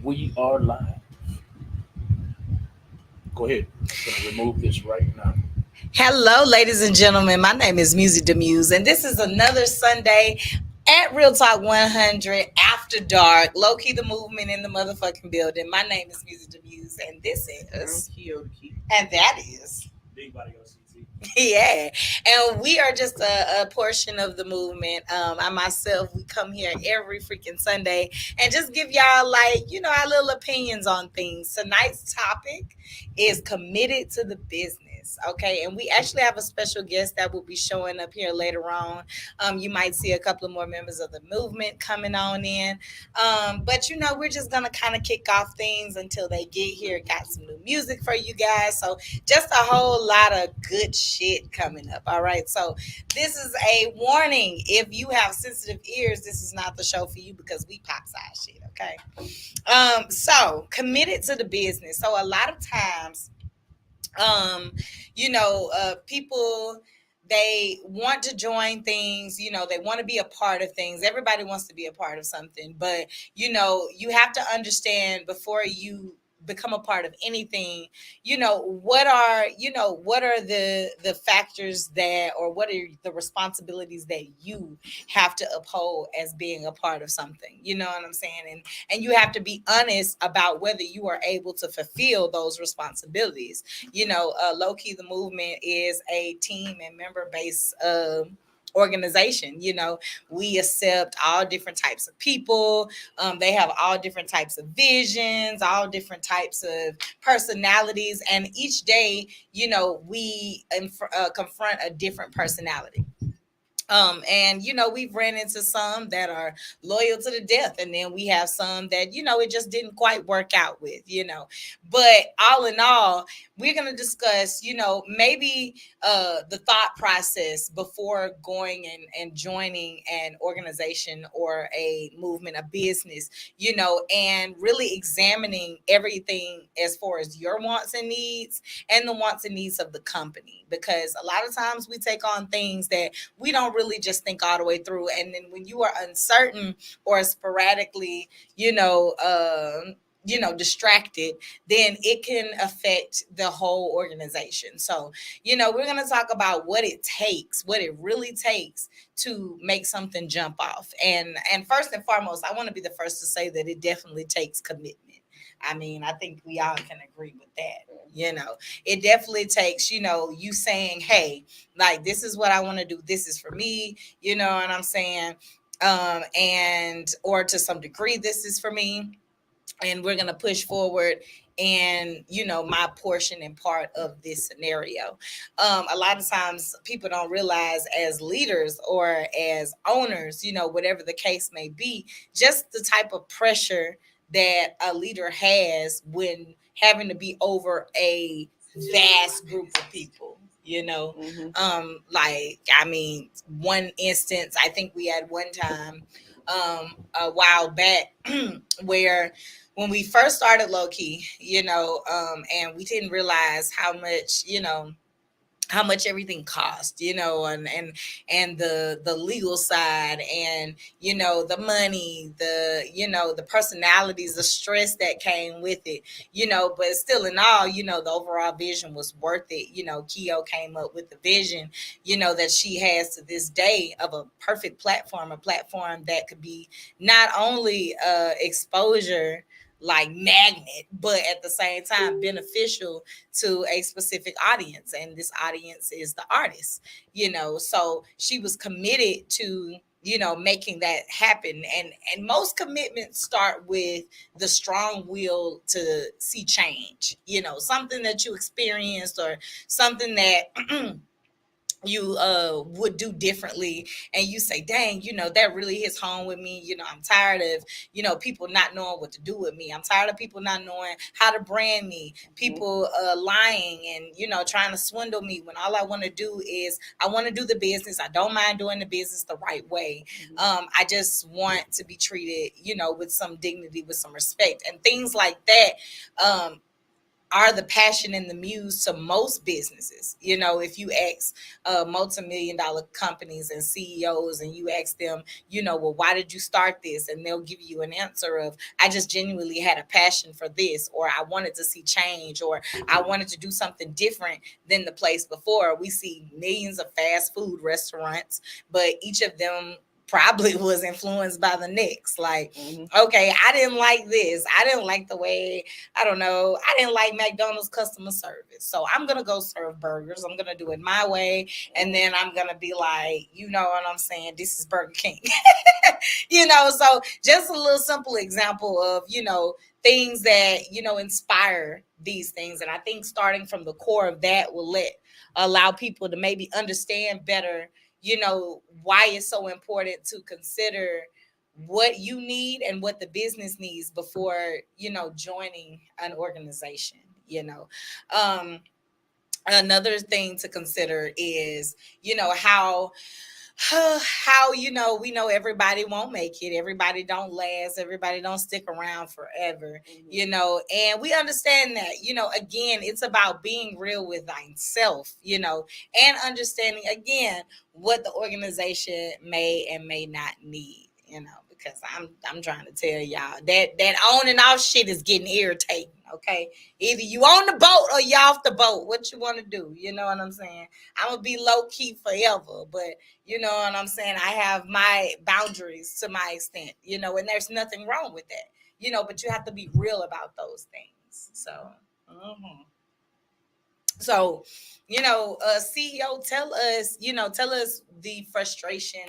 We are live. Go ahead. I'm gonna remove this right now. Hello, ladies and gentlemen. My name is Muse Muse, and this is another Sunday at Real Talk 100 After Dark. Low key, the movement in the motherfucking building. My name is Muse Muse, and this is, and that is. Big body OCT. Yeah, and we are just a portion of the movement. I myself, we come here every freaking Sunday and just give y'all our little opinions on things. Tonight's topic is committed to the business. Okay, and we actually have a special guest that will be showing up here later on. You might see a couple of more members of the movement coming on in. But we're just gonna kind of kick off things until they get here. Got some new music for you guys, so just a whole lot of good shit coming up. All right. So this is a warning. If you have sensitive ears, this is not the show for you because we pop size shit. Okay. So committed to the business. So a lot of times, people, they want to join things, they want to be a part of things. Everybody wants to be a part of something, but you have to understand before you become a part of anything, what are the factors that, or what are the responsibilities that you have to uphold as being a part of something. You know what I'm saying? And you have to be honest about whether you are able to fulfill those responsibilities. Low key, the movement is a team and member based organization. We accept all different types of people. They have all different types of visions, all different types of personalities, and each day, we confront a different personality. And we've ran into some that are loyal to the death, and then we have some that it just didn't quite work out with. But all in all, we're going to discuss maybe the thought process before going and joining an organization or a movement, a business, and really examining everything as far as your wants and needs and the wants and needs of the company, because a lot of times we take on things that we don't really just think all the way through. And then when you are uncertain or sporadically, distracted, then it can affect the whole organization. So, we're going to talk about what it takes, what it really takes to make something jump off. And first and foremost, I want to be the first to say that it definitely takes commitment. I mean, I think we all can agree with that. It definitely takes, you saying, hey, like, this is what I want to do. This is for me. You know what I'm saying? And, or to some degree, this is for me. And we're going to push forward and my portion and part of this scenario. A lot of times people don't realize, as leaders or as owners, whatever the case may be, just the type of pressure that a leader has when having to be over a vast group of people. Like, I mean, one instance, I think we had one time a while back where when we first started low key, and we didn't realize how much everything cost, and the legal side, and the money, the personalities, the stress that came with it, but still in all, the overall vision was worth it. Keo came up with the vision, that she has to this day, of a perfect platform, a platform that could be not only exposure like magnet, but at the same time beneficial to a specific audience, and this audience is the artist. So she was committed to making that happen, and most commitments start with the strong will to see change, something that you experienced or something that you would do differently, and you say, dang, that really hits home with me. I'm tired of people not knowing what to do with me. I'm tired of people not knowing how to brand me, people lying and trying to swindle me, when all I want to do is I want to do the business. I don't mind doing the business the right way. I just want to be treated with some dignity, with some respect, and things like that. are the passion and the muse to most businesses. You know, if you ask multi-million dollar companies and CEOs and you ask them, you know, well, why did you start this? And they'll give you an answer of, I just genuinely had a passion for this, or I wanted to see change, or I wanted to do something different than the place before. We see millions of fast food restaurants, but each of them probably was influenced by the next. Like, okay, I didn't like this. I didn't like the way, I don't know, I didn't like McDonald's customer service. So I'm going to go serve burgers. I'm going to do it my way. And then I'm going to be like, you know what I'm saying? This is Burger King. You know, so just a little simple example of, you know, things that, you know, inspire these things. And I think starting from the core of that will allow people to maybe understand better, you know, why it's so important to consider what you need and what the business needs before, you know, joining an organization. You know, another thing to consider is, you know, how you know, we know everybody won't make it, everybody don't last, everybody don't stick around forever. You know, and we understand that. You know, again, it's about being real with thyself, you know, and understanding again what the organization may and may not need, you know, because I'm trying to tell y'all that on and off shit is getting irritating. Okay, either you on the boat or you off the boat. What you want to do? You know what I'm saying? I'm gonna be low key forever, but you know what I'm saying? I have my boundaries to my extent, you know, and there's nothing wrong with that, you know, but you have to be real about those things. So, so, you know, CEO, tell us the frustration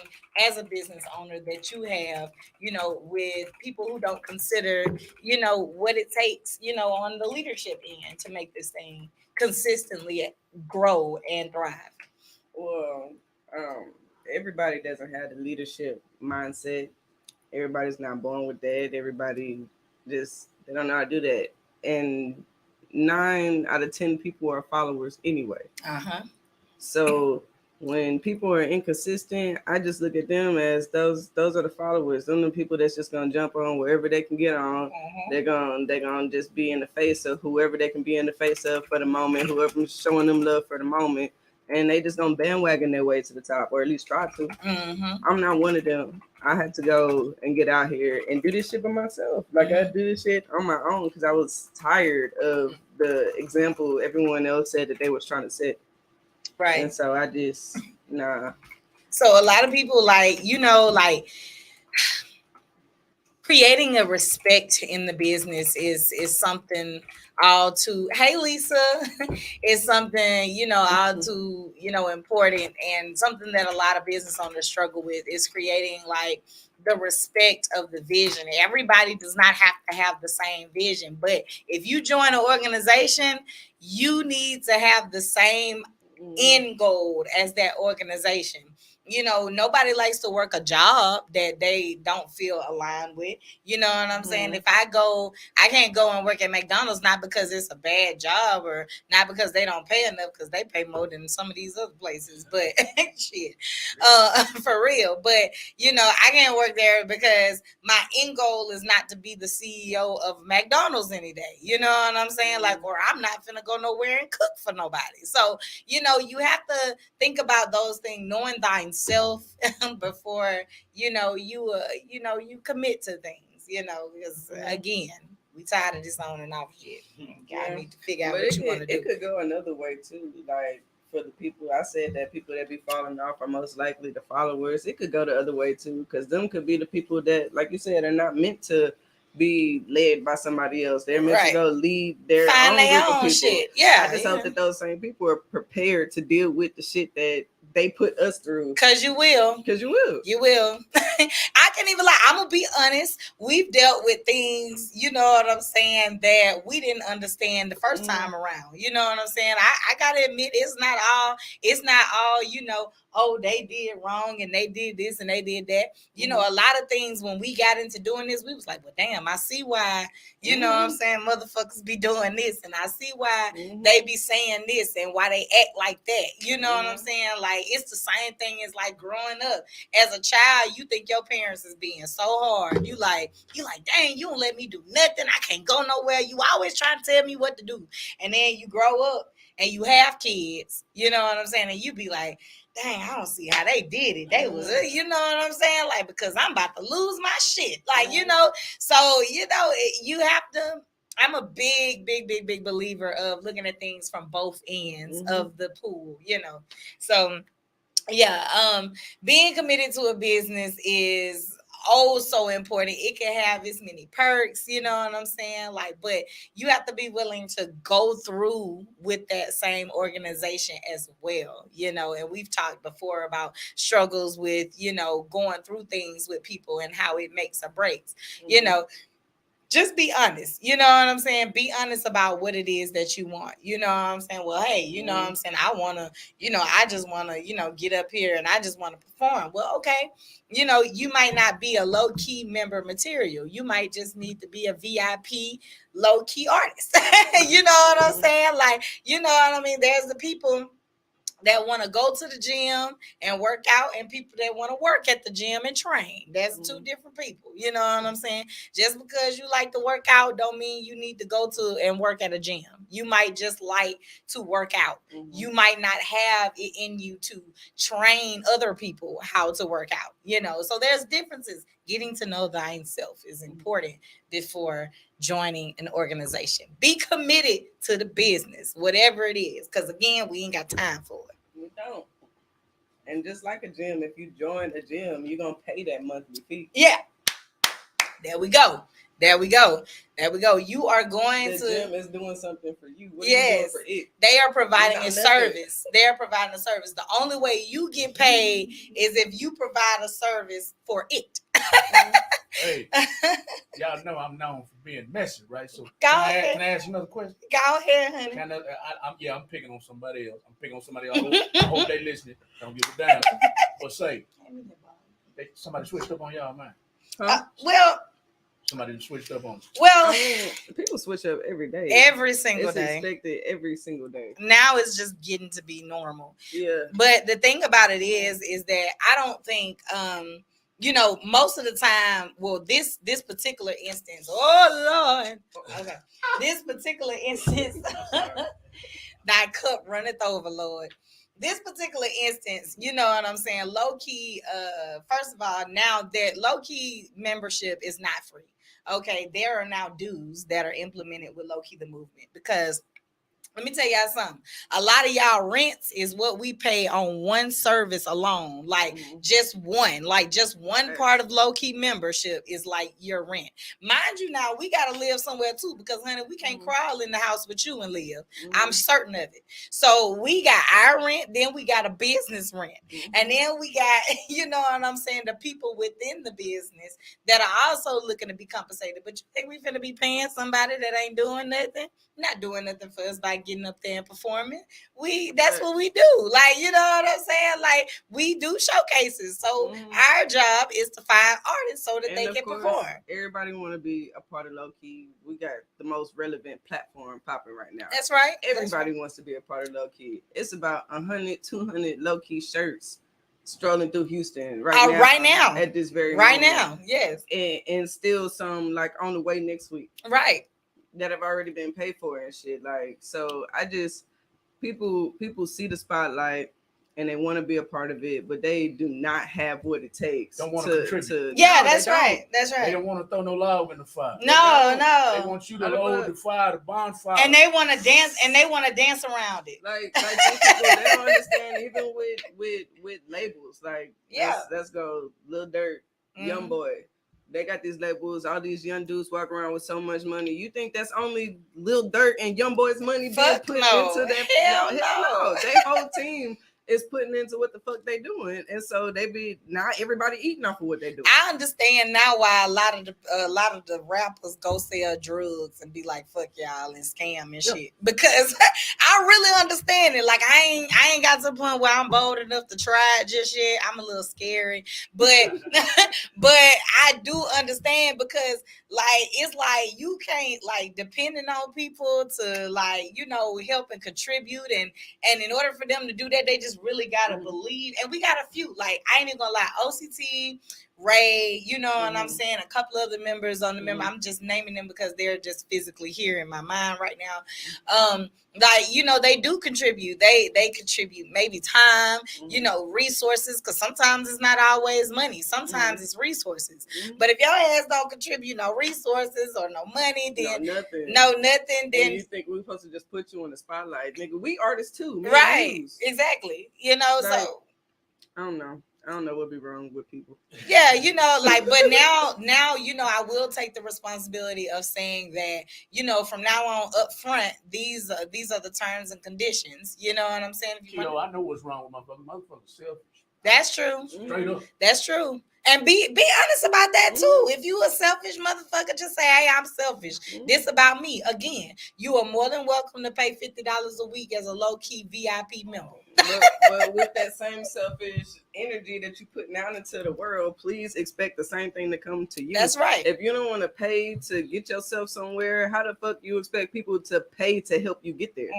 as a business owner that you have, you know, with people who don't consider, you know, what it takes, you know, on the leadership end to make this thing consistently grow and thrive. Well, um, everybody doesn't have the leadership mindset. Everybody's not born with that. Everybody just they don't know how to do that. And 9 out of 10 people are followers anyway. Uh-huh. So when people are inconsistent, I just look at them as those are the followers. Them are the people that's just gonna jump on wherever they can get on. They're gonna just be in the face of whoever they can be in the face of for the moment, whoever's showing them love for the moment. And they just gonna bandwagon their way to the top, or at least try to. I'm not one of them. I had to go and get out here and do this shit by myself. Like I do this shit on my own because I was tired of the example everyone else said that they was trying to set. Right. And so I just nah. So a lot of people, like, you know, like creating a respect in the business is something all too, hey Lisa, is something, you know, all too, you know, important, and something that a lot of business owners struggle with is creating like the respect of the vision. Everybody does not have to have the same vision, but if you join an organization, you need to have the same end goal as that organization. You know, nobody likes to work a job that they don't feel aligned with. You know what I'm saying? If I can't go and work at McDonald's, not because it's a bad job or not because they don't pay enough, because they pay more than some of these other places. But shit, for real. But you know, I can't work there because my end goal is not to be the CEO of McDonald's any day. You know what I'm saying? Like, or I'm not finna go nowhere and cook for nobody. So, you know, you have to think about those things, knowing thyself before, you know, you commit to things, you know, because again, we tired of this on and off shit. I need to figure out what you want to do. It could go another way too. Like for the people, I said that people that be falling off are most likely the followers. It could go the other way too, because them could be the people that, like you said, are not meant to be led by somebody else. They're meant to go lead their own group of people. Shit. Yeah, I just hope that those same people are prepared to deal with the shit that they put us through. Cause you will. You will. I can't even lie. I'm gonna be honest. We've dealt with things, you know what I'm saying, that we didn't understand the first time around. You know what I'm saying? I gotta admit, it's not all, you know, oh, they did wrong and they did this and they did that. You know, a lot of things when we got into doing this, we was like, well, damn, I see why, you know what I'm saying, motherfuckers be doing this, and I see why they be saying this and why they act like that. You know what I'm saying? Like, Like, it's the same thing as like growing up. As a child, you think your parents is being so hard. You like, dang, you don't let me do nothing. I can't go nowhere. You always trying to tell me what to do. And then you grow up and you have kids, you know what I'm saying? And you be like, dang, I don't see how they did it. They was, you know what I'm saying? Like, because I'm about to lose my shit. Like, you know, so, you know, you have to, I'm a big believer of looking at things from both ends of the pool, you know. So, yeah, being committed to a business is so important. It can have as many perks, you know what I'm saying? Like, but you have to be willing to go through with that same organization as well, you know. And we've talked before about struggles with, you know, going through things with people and how it makes or breaks, you know. Just be honest. You know what I'm saying? Be honest about what it is that you want. You know what I'm saying? Well, hey, you know what I'm saying? I want to, you know, I just want to, you know, get up here and I just want to perform. Well, okay. You know, you might not be a low key member material. You might just need to be a VIP low key artist. You know what I'm saying? Like, you know what I mean? There's the people that want to go to the gym and work out and people that want to work at the gym and train. That's two different people. You know what I'm saying? Just because you like to work out don't mean you need to go to and work at a gym. You might just like to work out. You might not have it in you to train other people how to work out, you know. So there's differences. Getting to know thyself is important before joining an organization. Be committed to the business, whatever it is, because again, we ain't got time for it. We don't. And just like a gym, if you join a gym, you're gonna pay that monthly fee. Yeah. There we go. There we go. There we go. You are going the to. gym is doing something for you. What yes, are you doing for it? They are providing a service. They are providing a service. The only way you get paid is if you provide a service for it. Hey, y'all know I'm known for being messy, right? So can I ask you another question? Go ahead, honey. I'm picking on somebody else. I'm picking on somebody else. I hope they listening. Don't give it down. But say, somebody switched up on y'all, man. Well, somebody switched up on. Well, I mean, people switch up every day. Every single it's day. Expected every single day. Now it's just getting to be normal. Yeah. But the thing about it is that I don't think you know, most of the time, well, this particular instance, oh Lord, okay, this particular instance, thy cup runneth over, Lord. This particular instance, you know what I'm saying, low key. First of all, now that low key membership is not free. Okay, there are now dues that are implemented with low key the movement because. Let me tell y'all something. A lot of y'all rents is what we pay on one service alone. Like just one part of low-key membership is like your rent. Mind you, now we got to live somewhere too because, honey, we can't crawl in the house with you and live. I'm certain of it. So we got our rent, then we got a business rent. And then we got, you know what I'm saying, the people within the business that are also looking to be compensated. But you think we finna be paying somebody that ain't doing nothing? Not doing nothing for us by getting up there and performing. That's what we do. Like, you know what I'm saying? Like, we do showcases. So our job is to find artists so that they can perform. Everybody want to be a part of low key. We got the most relevant platform popping right now. That's right. Everybody wants to be a part of low key. It's about 100, 200 low key shirts strolling through Houston right now. At this very moment. Now, yes. And still some like on the way next week. Right. That have already been paid for and shit. Like, so I just people see the spotlight and they want to be a part of it, but they do not have what it takes. Don't want to contribute. That's right. That's right. They don't want to throw no log in the fire. No. They want you to load the fire, the bonfire. And they want to dance around it. Like people, they don't understand even with labels. Like, let's go Lil Durk, Young Boy. They got these labels, all these young dudes walk around with so much money. You think that's only Lil Durk and Young Boy's money being put into that? Hell no. Their whole team is putting into what the fuck they doing, and so not everybody eating off of what they do. I understand now why a lot of the rappers go sell drugs and be like fuck y'all and scam and shit, because I really understand it. Like I ain't got to the point where I'm bold enough to try it just yet. I'm a little scary, but but I do understand because like it's like you can't like depending on people to like, you know, help and contribute and in order for them to do that they just just really gotta believe, and we got a few. Like I ain't even gonna lie, OCT, Ray, you know what I'm saying. A couple of the members on the member. I'm just naming them because they're just physically here in my mind right now. Like you know, they do contribute. They contribute maybe time, you know, resources. Because sometimes it's not always money. Sometimes it's resources. But if your ass don't contribute no resources or no money, then nothing. Then and you think we're supposed to just put you on the spotlight, nigga? We artists too, man. right? Exactly. You know, like, so I don't know what be wrong with people. Yeah, you know, like, but now, you know, I will take the responsibility of saying that, you know, from now on up front, these are the terms and conditions. You know what I'm saying? You know, I know what's wrong with motherfuckers selfish. That's true. Straight up. That's true. And be honest about that too. If you a selfish motherfucker, just say, hey, I'm selfish. This about me. Again, you are more than welcome to pay $50 a week as a low-key VIP member. But with that same selfish energy that you putting out into the world, please expect the same thing to come to you. That's right. If you don't want to pay to get yourself somewhere, how the fuck you expect people to pay to help you get there?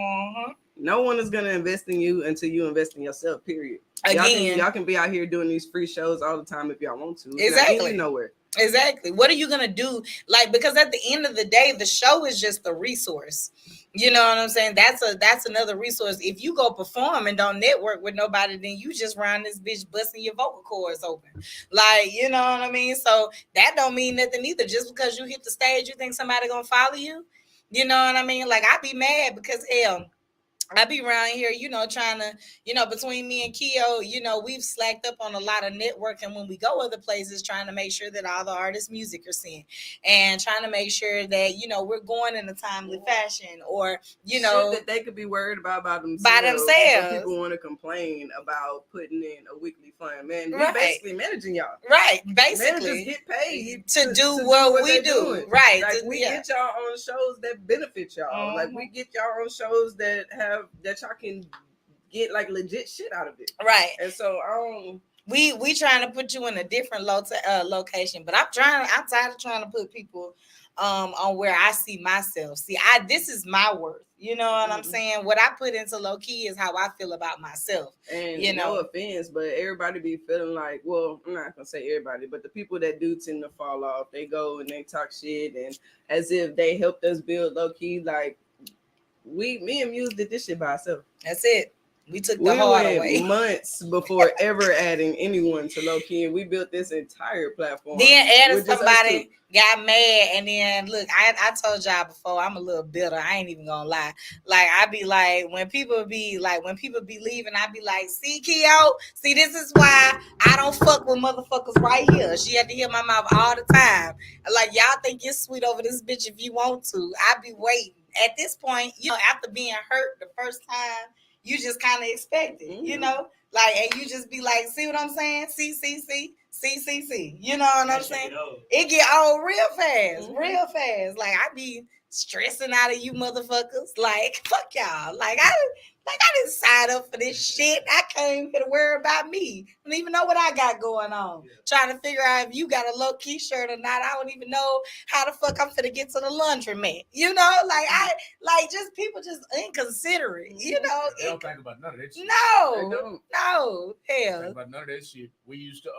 No one is gonna invest in you until you invest in yourself. Period. Again, y'all can be out here doing these free shows all the time if y'all want to. It's exactly. not getting nowhere. Exactly. What are you gonna do? Like, because at the end of the day, the show is just a resource. You know what I'm saying? That's another resource. If you go perform and don't network with nobody, then you just round this bitch busting your vocal cords open. Like, you know what I mean? So that don't mean nothing either. Just because you hit the stage, you think somebody gonna follow you? You know what I mean? Like, I be mad because hell, I be around here, you know, trying to, you know, between me and Keo, you know, we've slacked up on a lot of networking when we go other places, trying to make sure that all the artists' music are seen and trying to make sure that, you know, we're going in a timely fashion or, you know, shit that they could be worried about themselves. But people want to complain about putting in a weekly fund. Man, we Right. basically managing y'all. Right. Basically. Managers get paid to do what we do. doing. Right. Like we get y'all on shows that benefit y'all. Like we get y'all on shows that y'all can get like legit shit out of it. Right. And so we trying to put you in a different location, but I'm tired of trying to put people on where I see myself. See, this is my worth. You know what I'm saying? What I put into low key is how I feel about myself. And you know, no offense, but everybody be feeling like, well, I'm not gonna say everybody, but the people that do tend to fall off, they go and they talk shit and as if they helped us build low key. Like me and Muse did this shit by ourselves. That's it. We took the hard away. Months before ever adding anyone to low key, and we built this entire platform. Then added somebody, got mad, and then look, I told y'all before, I'm a little bitter. I ain't even gonna lie. Like I be like, when people be leaving, I be like, see, Keo, see, this is why I don't fuck with motherfuckers right here. She had to hear my mouth all the time. Like y'all think you're sweet over this bitch if you want to. I be waiting. At this point, you know, after being hurt the first time, you just kind of expect it, you know, like, and you just be like, see what I'm saying? See. You know what I'm saying? It get old real fast. Like I be stressing out of you motherfuckers. Like fuck y'all. Like I didn't sign up for this shit. I came here to worry about me. I don't even know what I got going on. Trying to figure out if you got a low key shirt or not. I don't even know how the fuck I'm finna get to the laundromat. You know, like just people just inconsiderate. You know, they don't think about none of that shit. No, hell. Think about none of that shit. We used to.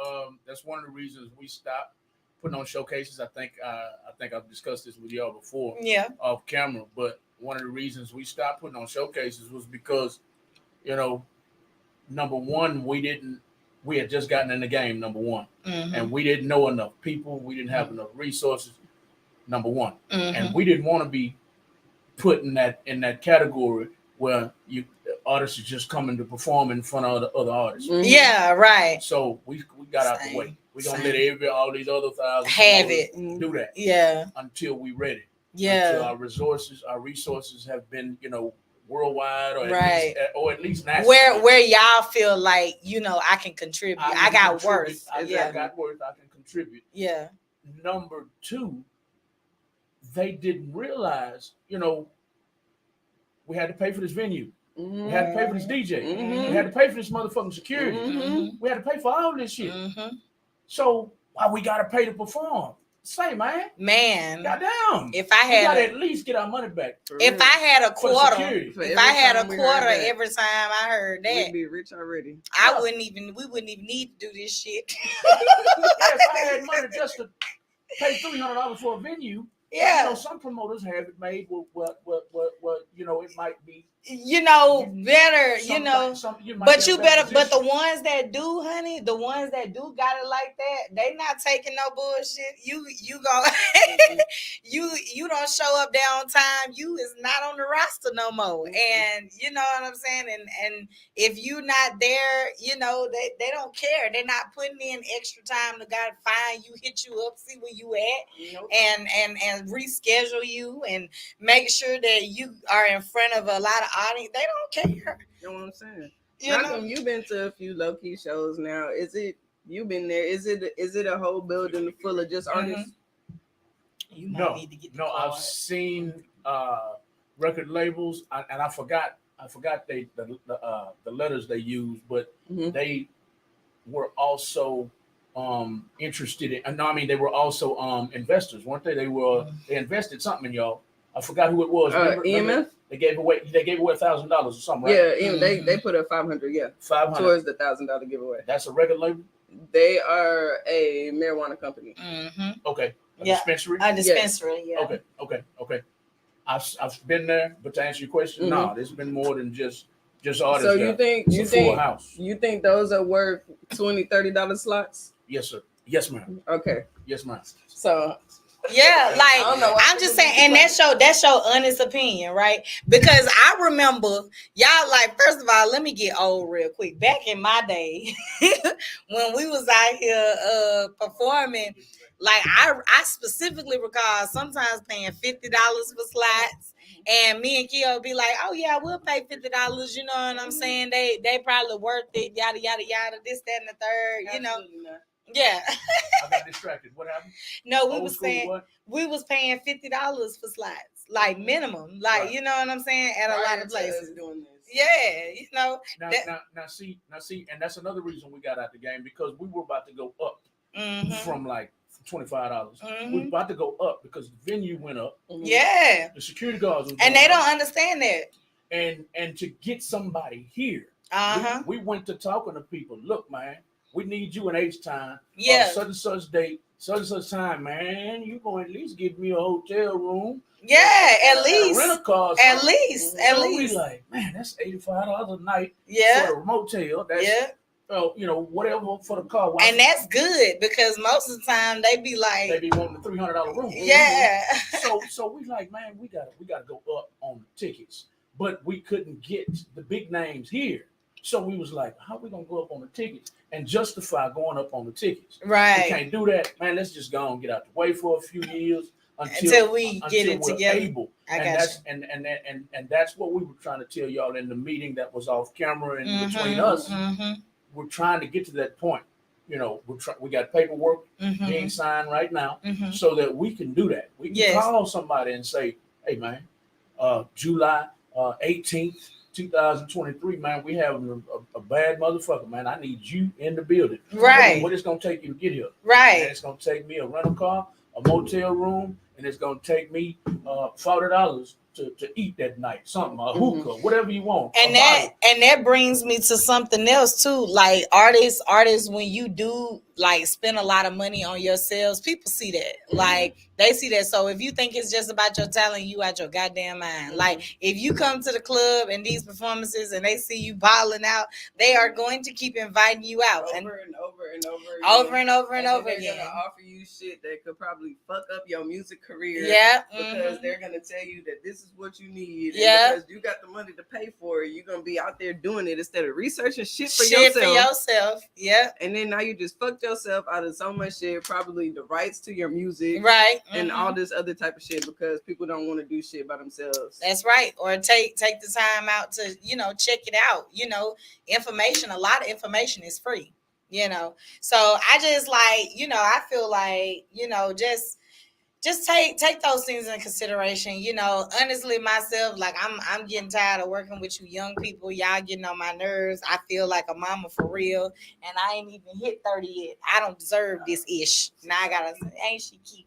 That's one of the reasons we stopped putting on showcases. I think I've discussed this with y'all before. Yeah. Off camera, but one of the reasons we stopped putting on showcases was because, you know, number one, we had just gotten in the game, number one. And we didn't know enough people. We didn't have enough resources, number one. And we didn't want to be put in that category where artists are just coming to perform in front of other artists. Yeah, right. So we got out the way. We're going to let all these other thousands have it. Do that. Yeah. Until we're ready. Yeah. Until our resources have been, you know, worldwide or right. At least nationally. Where y'all feel like, you know, I can contribute. I got worth. I got worth. I can contribute. Yeah. Number two, they didn't realize, you know, we had to pay for this venue. We had to pay for this DJ. We had to pay for this motherfucking security. We had to pay for all this shit. So why we gotta pay to perform? Say, man. Man, Goddamn. if I We gotta had at least get our money back. if I had a For the quarter, security. For if every I had a time we heard quarter that, every time I heard that, we'd be rich already. Yeah. we wouldn't even need to do this shit. If I had money just to pay $300 for a venue, Yeah. you know, some promoters have it made with what you know, it might be You know, better, you something- know. you might But be in you a better better, but the position. ones that do, honey, the ones that do got it like that, they not taking no bullshit. You go, you don't show up there on time. You is not on the roster no more. And you know what I'm saying. And if you not there, you know they don't care. They're not putting in extra time to God find you, hit you up, see where you at, Nope. and reschedule you and make sure that you are in front of a lot of audience. They don't care. You know what I'm saying? You How know? come you've been to a few low key shows now? Is it you've been there? Is it a whole building full of just artists? You might No, need to get the no, I've card. seen record labels, and I forgot the letters they used, but Mhm. they were also interested in. No, I mean they were also investors, weren't they? They invested something in y'all. I forgot who it was. Remember, EMF? they gave away $1,000 or something, right? Yeah, even they put up 500, yeah, 500. towards the $1,000 giveaway. That's a record label. They are a marijuana company. Okay, a Yeah. dispensary. A dispensary, yeah. Okay. I've been there, but to answer your question, Mhm. no, there's been more than just artists. So you there. think It's a full house? you think those are worth $20-$30 slots? Yes, sir. Yes, ma'am. Okay, Yes, ma'am. so Yeah, like I don't know why I'm just people saying, be and that's your honest opinion, right? Because I remember y'all, like, first of all, let me get old real quick. Back in my day, when we was out here performing, like I specifically recall sometimes paying $50 for slots. And me and Keo be like, oh yeah, we'll pay $50. You know what I'm saying? They probably worth it. Yada yada yada. This, that, and the third. You know? absolutely not. Yeah. I got distracted. What happened? No, we Old was school saying what? we was paying $50 for slots, like minimum, like Right. you know what I'm saying, at a lot of places. Doing this. Yeah, you know. Now see, and that's another reason we got out the game, because we were about to go up from like $25. We were about to go up because the venue went up. Yeah, The security guards was and going they don't up. understand that. And to get somebody here, Uh-huh. we went to talking to people. Look, man, we need you in H time. Yeah. Such and such date, such and such time, man. You gonna at least give me a hotel room. Yeah, and at least. a rental car. At least. At So least. we like, man, that's $85 a night Yeah. for a motel. That's Yeah. you know, whatever for the car. And that's good because most of the time they be like, they be wanting a $300 room. Yeah. So we like, man, we gotta go up on the tickets, but we couldn't get the big names here. So we was like, how we gonna go up on the tickets and justify going up on the tickets? Right. We can't do that, man. Let's just go and get out the way for a few years until we get it we're together. Able. I and got that's you. And that's what we were trying to tell y'all in the meeting that was off camera and between us. We're trying to get to that point. You know, we got paperwork being signed right now, so that we can do that. We can call somebody and say, "Hey, man, July 18th, 2023, man, we have a bad motherfucker, man. I need you in the building. Right. What it's gonna take you to get here? Right. And it's gonna take me a rental car, a motel room, and it's gonna take me $40 to eat that night, something, a hookah, whatever you want. And that brings me to something else too. Like artists, when you do like spend a lot of money on yourselves, people see that. Like they see that. So if you think it's just about your talent, you out your goddamn mind. Like if you come to the club and these performances and they see you balling out, they are going to keep inviting you out over and over and over again. Over and over and over they're again. Gonna offer you shit that could probably fuck up your music career. Yeah. Because they're gonna tell you that this is what you need. Yeah. And because you got the money to pay for it, you're gonna be out there doing it instead of researching shit for yourself. Yeah. And then now you just fucked yourself out of so much shit, probably the rights to your music. Right. And all this other type of shit because people don't want to do shit by themselves. That's right. Or take the time out to, check it out. Information, a lot of information is free, So I just I feel like, just take those things in consideration. Honestly, myself, like I'm getting tired of working with you young people. Y'all getting on my nerves. I feel like a mama for real, and I ain't even hit 30 yet. I don't deserve this ish. Now I gotta say, ain't she cute?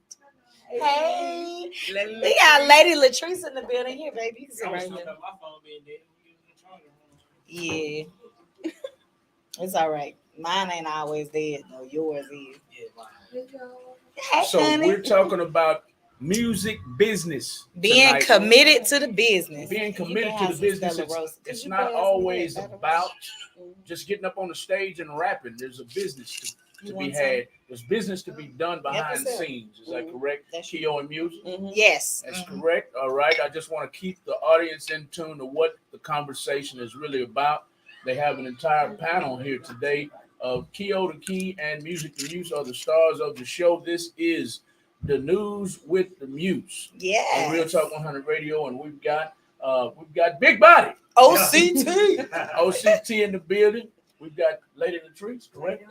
Hey, we got Lady Latrice in the building here, baby. You can sit right here. Yeah, it's all right. Mine ain't always dead though. Yours is. Hey, So honey. we're talking about music business Being tonight. committed to the business. Being You can committed to have the some business. Stella Rosa. Could It's you not pass me always that Stella about Rosa? just getting up on the stage and rapping. There's a business to You be want some? had. There's business to be done behind the Episode. scenes. Is that correct? That's Keo and Muse? Yes. That's correct. All right. I just want to keep the audience in tune to what the conversation is really about. They have an entire panel here today of Keo the Key and Music the Muse are the stars of the show. This is the News with the Muse on Real Yes. Talk 100 Radio, and we've got Big Body OCT. OCT in the building. We've got Lady Latrice, correct?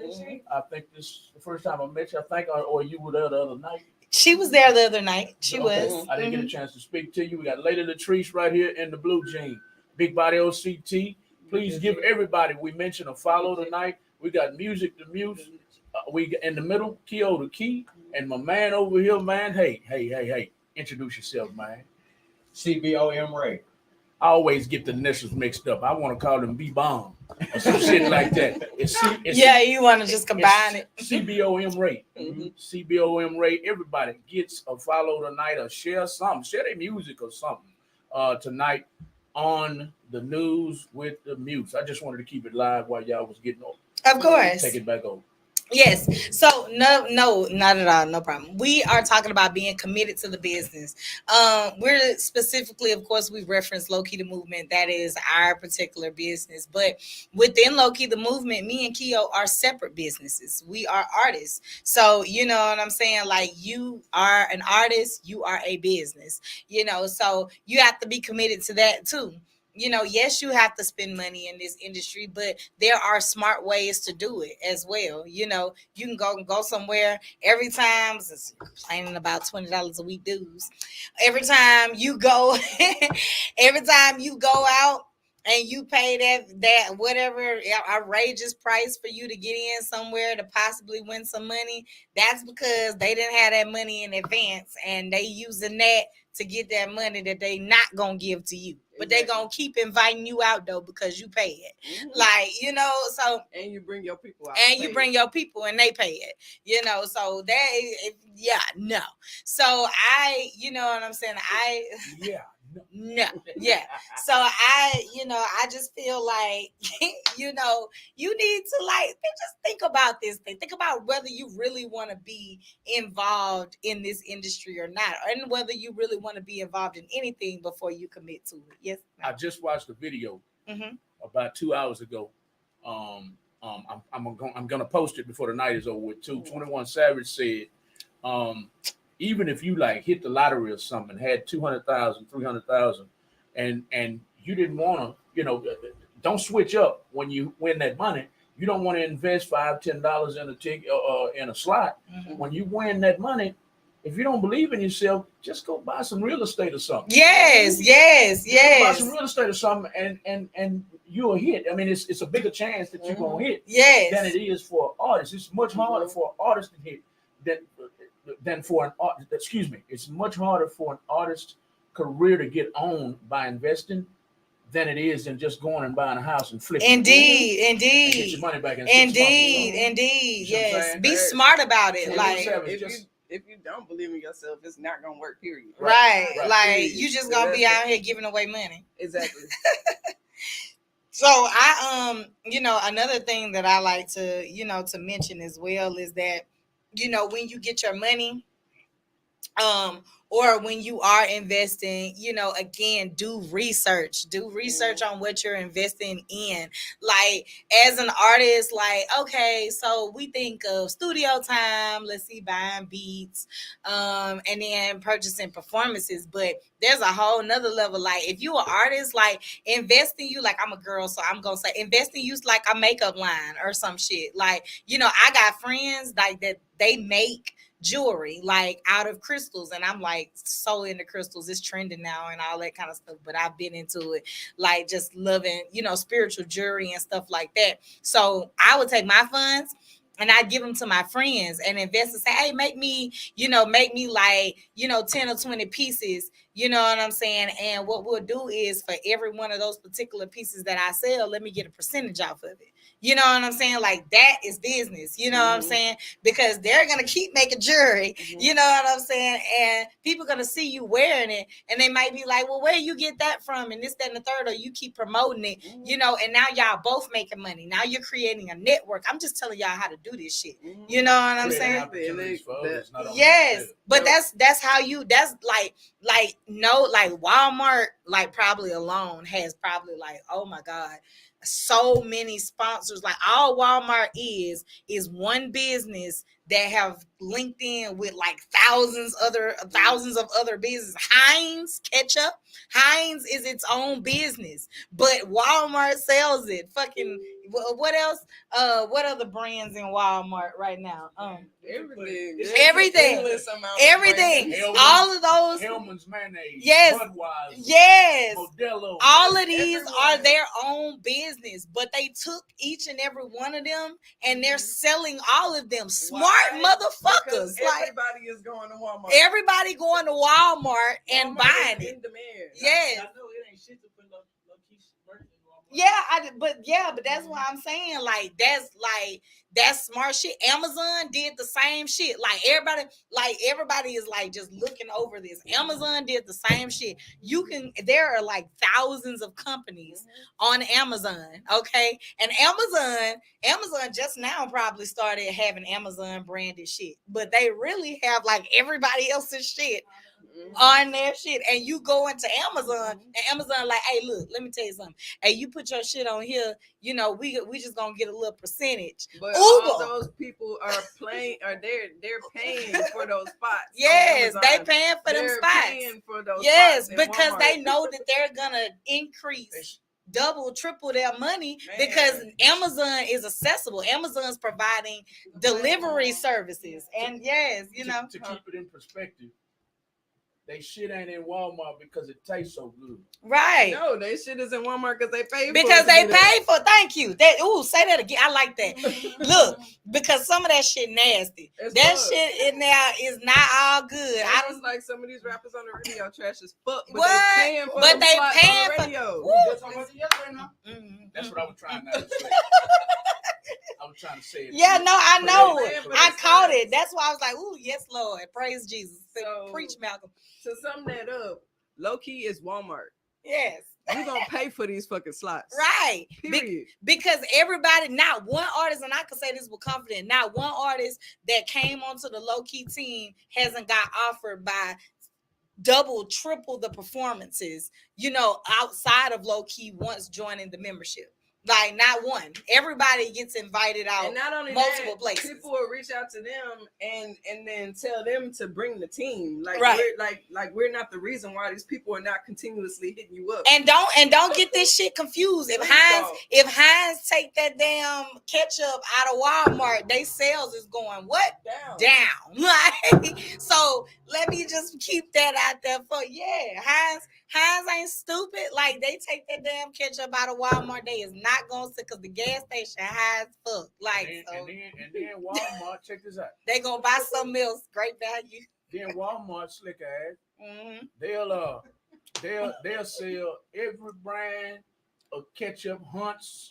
I think this is the first time I met you. I think, or you were there the other night. She was there the other night. She Okay. was. I didn't get a chance to speak to you. We got Lady Latrice right here in the blue jean. Big Body OCT. Please give everybody we mentioned a follow tonight. We got Music the Muse. We in the middle, Keo the Key, and my man over here, man. Hey. Introduce yourself, man. CBOM Ray. I always get the initials mixed up. I want to call them B-Bomb or some shit like that. Yeah, you want to just combine it. CBOM Ray. CBOM Ray. Everybody gets a follow tonight or share something. Share their music or something tonight on the News with the Muse. I just wanted to keep it live while y'all was getting over. Of course. Take it back over. Yes. So no, not at all. No problem. We are talking about being committed to the business. We're specifically, of course, we reference Low Key the Movement. That is our particular business. But within Low Key the Movement, me and Keo are separate businesses. We are artists. So you know what I'm saying? Like you are an artist, you are a business. You know, so you have to be committed to that too. You know, yes, you have to spend money in this industry, but there are smart ways to do it as well. You know, you can go somewhere every time. It's complaining about $20 a week dues. Every time you go, every time you go out and you pay that whatever outrageous price for you to get in somewhere to possibly win some money, that's because they didn't have that money in advance and they using that to get that money that they not gonna give to you. But they gonna keep inviting you out though because you pay it. Like, you know, so and you bring your people out. And you bring your people and they pay it. You know, so no. So you know what I'm saying? No. Yeah. So I just feel like, you know, you need to just think about this thing. Think about whether you really want to be involved in this industry or not, and whether you really want to be involved in anything before you commit to it. Yes. I just watched a video about 2 hours ago. I'm gonna post it before the night is over with too. 21 Savage said, even if you like hit the lottery or something, had 200,000, 300,000, and you didn't want to, you know, don't switch up when you win that money. You don't want to invest $5-10 in a ticket in a slot. When you win that money, if you don't believe in yourself, just go buy some real estate or something. Yes. Buy some real estate or something, and you'll hit. I mean, it's a bigger chance that you're gonna hit than it is for artists. It's much harder for an artist to hit than for an art. Excuse me. It's much harder for an artist's career to get on by investing than it is in just going and buying a house and flipping. Indeed. And get your money back in 6 months. Indeed. Yes. Be smart about it. If you don't believe in yourself, it's not gonna work. Period. Right. Like you just gonna be out here giving away money. Exactly. So I another thing that I like to to mention as well is that when you get your money or when you are investing, again, do research on what you're investing in. Like as an artist, like, okay, so we think of studio time, let's see, buying beats, and then purchasing performances, but there's a whole nother level. Like if you're an artist, like invest in you, like I'm a girl, so I'm gonna say invest in you like a makeup line or some shit. Like, I got friends like that, they make jewelry like out of crystals, and I'm like so into crystals. It's trending now and all that kind of stuff, but I've been into it, like just loving spiritual jewelry and stuff like that. So I would take my funds and I give them to my friends, and investors say, hey, make me like, 10 or 20 pieces, you know what I'm saying? And what we'll do is for every one of those particular pieces that I sell, let me get a percentage off of it. You know what I'm saying? Like, that is business, you know what I'm saying? Because they're going to keep making jewelry, you know what I'm saying? And people are going to see you wearing it, and they might be like, well, where you get that from? And this, that, and the third, or you keep promoting it, and now y'all both making money. Now you're creating a network. I'm just telling y'all how to do this shit. You know what I'm saying? Yes, but that's how that's like Walmart, like, probably alone has probably, like, oh my God, so many sponsors. Like, all Walmart is one business that have linked in with like thousands of other businesses. Heinz ketchup. Heinz is its own business, but Walmart sells it. Fucking what else? What other brands in Walmart right now? Everything. All of those. Hellman's mayonnaise. Yes. Budweiser. Yes. Modelo. All of these are their own business, but they took each and every one of them and they're selling all of them. Smart motherfuckers. Because like, everybody is going to Walmart. Everybody going to Walmart and buying it. In demand. Yes. I know it ain't shit to put low key merch in Walmart. But that's what I'm saying. Like, that's smart shit. Amazon did the same shit. Like, everybody is like just looking over this. Amazon did the same shit. There are like thousands of companies on Amazon. Okay. And Amazon just now probably started having Amazon branded shit, but they really have like everybody else's shit on their shit. And you go into Amazon and Amazon like, hey, look, let me tell you something. Hey, you put your shit on here, we just gonna get a little percentage. But all those people are paying for those spots. Yes, they paying for them spots. Paying for those yes, spots because Walmart. They know that they're gonna increase double, triple their money because Amazon is accessible. Amazon's providing delivery services. And yes, to keep it in perspective, they shit ain't in Walmart because it tastes so good. Right. No, they shit is in Walmart because they pay for because it. They pay for. Thank you. Say that again. I like that. Look, because some of that shit nasty. Shit in there is not all good. I don't like some of these rappers on the radio trash as fuck. But what? They paying for but they paying on the radio. That's what I was trying to say. I was trying to say it. Yeah, no, I know. I caught it. That's why I was like, ooh, yes, Lord. Praise Jesus. So, preach, Malcolm. To sum that up, low key is Walmart. Yes. You're going to pay for these fucking slots. Right. Period. Because everybody, not one artist, and I can say this with confidence, not one artist that came onto the low key team hasn't got offered by double, triple the performances, outside of low key once joining the membership. Like, not one. Everybody gets invited out. And not only multiple that, places. People will reach out to them and then tell them to bring the team. Like, right. we're not the reason why these people are not continuously hitting you up. And don't get this shit confused. If Heinz take that damn ketchup out of Walmart, they sales is going what? Down. Like, so let me just keep that out there for Heinz ain't stupid. Like, they take that damn ketchup out of Walmart, they is not gonna sit because the gas station high as fuck. Like, and then Walmart, check this out. They gonna buy something else, great value. Then Walmart, slick ass, they'll sell every brand of ketchup, Hunt's,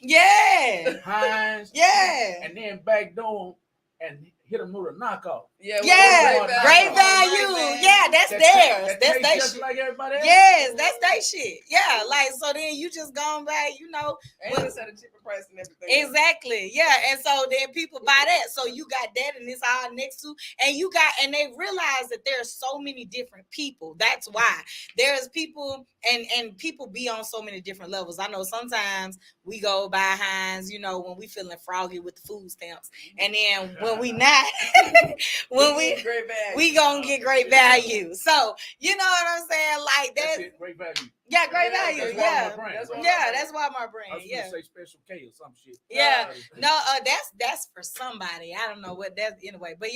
Heinz, and then backdoor and hit them with a knockoff. Great value. Yeah, that's theirs. That's their shit. Like everybody else. Yes, that's their shit. Yeah, like, so then you just gone back, and it's at a cheaper price and everything. Exactly. Yeah, and so then people buy that. So you got that, and it's all next to, and they realize that there are so many different people. That's why there's people, and people be on so many different levels. I know sometimes we go buy Heinz, when we feeling froggy with the food stamps, and then when we not. we gonna get great value. So you know what I'm saying? Like that's it, great value. Yeah, great value. That's why my brand. I was gonna say Special K or some shit. Yeah, no, that's for somebody. I don't know what that's anyway, but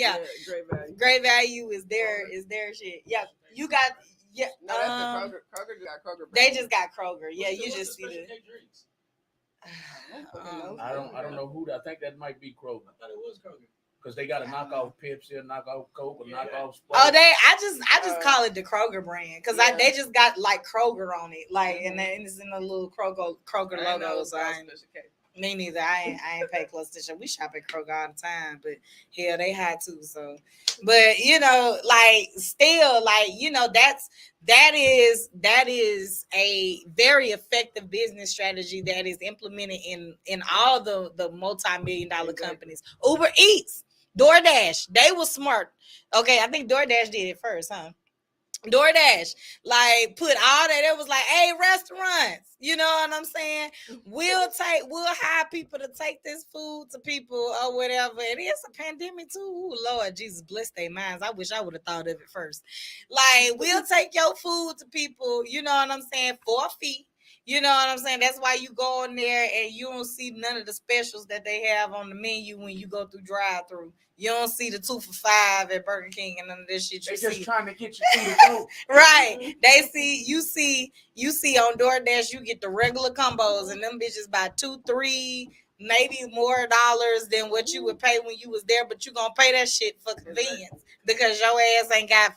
great value. Great value is their shit. Yeah, you got No, that's the Kroger. Kroger got Kroger. They just got Kroger. Yeah, you just see the. I don't know who. I think that might be Kroger. I thought it was Kroger. Because they got a knockoff Pepsi, a knockoff Coke, a knockoff Sprite. Oh, I just call it the Kroger brand because they just got like Kroger on it, like, and it's in the little Kroger logo. So me neither. I ain't pay close attention. We shop at Kroger all the time, but hell, they had to. So, but like still, like that is a very effective business strategy that is implemented in all the multi-million-dollar companies. Uber Eats, DoorDash, they were smart. Okay, I think DoorDash did it first, huh? DoorDash, like, put all that. It was like, hey, restaurants, you know what I'm saying? We'll hire people to take this food to people or whatever. It is a pandemic too. Ooh, Lord Jesus, bless their minds. I wish I would have thought of it first. Like, we'll take your food to people, you know what I'm saying, for a fee. You know what I'm saying? That's why you go in there and you don't see none of the specials that they have on the menu when you go through drive-through. You don't see the 2 for $5 at Burger King and none of this shit. They're just trying to get you through the door. Right. You see on DoorDash, you get the regular combos and them bitches by $2, $3, maybe more dollars than what you would pay when you was there, but you gonna pay that shit for convenience because your ass ain't got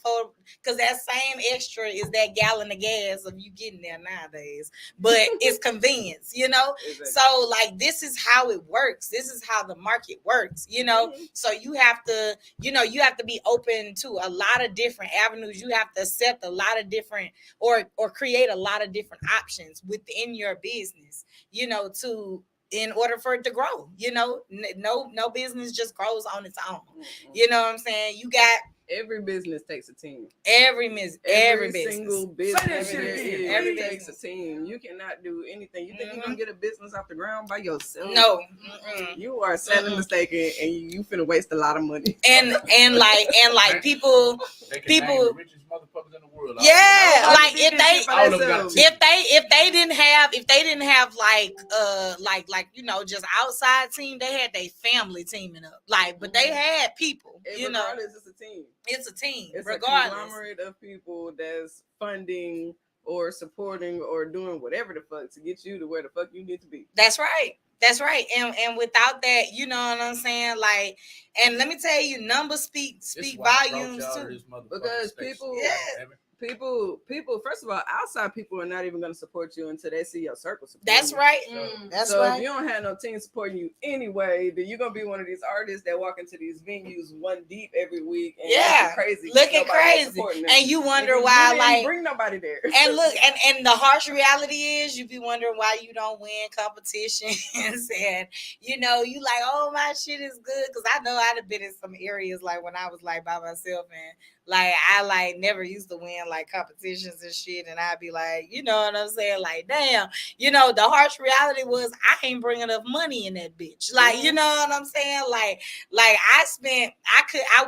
because that same extra is that gallon of gas of you getting there nowadays. But it's convenience, Exactly. So like this is how it works. This is how the market works, So you have to, you have to be open to a lot of different avenues. You have to accept a lot of different or create a lot of different options within your business, in order for it to grow. No business just grows on its own. You know what I'm saying? You got every business takes a team. Every single business takes a team. You cannot do anything. You think you're gonna get a business off the ground by yourself? No. You are sadly mistaken, and you finna waste a lot of money. And like people the richest motherfuckers in the world. Yeah, like if they didn't have like just outside team, they had their family teaming up. Like, but they had people. Regardless, it's a team. It's a team. It's regardless. A conglomerate of people that's funding or supporting or doing whatever the fuck to get you to where the fuck you need to be. That's right. And without that, you know what I'm saying? Like, and let me tell you, numbers speak volumes too. Because people, first of all, outside people are not even going to support you until they see your circle support That's you. right. So if you don't have no team supporting you anyway, then you're going to be one of these artists that walk into these venues one deep every week and looking crazy. And you wonder why, like, bring nobody there. And look, and the harsh reality is you be wondering why you don't win competitions and you like, oh, my shit is good. Because I know I'd have been in some areas like when I was like by myself and like I like never used to win like competitions and shit, and I'd be like, you know what I'm saying? Like, damn, the harsh reality was I ain't bring enough money in that bitch. Like, you know what I'm saying? Like I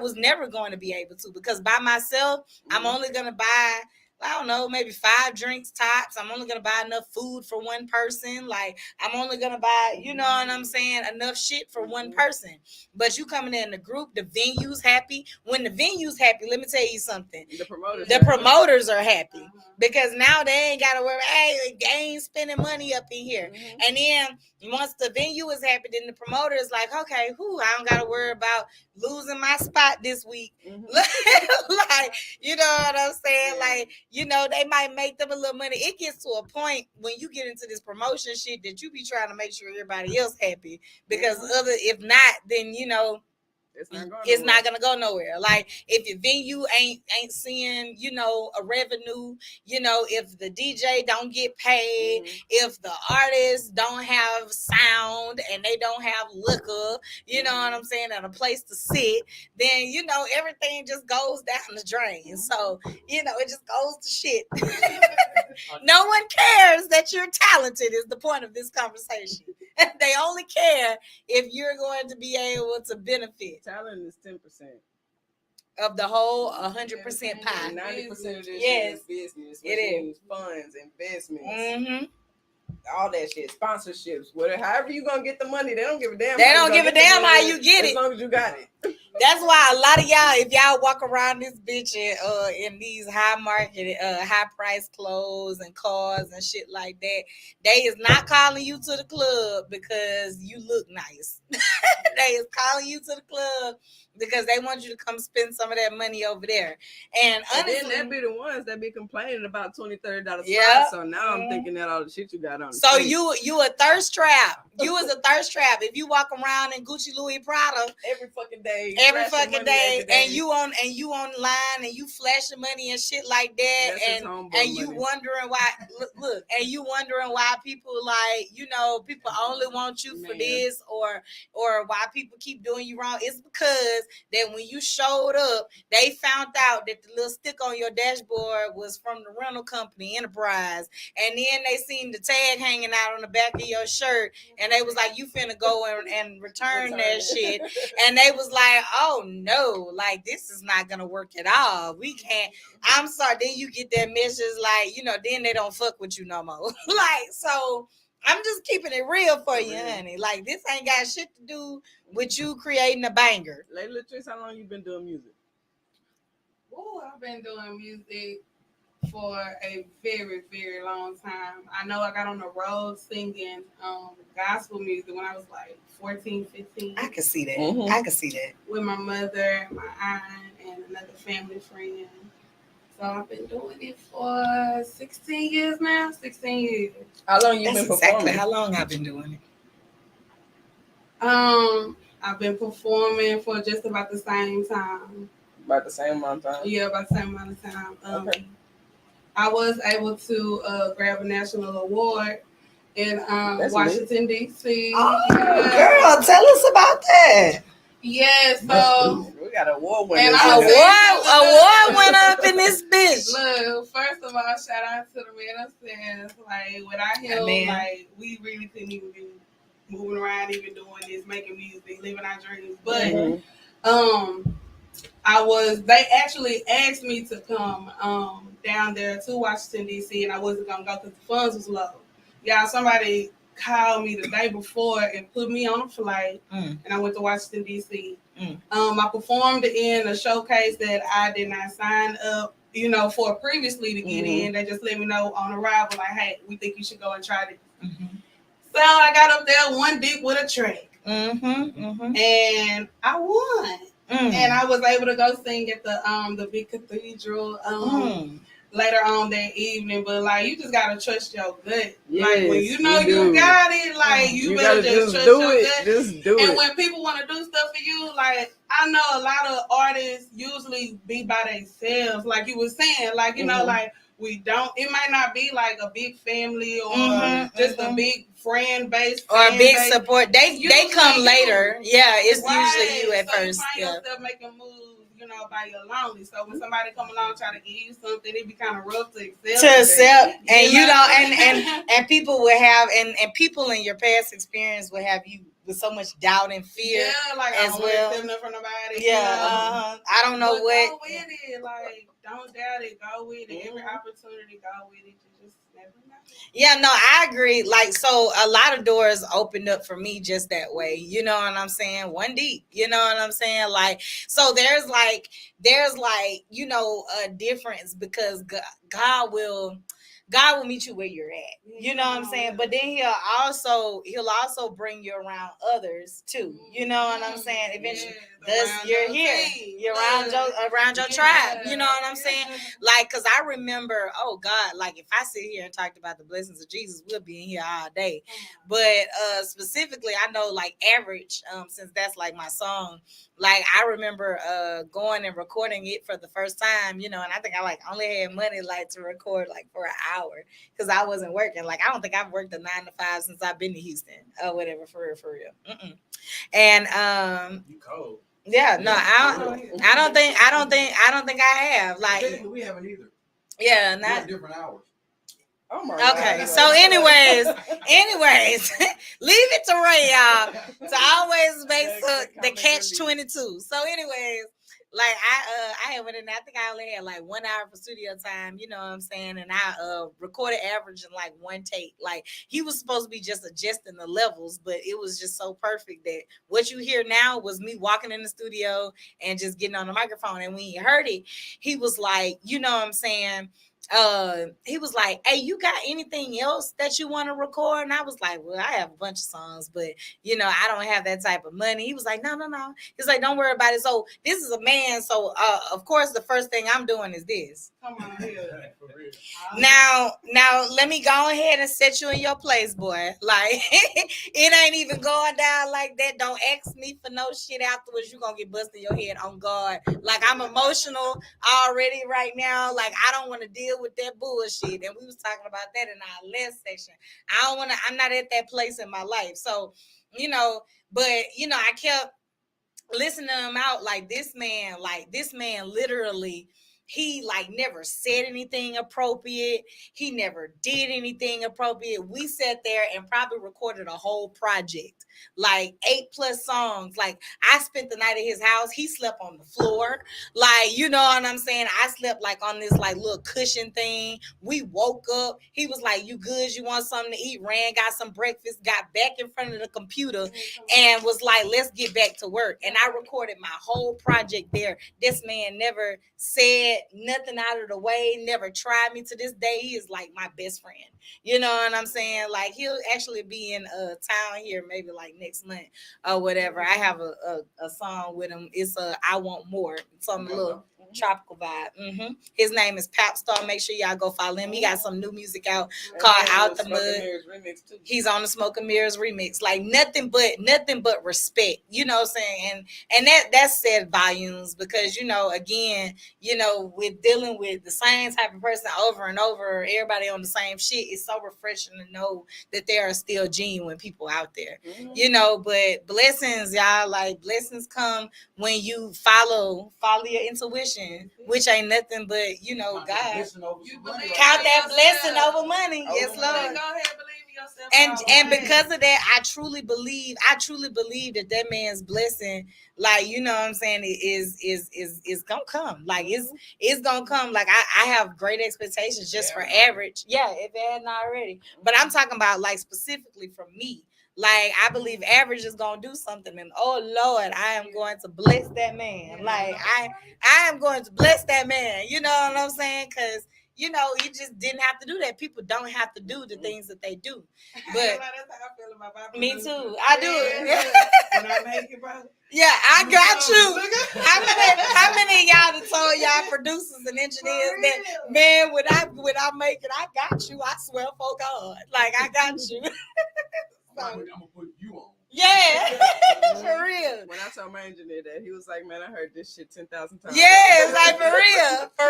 was never going to be able to because by myself, I'm only gonna buy, I don't know, maybe 5 drinks tops. I'm only going to buy enough food for one person. Like, I'm only going to buy, you know what I'm saying, enough shit for one person. But you coming in the group, the venue's happy. When the venue's happy, let me tell you something. The promoters are happy because now they ain't got to worry, hey, they ain't spending money up in here. And then once the venue is happy, then the promoter is like, okay, I don't got to worry about losing my spot this week. Like, you know what I'm saying? Like, they might make them a little money. It gets to a point when you get into this promotion shit that you be trying to make sure everybody else happy because if not, then it's not gonna go nowhere. Like if your venue ain't seeing, a revenue, if the DJ don't get paid, if the artists don't have sound and they don't have liquor, you know what I'm saying, and a place to sit, then everything just goes down the drain. So it just goes to shit. No one cares that you're talented is the point of this conversation. They only care if you're going to be able to benefit. Talent is 10% of the whole 100% pie. 90% of this is business, which means funds, investments. all that shit, sponsorships, whatever. However you gonna get the money, they don't give a damn. They don't give a damn how you get it. As long as you got it. That's why a lot of y'all, if y'all walk around this bitch in these high market, high price clothes and cars and shit like that, they is not calling you to the club because you look nice. They is calling you to the club because they want you to come spend some of that money over there. And honestly, then that be the ones that be complaining about $20-$30 Yeah. So now I'm thinking that all the shit you got on. So you a thirst trap. You is a thirst trap. If you walk around in Gucci, Louis, Prada every fucking day, and you online and you flashing money and shit like that, That's and you wondering why. Look, and you wondering why people people only want you for this or why people keep doing you wrong. It's because that when you showed up, they found out that the little stick on your dashboard was from the rental company Enterprise, and then they seen the tag hanging out on the back of your shirt, and they was like, you finna go and return that shit. And they was like, oh no, like this is not gonna work at all. We can't. I'm sorry. Then you get that message like, then they don't fuck with you no more. Like, so I'm just keeping it real for you, honey. Like, this ain't got shit to do with you creating a banger. Like, Latrice, how long you been doing music? Oh, I've been doing music for a very, very long time. I know I got on the road singing gospel music when I was like 14, 15. I can see that. Mm-hmm. I can see that. With my mother, my aunt, and another family friend. So I've been doing it for 16 years now. 16 years. How long you That's been exactly performing? how long I've been doing it. I've been performing for just about the same time. About the same amount of time? Yeah, about the same amount of time. Okay. I was able to grab a national award in Washington, D.C. Oh, yeah. girl, tell us about that. Yeah, so we got an award winner. And award went up in this bitch. Look, first of all, shout out to the man upstairs. Like, without him, like, we really couldn't even be moving around, even doing this, making music, living our dreams. But they actually asked me to come down there to Washington, D.C., and I wasn't going to go because the funds was low. Y'all, somebody called me the day before and put me on a flight, and I went to Washington, D.C. I performed in a showcase that I did not sign up, for previously to get in. They just let me know on arrival, like, hey, we think you should go and try this. So I got up there one deep with a track, and I won. And I was able to go sing at the big cathedral later on that evening. But like, you just gotta trust your gut. Yes, like when you know you got it, like you better just trust do your it. gut. Just do and it. when people want to do stuff for you, like I know a lot of artists usually be by themselves. Like you were saying, like you know, like we don't. It might not be like a big family or just a big friend base or a big base. support. They come later. Yeah, it's usually you at so first. You find yourself making moves, by your lonely. So when somebody come along try to give you something, it be kind of rough to accept. And you know, and people will have and people in your past experience will have you with so much doubt and fear. Yeah, like as I don't well. accept nothing from nobody. Yeah, I don't know what. Go with it, like don't doubt it. Go with it. Every opportunity, go with it. You just never know. Yeah, no, I agree. Like, so a lot of doors opened up for me just that way. You know what I'm saying? One deep. You know what I'm saying? Like, so there's like, a difference because God will meet you where you're at. You know what I'm saying? But then he'll also bring you around others too. You know what I'm saying? Eventually, thus you're here. You're around your tribe. You know what I'm saying? Like, cause I remember, oh God, like if I sit here and talked about the blessings of Jesus, we'll be in here all day. But specifically, I know like Average, since that's like my song. Like I remember going and recording it for the first time, and I think I like only had money like to record like for an hour because I wasn't working. Like I don't think I've worked a 9 to 5 since I've been to Houston or whatever for real. And you cold. Yeah, no, I don't think I have. Like we haven't either. Yeah, not different hours. Oh my okay, God. so anyways, leave it to Ray, y'all, to always make the catch 22. So anyways, Like I went in there, I think I only had like 1 hour for studio time, you know what I'm saying? And I recorded averaging like one take. Like he was supposed to be just adjusting the levels, but it was just so perfect that what you hear now was me walking in the studio and just getting on the microphone. And when he heard it, he was like, you know what I'm saying? He was like, hey, you got anything else that you want to record? And I was like, well, I have a bunch of songs, but you know, I don't have that type of money. He was like, no. He's like, don't worry about it. So this is a man. So of course the first thing I'm doing is this. Come on here. For real. Now let me go ahead and set you in your place, boy. Like it ain't even going down like that. Don't ask me for no shit afterwards. You gonna get busted in your head on God. Like I'm emotional already right now. Like I don't want to deal with that bullshit. And we was talking about that in our last section. I'm not at that place in my life. So, you know, but you know, I kept listening to him out like this man literally, he like never said anything appropriate. He never did anything appropriate. We sat there and probably recorded a whole project, like 8+ songs. Like I spent the night at his house. He slept on the floor. Like, you know what I'm saying? I slept like on this like little cushion thing. We woke up. He was like, you good? You want something to eat? Ran, got some breakfast, got back in front of the computer and was like, let's get back to work. And I recorded my whole project there. This man never said nothing out of the way, never tried me. To this day, he is like my best friend. You know what I'm saying? Like he'll actually be in a town here maybe like next month or whatever. I have a song with him. It's I Want More. Some little tropical vibe. His name is Pap Star. Make sure y'all go follow him. He got some new music out called Out the Mud. He's on the Smoke and Mirrors remix. Like nothing but respect. You know what I'm saying? And that said volumes, because you know, again, you know, with dealing with the same type of person over and over, everybody on the same shit, it's so refreshing to know that there are still genuine people out there. You know, but blessings, y'all, like blessings come when you follow your intuition, which ain't nothing but, you know, God. You believe Count that in blessing yourself. over money. Yes, Go Lord. ahead, believe in yourself. And because of that, I truly believe that man's blessing, like, you know what I'm saying, is gonna come. Like it's gonna come. Like I have great expectations just for average. Yeah, if it hadn't already. But I'm talking about like specifically for me. Like I believe average is gonna do something, and oh Lord, I am going to bless that man. Like I am going to bless that man. You know what I'm saying? Because you know, you just didn't have to do that. People don't have to do the things that they do. But that's how I feel about my me producer. too. I do it. When I make it, bro. Yeah, I got you. How many of y'all that told y'all producers and engineers that, man, when I make it, I got you. I swear for God. Like I got you. I'm gonna put you on. Yeah, for real. When I told my engineer that, he was like, man, I heard this shit 10,000 times. Yeah, like for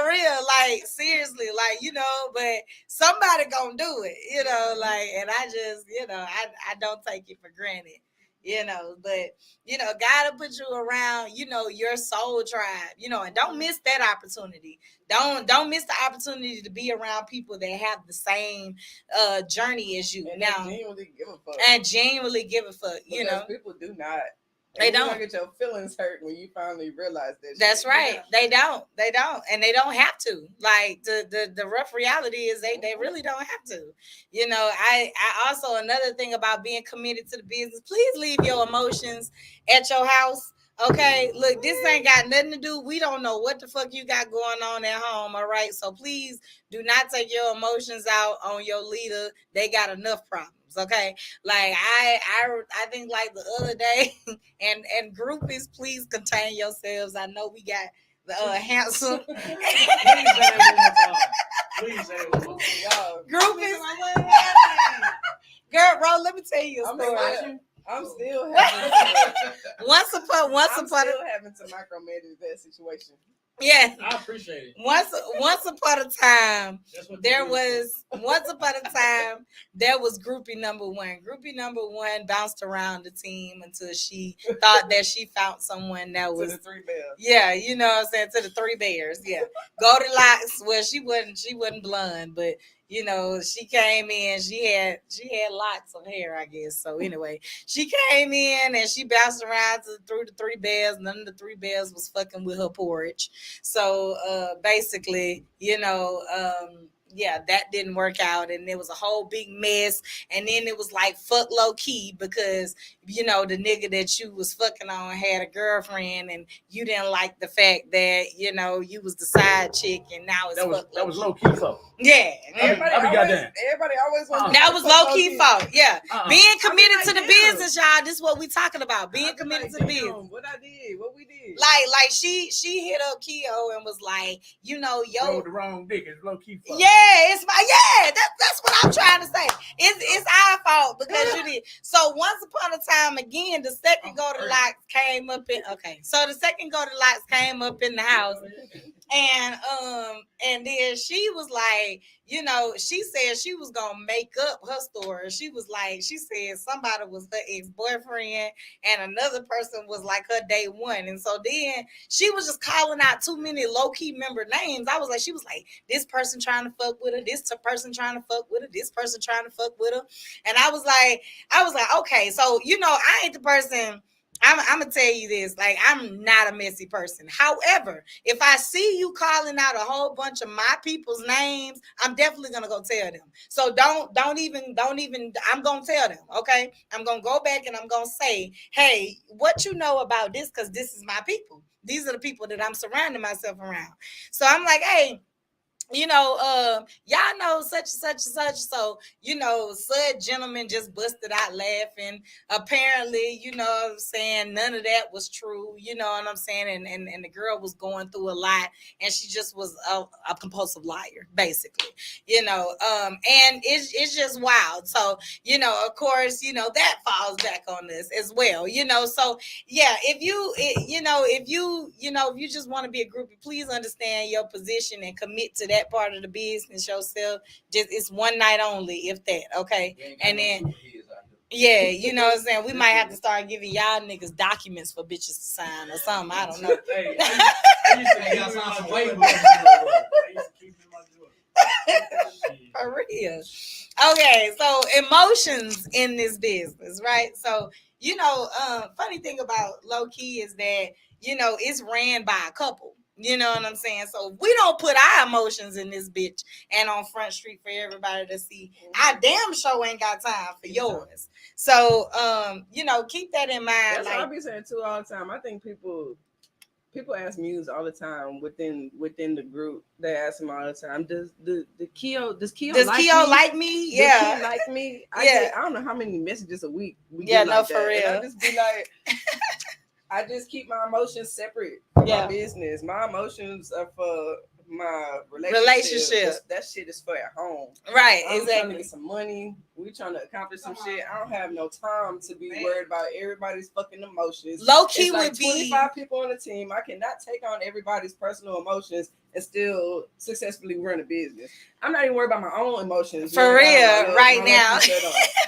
real, like seriously, like, you know, but somebody gonna do it, you know, like, and I just, you know, I don't take it for granted, you know, but, you know, God will put you around, you know, your soul tribe, you know, and don't miss that opportunity. Don't miss the opportunity to be around people that have the same journey as you. And now genuinely give a fuck. And genuinely give a fuck, you Because know. people do not. They You're don't. gonna get your feelings hurt when you finally realize that. That's shit. right. They don't, and they don't have to. Like the rough reality is they really don't have to. You know, I also, another thing about being committed to the business, please leave your emotions at your house. Okay, look, this ain't got nothing to do. We don't know what the fuck you got going on at home. All right, so please do not take your emotions out on your leader. They got enough problems. Okay, like I think like the other day, and groupies, please contain yourselves. I know we got the handsome Please say it one more time. Y'all, groupies. Girl, bro, let me tell you a I'm story. I'm still having to, Once upon I'm still having to micromanage that situation. yeah. I appreciate it. Once upon a time, That's what there you do. was groupie number one. Groupie number one bounced around the team until she thought that she found someone that To was, the three bells. yeah, you know what I'm saying, to the three bears. Yeah. Goldilocks. Well, she wasn't blonde, but you know, she came in. She had lots of hair, I guess. So anyway, she came in and she bounced around through the three bears. None of the three bears was fucking with her porridge. So basically, you know, yeah, that didn't work out, and it was a whole big mess. And then it was like fuck low key because you know the nigga that you was fucking on had a girlfriend, and you didn't like the fact that you know you was the side chick, and now it's That was fuck low key fault. Yeah, Everybody always wants that was low key fault. Yeah, being committed like, to the damn. business, y'all. This is what we talking about. Being committed to the business. What I did, what we did. Like she hit up Keo and was like, you know, yo, Rode the wrong dick. It's low key fault. yeah, it's my that's what I'm trying to say. It's our fault because you did. So once upon a time again, the second go to locks came up in So the second go to locks came up in the house. And then she was like, you know, she said she was gonna make up her story. She was like, she said somebody was her ex-boyfriend and another person was like her day one. And so then she was just calling out too many low-key member names. I was like, she was like, this person trying to fuck with her, this person trying to fuck with her, this person trying to fuck with her. And I was like, okay, so you know, I ain't the person. I'm gonna tell you this, like I'm not a messy person. However, if I see you calling out a whole bunch of my people's names, I'm definitely gonna go tell them. So don't even I'm gonna tell them, okay? I'm gonna go back and I'm gonna say, hey, what you know about this? Because this is my people. These are the people that I'm surrounding myself around. So I'm like, hey, you know, y'all know such and such and such. So, you know, said gentleman just busted out laughing. Apparently, you know what I'm saying, none of that was true. You know what I'm saying? And the girl was going through a lot and she just was a compulsive liar, basically. You know, and it's just wild. So, you know, of course, you know, that falls back on us as well. You know, so yeah, if you just want to be a groupie, please understand your position and commit to that part of the business yourself. Just it's one night only, if that, okay? And then yeah, you know what I'm saying? We might have to start giving y'all niggas documents for bitches to sign or something. I don't know. Hey, I used to sign some waivers. I used to keep them in my drawer. For real. Okay, so emotions in this business, right? So, you know, funny thing about low key is that, you know, it's ran by a couple. You know what I'm saying? So we don't put our emotions in this bitch and on Front Street for everybody to see. I damn sure ain't got time for yours. So you know, keep that in mind. That's what I be saying too all the time. I think people ask Muse all the time within the group. They ask him all the time, does Keo like me? Yeah. Does he like me? I don't know how many messages a week we get like for that. real. And I just be like, I just keep my emotions separate from my business. My emotions are for my relationship. That shit is for at home. Right, I'm exactly. trying to get some money. We trying to accomplish some shit. I don't have no time to be worried about everybody's fucking emotions. Low key it's like would 25 people on the team. I cannot take on everybody's personal emotions and still successfully run a business. I'm not even worried about my own emotions. For real, right now.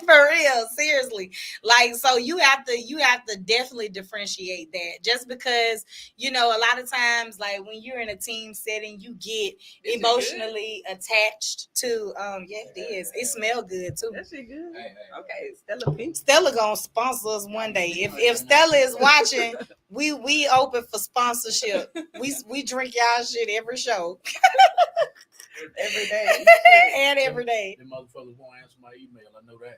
For real, seriously. Like, so you have to definitely differentiate that. Just because, you know, a lot of times, like when you're in a team setting, you get emotionally attached to it is. It smells good too. That shit good. Okay, Stella Pink. Stella gonna sponsor us one day. If Stella is watching, we open for sponsorship. We drink y'all shit every show. Every day. And every day. Them motherfuckers won't answer my email. I know that.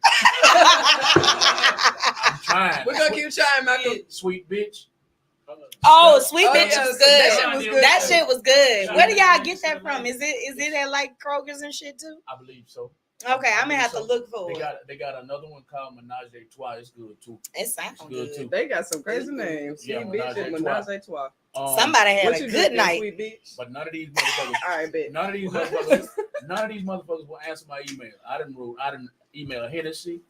I'm trying. We're gonna keep trying, Michael. Sweet bitch. Oh, sweet bitch yeah, was good. that shit was good. That shit was good. Where do y'all get that from? Is it at like Kroger's and shit too? I believe so. Okay, I'm gonna have to look for it. They got another one called Menage a Trois. It's good too. It sounds good too. They got some crazy names. Yeah, Sweet bitch and Menage a Trois. Somebody had a you good night. Sweet bitch? But none of these motherfuckers. All right, bet. None of these motherfuckers will answer my email. I didn't email Hennessy.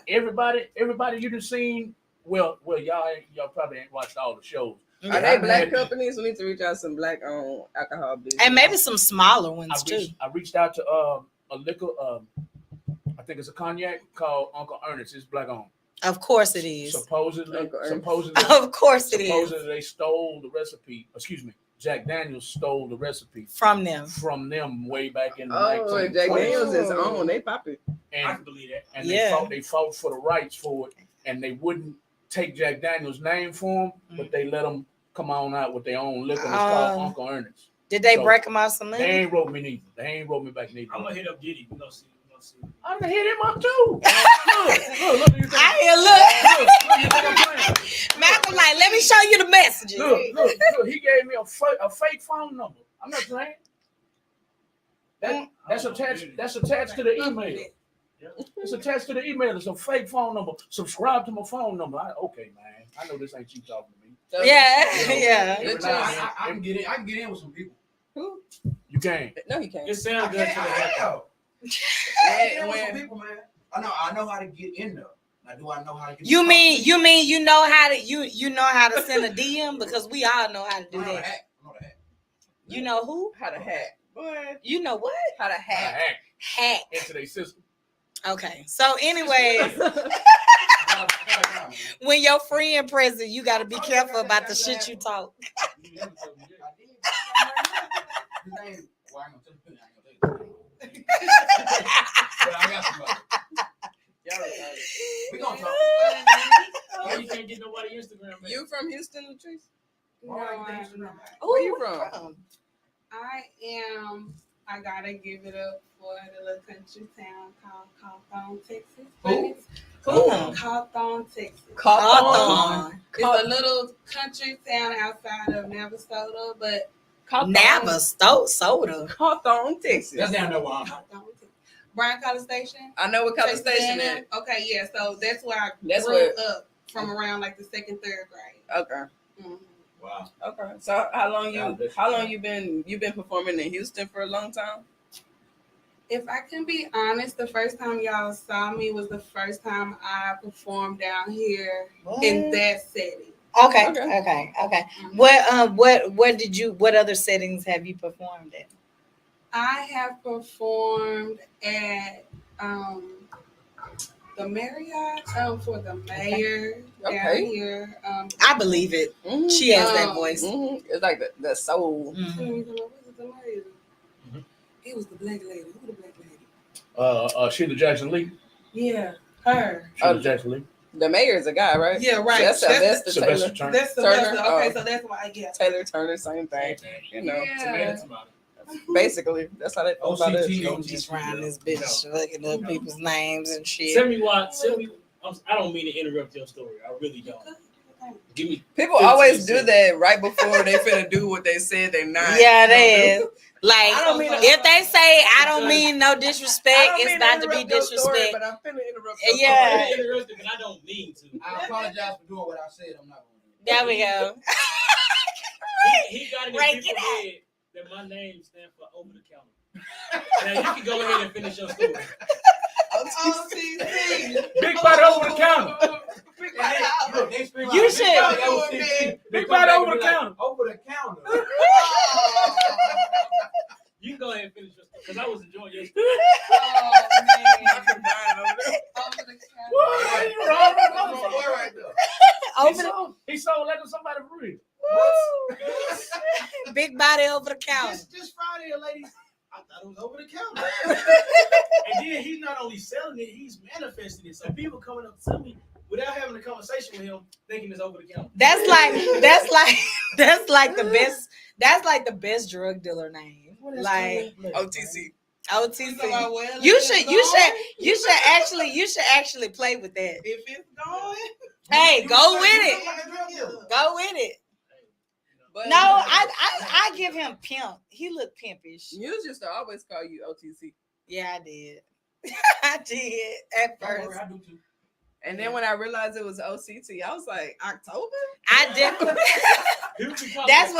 Everybody you done seen. Well, y'all probably ain't watched all the shows. Are they black companies? We need to reach out to some black owned alcohol business. And maybe some smaller ones too. I reached out to a liquor. I think it's a cognac called Uncle Ernest. It's black owned. Of course it is. Supposedly, of course it is. Supposedly they stole the recipe. Excuse me. Jack Daniels stole the recipe from them. way back in the Oh, 1920s. Jack Daniels is on. They popping. I And, can believe that. and Yeah. they fought for the rights for it, and they wouldn't take Jack Daniels' name for him, but they let him come on out with their own liquor. It's called Uncle Ernest. Did they So, break him out some They money? ain't wrote me neither. They ain't wrote me back neither. I'm gonna hit up Diddy. We're gonna see. I'm gonna hit him up too. Look, you think, I hear, look. you think I'm playing? Malcolm like, let me show you the messages. Look, he gave me a fake phone number. I'm not playing. That's attached to the email. It's attached to the email. It's a fake phone number. Subscribe to my phone number. Okay, man. I know this ain't you talking to me. Yeah, yeah. Every now and then, I can get in. I can get in with some people. Who? You can't. No, he can't. It sounds good to the I head. can. I And with some when, people, man. I know how to get in there. Now, do I know how to get? You mean you know how to you know how to send a DM, because we all know how to do I know the that. hack. I know the hack. You know who? how to hack. Boy, You know what? how to I hack. Hack. into their system. Okay. So anyway, when your friend present, you got to be careful about the shit you talk. You never told me that. I did. His name. Well, I ain't gonna tell you. But I got somebody. Y'all retarded. We gonna talk. Why you can't get nobody Instagram? Man? You from Houston, Latrice? No, I'm not. Where you from? I gotta give it up for the little country town called Cawthon, Texas. Who? Cawthon, Texas. Cawthon. It's a little country town outside of Navasota, but Soda. Cawthon, Texas. That's down there where I'm. Cawthon, Texas. Bryan College Station. I know what kind of Texas station A&M. it. Okay, yeah. So that's where I That's grew where- up from around like the second, third grade. Okay. Mhm. Wow. Okay. So how long Yeah, you been performing in Houston for a long time? If I can be honest, the first time y'all saw me was the first time I performed down here in that setting. Okay. Okay. Okay. What other settings have you performed in? I have performed at the Marriott for the mayor down Okay. here. I believe it. Mm-hmm. She has that voice. Mm-hmm. It's like the soul. Mhm. Was it the mayor? Mhm. It was the black lady. Who the black lady? Sheila Jackson Lee. Yeah, her. Sheila Jackson Lee. The mayor's a guy, right? Yeah, right. That's Sylvester Sylvester Taylor. Turner. That's the Turner? okay, Oh. so that's why. Yeah. Taylor Turner, same thing. You know, Yeah. basically, that's how they feel about it. OCT. I'm just around this bitch looking up people's names and shit. Tell me why. I don't mean to interrupt your story. I really don't. Give me. People always do that right before they finna do what they said they're not. Yeah, gonna it is. do. Like, I don't mean to- if they say I don't mean no I disrespect, don't it's mean about to be interrupt your story, disrespect. but I'm finna interrupt your Yeah. I story. interrupted, but I don't mean to. I apologize for doing what I said. I'm not gonna do it. There we go. He got in his Break people's it out. head that my name stands for over the counter. Now you can go ahead and finish your story. Big body over the counter. Look, they scream You out, should- "Big body OCT." Big body over the counter. Over the counter. You can go ahead and finish your story because I was enjoying your story. I'm dying over there. What? You wrong. That's my boy right there. Over He sold like somebody for real. the big body over the counter. This Friday, a lady. I thought it was over the counter. And then he's not only selling it, he's manifesting it. So people coming up to me without having a conversation with him, thinking it's over the counter. That's like the best drug dealer name. Like OTC. OTC. You should actually play with that. If it's going, Hey, go with it. Go with it. But No, I give him pimp. He look pimpish. Muse used to always call you OTC. Yeah, I did. I did at Don't worry, first. I do too. And then when I realized it was OCT, I was like, October? I definitely That's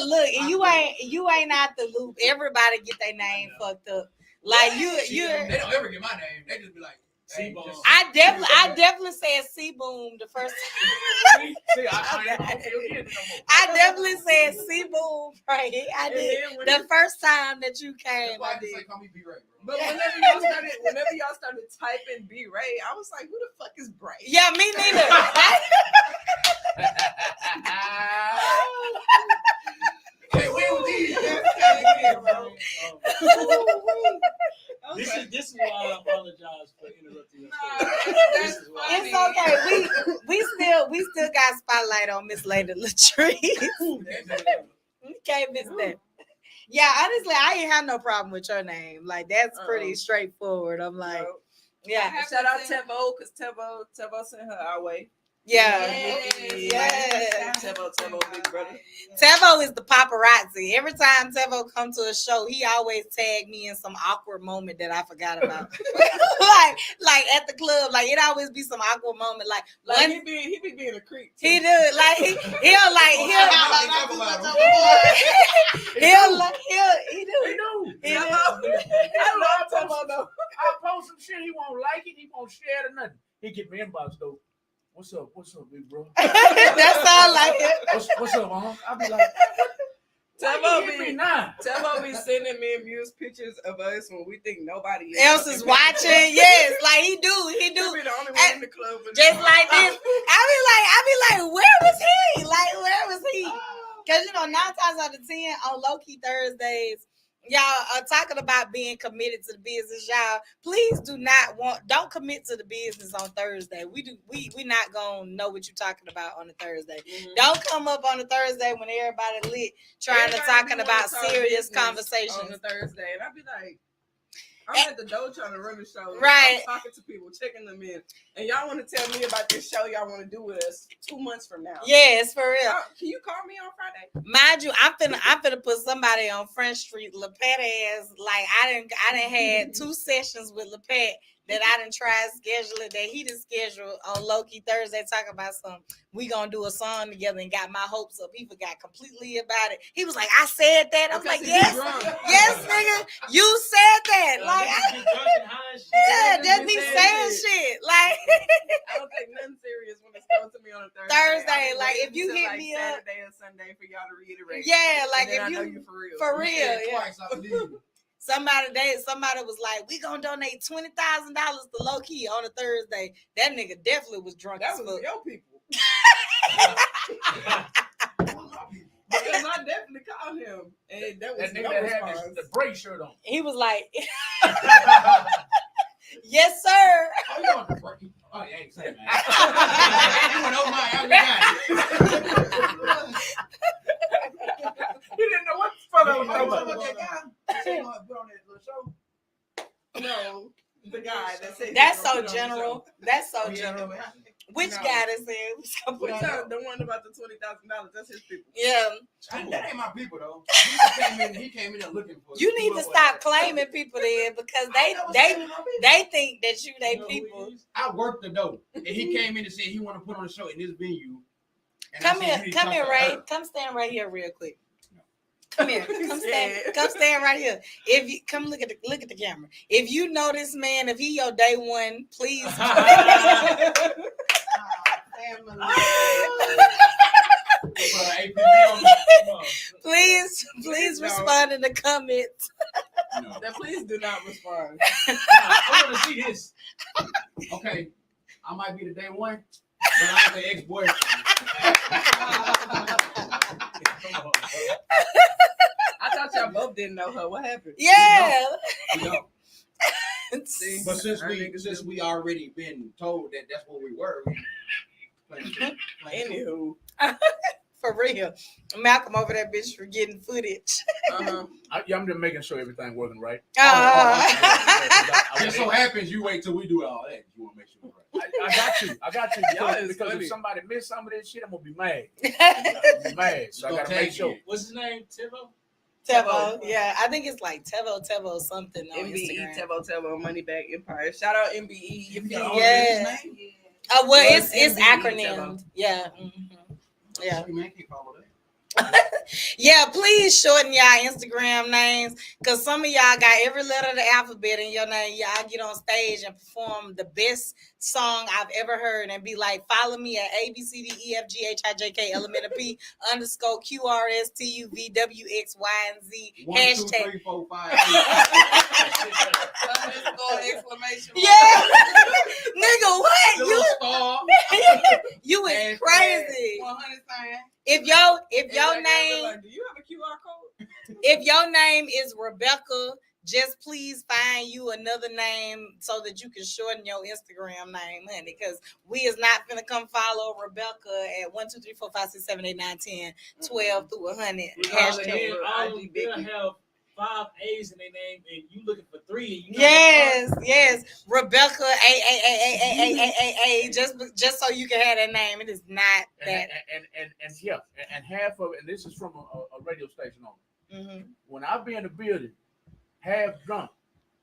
look, you ain't out the loop. Everybody get their name fucked up. Like you They don't ever get my name. They just be like, hey, C-Bone. just- I definitely said C boom the first time. I definitely said C boom, right? I did. And then when The first time that you That's came, why I I just did. say call me B-Ray, bro. But whenever y'all started typing B Ray, I was like, who the fuck is Bray? Yeah, me neither. Hey, we was eating. This is why I apologize for interrupting your story. This is why. It's okay. We still got spotlight on Miss Lady Latrice. We can't miss that. Yeah, honestly, I ain't have no problem with your name. Like that's pretty straightforward. I'm like, yeah, Shout out Tevo, because Tevo sent her our way. yeah. Tevo, big brother. Tevo is the paparazzi. Every time Tevo come to a show, he always tag me in some awkward moment that I forgot about. like at the club, like it always be some awkward moment. Like He be being a creep. Too. he do like he do. He He do. I love Tevo though. I post some shit, he won't like it, he won't share it or nothing. He get me inbox though. What's up, big bro? That sound like it. What's up, mom? I'll be like, Tevo be be sending me and Muse pictures of us when we think nobody else is watching. Yes, like he do. He be the only one in the club. Just like this. I be like, where was he? Like, where was he? Because 9 times out of 10 on low key Thursdays, y'all are talking about being committed to the business. Y'all, please don't commit to the business on Thursday. We not gonna know what you're talking about on a Thursday. Mm-hmm. Don't come up on a Thursday when everybody lit trying to talking about serious conversations on a Thursday, and I be like, I'm at the door trying to run the show. Right. I'm talking to people, checking them in, and y'all want to tell me about this show y'all want to do with us 2 months from now. Yes, for real. Can you call me on Friday? Mind you, I'm finna put somebody on Front Street, LePet ass. Like I didn't had 2 sessions with LePet that I didn't try scheduling that he didn't schedule on Loki Thursday talking about something. We gonna do a song together and got my hopes up. He forgot completely about it. He was like, I said that. I'm like, yes, nigga, you said that. Like, just be saying shit. Like, I don't take nothing serious when it's coming to me on a Thursday. Like if you hit me up Saturday or Sunday for y'all to reiterate. Yeah, like if I know you for real. For real, yeah. Twice, I believe. Somebody was like, we gonna donate $20,000 to Low Key on a Thursday. That nigga definitely was drunk. That as was fuck. your people. Because I definitely called him, and that was that nigga no that response. had the break shirt on. He was like, yes, sir. Oh, you on the break? Oh, yeah, exactly. You went over my house, He didn't know what the fuck I was you talking got about. that guy? You want to put on that little show? No, the guy that said That's so general. That's so Oh, yeah, general. no, Which No. guy that said we gonna put on that? the one about the $20,000. That's his people. Yeah. that ain't my people though. He came in there looking for. You need to stop claiming people there because they think that you they people. I worked the dough, and he came in and said he want to put on a show in this venue. And I Come said, here, you need to come talk here, to Ray. her. Come stand right here real quick. Come here. Come stand right here. If you come look at the camera. If you know this man, if he your day one, please please respond in the comments. No. Then please do not respond. I want to see this. Okay, I might be the day one, but I'm the ex-boyfriend. I thought y'all both didn't know her. What happened? Yeah. You know? See, But since our we niggas we already been told that that's what we were. Anywho, For real. Malcolm over that bitch for getting footage. uh-huh. I'm just making sure everything working right. Just so happens you wait till we do all that. You want to make sure we're right. I got you. Y'all is Because funny. if somebody missed some of this shit, I'm gonna be mad. I'm gonna be mad. So I Gonna gotta make tag sure. you. What's his name? Tivo? Tevo, yeah, I think it's like Tevo something on MBE, Instagram. Tevo, Moneybag Empire. Shout out MBE. You feel me? Yeah. Yeah. Oh well, Well, it's MBE, acronymed. Yeah. Yeah. Man, can't follow that. Yeah, please shorten y'all Instagram names because some of y'all got every letter of the alphabet in your name. Y'all get on stage and perform the best song I've ever heard and be like, follow me at ABCDEFGHIJK QRSTUVWXYZ 1, 2, hashtag. 3, 4, 5. Exclamation mark. Yeah, nigga, what Little star. you is Hashtag crazy. 100 sign. If your Like, name do you have a QR code? if your name is Rebecca, just please find you another name so that you can shorten your Instagram name, honey. Because we is not gonna come follow Rebecca at 1, 2, 3, 4, 5, 6, 7, 8, 9, 10, 12 through 100. Hashtag. All IG they'll Biggie. have 5 A's in their name, and you looking for 3. And you Yes, Rebecca A. Just so you can have that name. It is not that. And yeah, and half of it, and this is from a radio station owner. Mhm. When I be in the building, half drunk,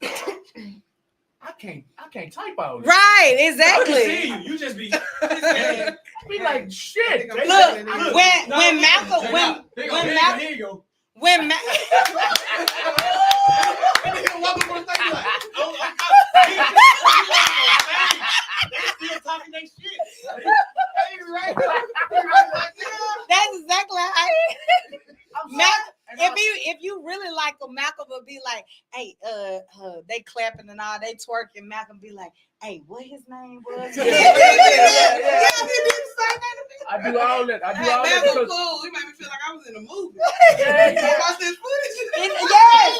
I can't type out. Right, I can exactly. see you. You just be. Be like shit. Look, when Malcolm, Here you go. when Still talking that shit. that's exactly how if you really like him, Malcolm would be like, hey, they clapping and all, they twerking. Malcolm be like, hey, what his name was? Yeah. He did say that. I do all that. That because- was cool. It made me feel like I was in a movie. Yeah. Watch this footage. Yes,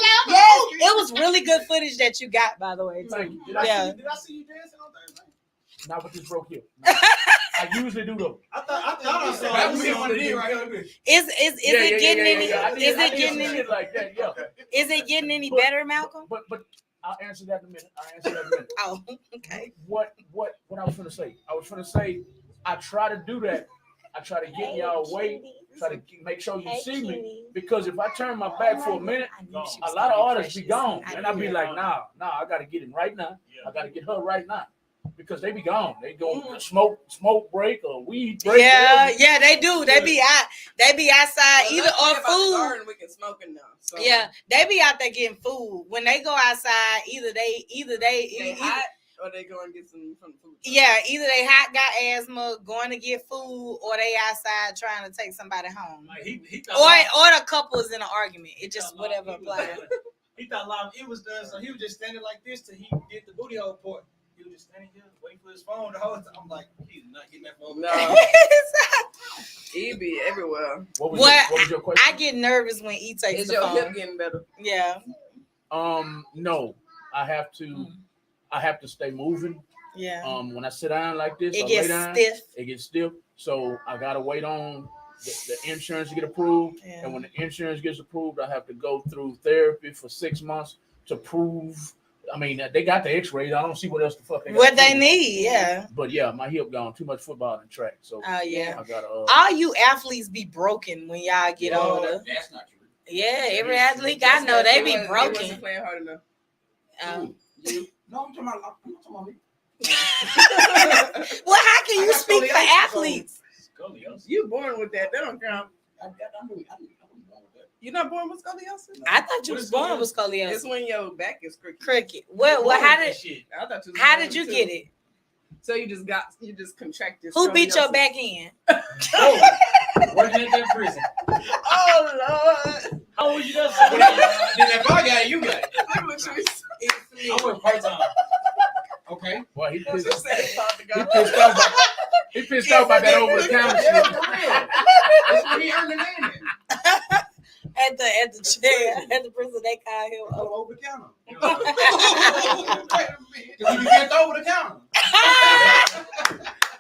it was really good footage that you got, by the way. Too. Thank you. Did Yeah. I see you dancing on Thursday? Not with this broke hip. No. I usually do though. I thought I saw That you was on one the of these video. right here. Is it getting any? I Is did it getting some any? shit like that? Yeah. Is it getting any better, Malcolm? But I'll answer that in a minute. Oh, okay. What I was gonna say? I was gonna say I try to do that. I try to get y'all away. Try to make sure you see me, because if I turn my back for a minute, a lot of artists be gone, and I be like, nah, I gotta get him right now. I gotta get her right now, because they be gone. They go to smoke break or weed break. Yeah, they do. They be outside either or food. Garden, we can smoke in now. So. Yeah, they be out there getting food. When they go outside, either they They hot or they go and get some from the food truck. yeah, either they hot got asthma, going to get food, or they outside trying to take somebody home. Like he Or the couple is in an argument. It just whatever applies. He thought live it was done, so he was just standing like this till he did the booty hole part. He was just standing here waiting for his phone the whole time. I'm like, he's not getting that phone. No, he be everywhere. What was your question? I get nervous when he takes Is the your phone. hip getting better? Yeah. No, I have to stay moving. Yeah. When I sit down like this, It I gets lay down, stiff. it gets stiff. So I gotta wait on the insurance to get approved. Yeah. And when the insurance gets approved, I have to go through therapy for 6 months to prove. I mean, they got the X-rays. I don't see what else the fuck they got. What they need, yeah. But yeah, my hip gone. Too much football and track. So Oh yeah. I gotta. All you athletes be broken when y'all get older. That's not true. Yeah, every athlete I know they be They broken. wasn't playing hard enough. You. No, I'm talking about me. Well, how can I you got speak for scoliosis, athletes? Scoliosis. You born with that? That don't count. I'm going with that. You're not born with scoliosis? I thought you What was is born with It's scoliosis. when your back is crooked. Cricket. Well, how did Shit. I thought you was how born did you with get two. it? So you just contracted. Who beat your scoliosis. back in? Oh, working at that prison. Oh Lord! How old you just? Then if I got it, you got it. Look what you said. I went part time. Okay. Well, he What pissed, you said, Father he God. pissed off. He pissed off about that over the counter Yeah, shit. for real. That's what he earned the name in. At the chair at the prison, they call him. Over the counter. You know, Wait a minute. Because you bent over the counter.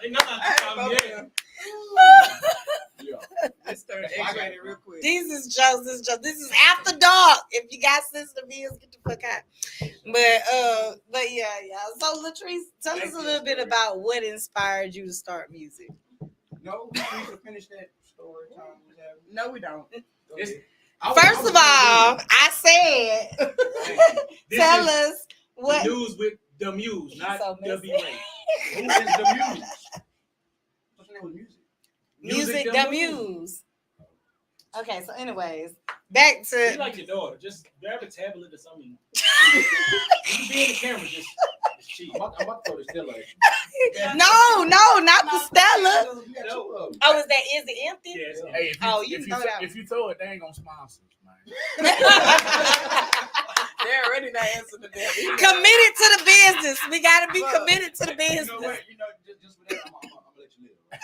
they know not to call me that. Yeah. Let's start X-rated real quick. These is jokes. This is after dark. If you got sensitive ears, get the fuck out. But yeah. So Latrice, tell us a little bit about what inspired you to start music. No, we need to finish that story time we was having. No, we don't. This, First of all, I said, this tell is us what. the news with the Muse, not So the messy. B-Ray. Who is the Muse? What's the name of the music? Music the Muse. Okay, so anyways, back Be to like your daughter. Just grab a tablet or something. You be in the camera. Just cheap. I'm about to throw this still like. No, not the Stella. You got two of them. Oh, is it empty? Yes. Hey, Oh, you can throw it out. if you throw it, they ain't gonna sponsor us, man. They're already not answering the damn. Committed to the business. We gotta be committed to the You know business. what? You know, just for that, I'm gonna let you live. Right?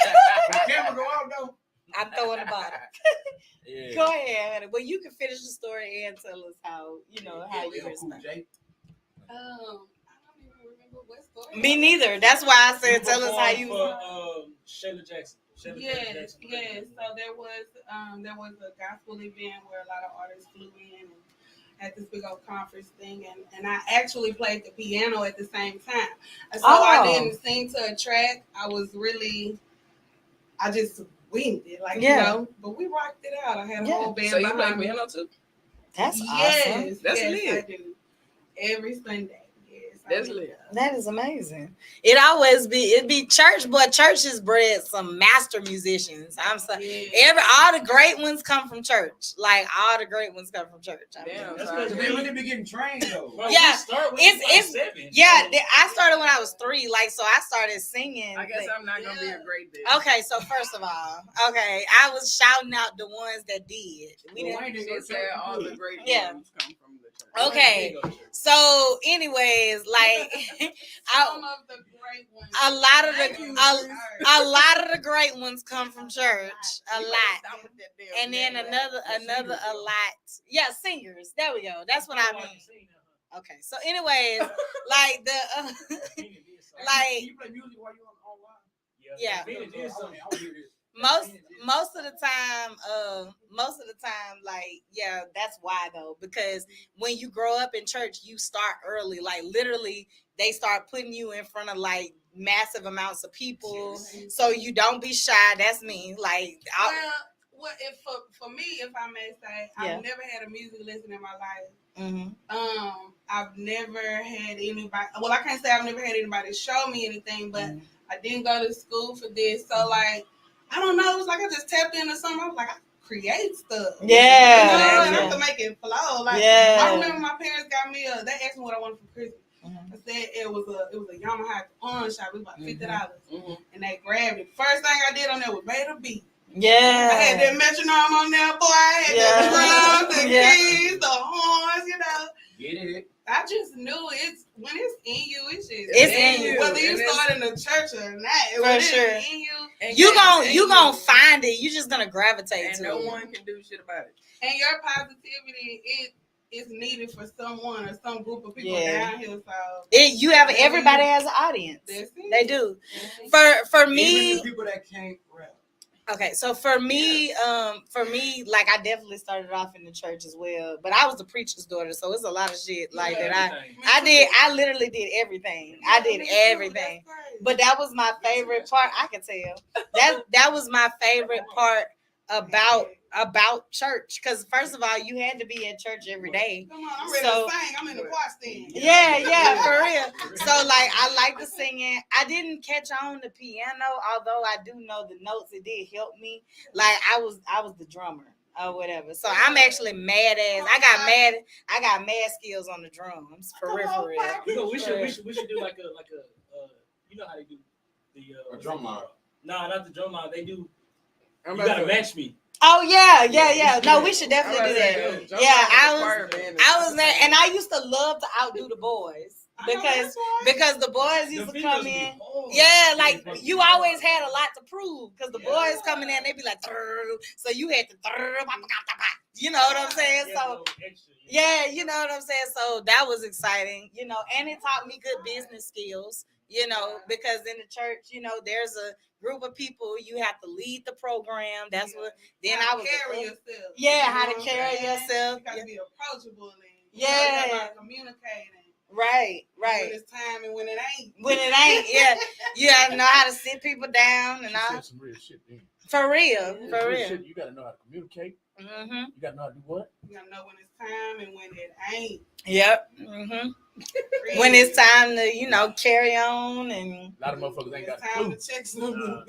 When the camera go out though. I'm throwing the bottle. Yeah. Go ahead, honey. Well, you can finish the story and tell us how you Cool, respond. Jay. I don't even remember what story. Me neither. That's why I said tell us how you. For Shayla Jackson. Yes, Jackson. yes. So there was a gospel event where a lot of artists flew in and had this big old conference thing, and I actually played the piano at the same time. So I didn't sing to a track. I just winged it, like you know. But we rocked it out. I had a whole band. So you play behind me. piano too? That's awesome. Yes, That's yes, lit. I do. Every Sunday. Yes, That's I lit. That is amazing. It'd be church, but churches bred some master musicians. I'm sorry. All the great ones come from church. Like all the great ones come from church. Damn, That's son. because They really be getting trained though. Bro, Yeah, we start when it's- you like 7. Yeah, I started when I was 3. Like, so I started singing. I guess I'm not gonna be a great dad. Okay, so first of all, I was shouting out the ones that did. We Well, didn't. Wayne didn't go She to said church. all the great Yeah. ones come from the church. Okay. So, anyways, like Some of the great ones. a lot of the great ones come from church. A You better lot. stop with that damn And then damn another a lot. Yeah, singers. There we go. That's what I mean. Okay. So, anyways, like the like You play music while you're online. Yeah. Vina did I something. wanna hear this. most of the time, like, yeah, that's why though, because when you grow up in church, you start early. Like literally, they start putting you in front of like massive amounts of people, so you don't be shy. That's me. Like, Well, if for me, if I may say, Yeah. I've never had a music lesson in my life. mm-hmm. I've never had anybody. Well, I can't say I've never had anybody show me anything, but I didn't go to school for this. So like, I don't know. It was like I just tapped into something. I was like, I create stuff. Yeah, You know, and yeah. I can make it flow. Like, Yeah. I remember my parents got me they asked me what I wanted for Christmas. Mhm. I said it was a Yamaha pawn shop. It was about $50, Mhm. and they grabbed it. First thing I did on there was made a beat. Yeah. I had that metronome on there, boy. I had Yeah. the drums, the Yeah. keys, the horns, you know. Get it? I just knew it's when it's in you, it's just It's in you. Whether you And it's- start in the church or not, For when it's sure. in you, And You yes, gonna find it. You just gonna gravitate and to no it. one can do shit about it. and your positivity, it is needed for someone or some group of people Yeah. down here. So Everybody has an audience. that's it. They do. Mhm. For Even me, the people that can't rap. okay, so for me, like I definitely started off in the church as well, but I was the preacher's daughter, so it's a lot of shit like that. I literally did everything. I did Me too. everything, That's crazy. but that was my favorite part. I can tell that was my favorite part about church, because first of all, you had to be at church every day. Come on, I'm ready So- to sing. I'm in the choir stand. Yeah, for real. So like I like the singing. I didn't catch on the piano, although I do know the notes. It did help me. Like I was the drummer or whatever. So I'm actually mad ass. I got mad skills on the drums. For real, for real. You know, we should do like a you know how they do the A drum line. Nah, not the drum line. They do. I'm You about gotta to- match me. Oh yeah. No, we should definitely do that. I'm about to say, Yeah, Jump I was mad, and I used to love to outdo the boys because the boys used to come in. Yeah, like you always had a lot to prove because the boys coming in, they be like, "Trrr," so you had to, "Trrr," you know what I'm saying? So yeah, you know what I'm saying? So that was exciting, you know, and it taught me good business skills, you know, because in the church, you know, there's a group of people, you have to lead the program. That's what, then I was, carry yourself. Yeah, how to You know what carry I'm saying? yourself. You got to be approachable and Yeah. you got to communicate. right. When it's time and when it ain't. When it ain't, yeah, you gotta know how to sit people down and She all. said some real shit then. For real, for Real real. shit, you gotta know how to communicate. Mm-hmm. You gotta know how to do what? You got to know when it's time and when it ain't. Yep. Mm-hmm. When it's time to, you know, carry on and A lot of motherfuckers ain't got It's a time clue. to check some.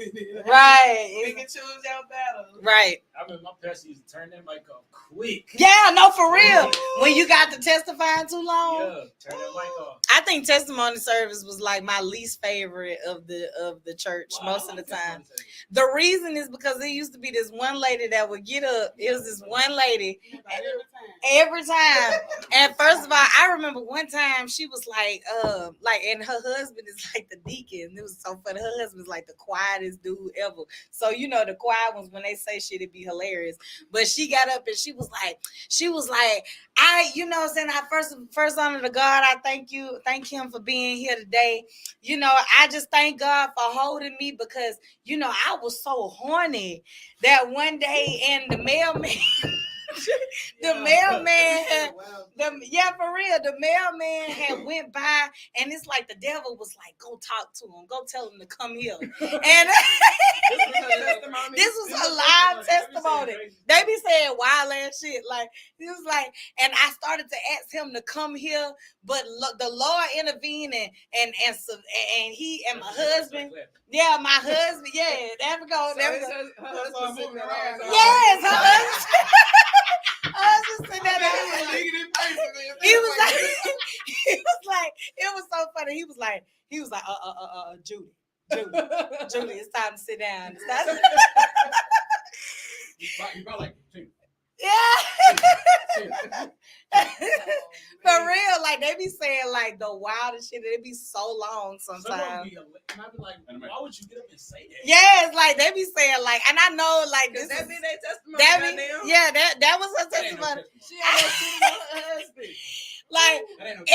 right, Pick and choose your battles. right. I remember my pastor used to turn that mic off quick. Yeah, no, for real. when you got to testifying too long. Yeah, turn that mic off. I think testimony service was like my least favorite of the church most of the time. The reason is because there used to be this one lady that would get up. It was this one lady every time. And first of all, I remember one time she was like, and her husband is like the deacon. It was so funny. Her husband's like the quietest dude ever. So you know the quiet ones, when they say shit, it'd be hilarious. But she got up and she was like, you know what I'm saying? I first honor to God. I thank him for being here today. You know, I just thank God for holding me because, you know, I was so horny that one day and the mailman, for real, the mailman had went by and it's like the devil was like, go talk to him, go tell him to come here. And this was a live testimony. They be saying wild ass shit. Like, he was like, and I started to ask him to come here, but the Lord intervened and he and my husband. Yeah, my husband. Yeah, there we go. There we go. Yes, her husband. Sitting there. He was like, it was so funny. He was like, Judy, it's time to sit down. You probably like two. Yeah. For real, like they be saying like the wildest shit. It be so long sometimes. And I be like, why would you get up and say that? Yes, like they be saying like, and I know like this. That be their testimony. That was her testimony. She almost her husband. Like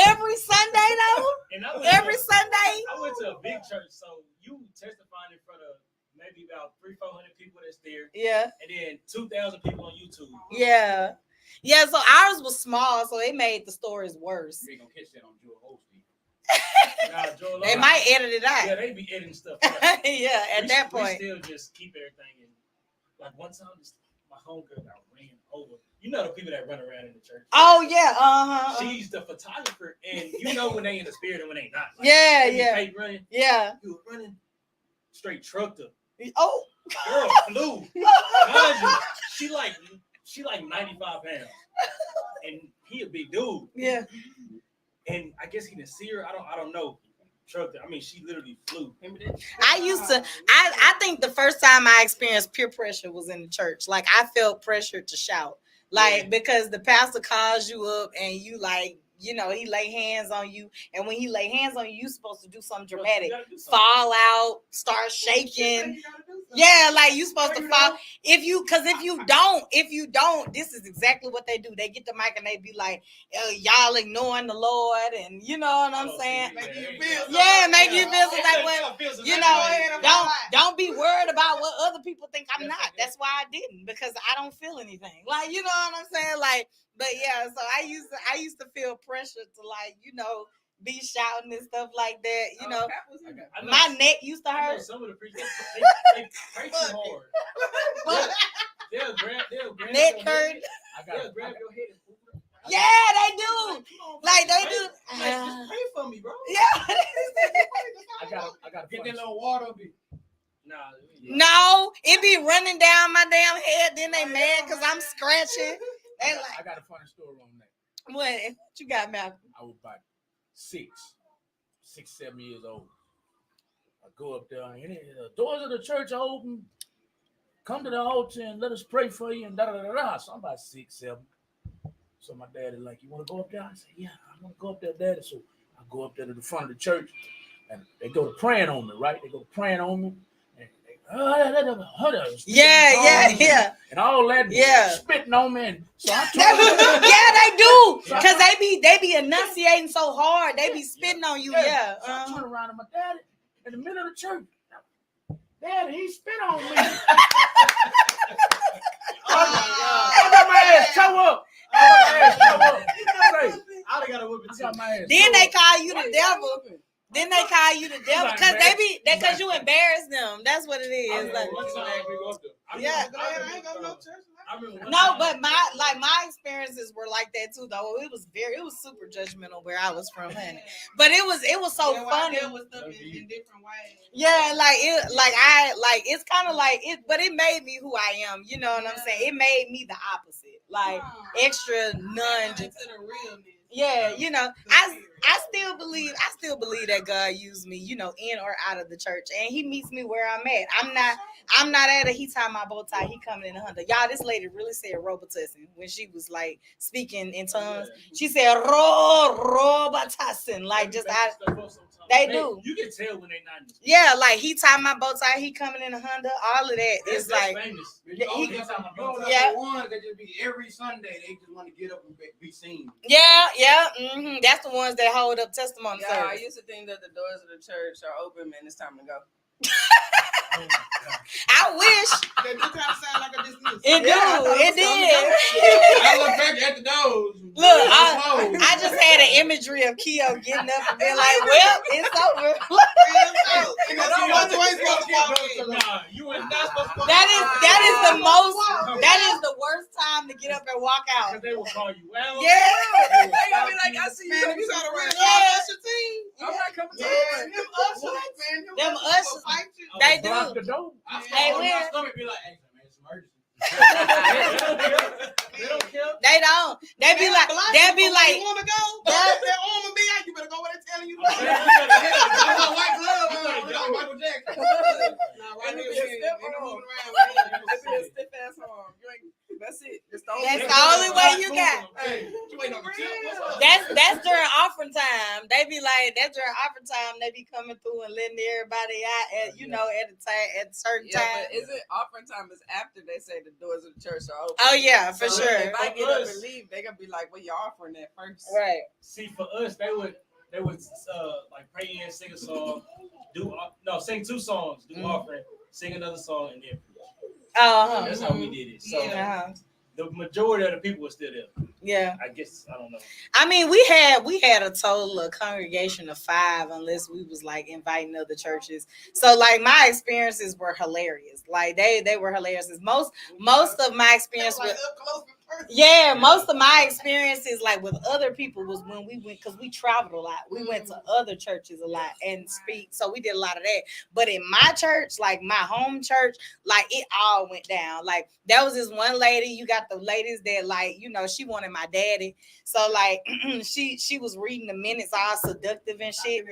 every Sunday though. Every Sunday. I went to a big church, so you testifying in front of maybe about 300-400 people that's there. Yeah. And then 2,000 people on YouTube. Yeah. Yeah, so ours was small, so it made the stories worse. You ain't gonna catch that on Joel Osteen. They might edit it out. Yeah, they be editing stuff. Yeah, at that point. We still just keep everything in. Like one time, my homegirl got ran over. You know the people that run around in the church. Oh, yeah, She's the photographer, and you know when they in the spirit and when they not. Like, yeah, they yeah. fake running. Yeah. You were running, straight trucked her. Oh. Girl flew. She like 95 pounds. And he a big dude. Yeah. And I guess he didn't see her. I don't know. Trucked her. I mean, she literally flew. I think the first time I experienced peer pressure was in the church. Like I felt pressured to shout. Like because the pastor calls you up and you like, you know, he lay hands on you, and when he lay hands on you, you're supposed to do something dramatic. Fall out, start shaking. Yeah, like you supposed to fall. If you don't, this is exactly what they do. They get the mic and they be like, y'all ignoring the Lord, and you know what I'm saying? Make you feel some type of way. You know, don't be worried about what other people think I'm not. That's why I didn't, because I don't feel anything. Like, you know what I'm saying? Like, but yeah, so I used to feel pressure to like, you know, be shouting and stuff like that. You know, my neck used to hurt. Some of the preachers they pray too hard. They'll grab neck hurt. They'll grab your head and move it. Yeah, they do. Like they do. Just pray for me, bro. Yeah. I got get that little water be. No, it be running down my damn head. Then they mad because I'm scratching. They like. I got a funny story on that. What you got, Malcolm? I was about 6, 7 years old. I go up there, and the doors of the church are open. Come to the altar and let us pray for you, and da da da da. So I'm about 6, 7. So my dad is like, "You want to go up there?" I said, "Yeah, I want to go up there, Daddy." So I go up there to the front of the church, and they go to praying on me, right? They go praying on me. Yeah. And all that spitting on me. And so I they do. Because they be enunciating so hard. They be spitting on you. Yeah. So I turn around and my daddy in the middle of the church. Daddy, he spit on me. I got my ass toe up. I got a whooping too. Then they call you the devil. Then they call you the devil because you embarrass them. That's what it is. Like, I ain't gonna go to no church. I remember one No, time- but my experiences were like that too. Though it was super judgmental where I was from, honey. But it was so funny. It was stuff in different ways. Yeah, it's kind of like it, but it made me who I am. You know what I'm saying? It made me the opposite, like extra none. Into the realness. Yeah, you know, I still believe that God used me, you know, in or out of the church, and He meets me where I'm at. I'm not at a he tie my bow tie, he coming in a Honda. Y'all, this lady really said Robitussin when she was like speaking in tongues. She said Robitussin, like just I. They do. You can tell when they not. Yeah, like he tied my bow tie, he coming in a Honda. All of that is like famous. Yeah, You he- know, Yeah. the ones that just be every Sunday, they just want to get up and be seen. yeah. That's the ones that hold up testimony Yeah, I service. used to think that the doors of the church are open, man. It's time to go. I wish They do kind of sound like a dismiss. it Yeah, I do. thought It it was did. I look back at the doors. Look, I just had an imagery of Keo getting up and being like, "Well, it's over." Nah, you were not supposed to. That is the worst time to get up and walk out. Because they will call you out. Yeah. They gonna be like, I see you. Man, you got a real Yeah. Usher team. I'm not coming to Man, it. them Ushers, man, Them will Ushers, fight you. they Block do. the door. I They fall on my will. stomach, be like, hey, man, it's emergency. They don't care. They don't. They be like, you want to go? Yeah. That arm will be out. You better go where they telling you. Yeah, Go. you gotta- I got white glove on, like Michael Jackson. Nah, right And here, it be step moving on. around. It's a stiff ass arm. You ain't. That's it. That's the only. That's the only way you got. Hey, you waiting on the tip? What's up? That's during offering time. They be like, that's during offering time. They be coming through and letting everybody out at at a time at certain Yeah, time. but is it offering time is after they say the doors of the church are open? Oh yeah, for So sure. If I get up and leave, they gonna be like, "Well, you're offering that first." Right. See, for us, they would like pray in, sing a song, sing 2 songs, do offering, sing another song, and then preach. That's how we did it. So the majority of the people were still there. Yeah. I guess I don't know. I mean, we had a total of congregation of 5, unless we was like inviting other churches. So like my experiences were hilarious. Like they were hilarious. Most of my experience Like with up close in person. most of my experiences like with other people was when we went, because we traveled a lot. We went to other churches a lot and speak. So we did a lot of that. But in my church, like my home church, like it all went down. Like there was this one lady, you got the ladies that like, she wanted my daddy. So like she was reading the minutes all seductive and shit.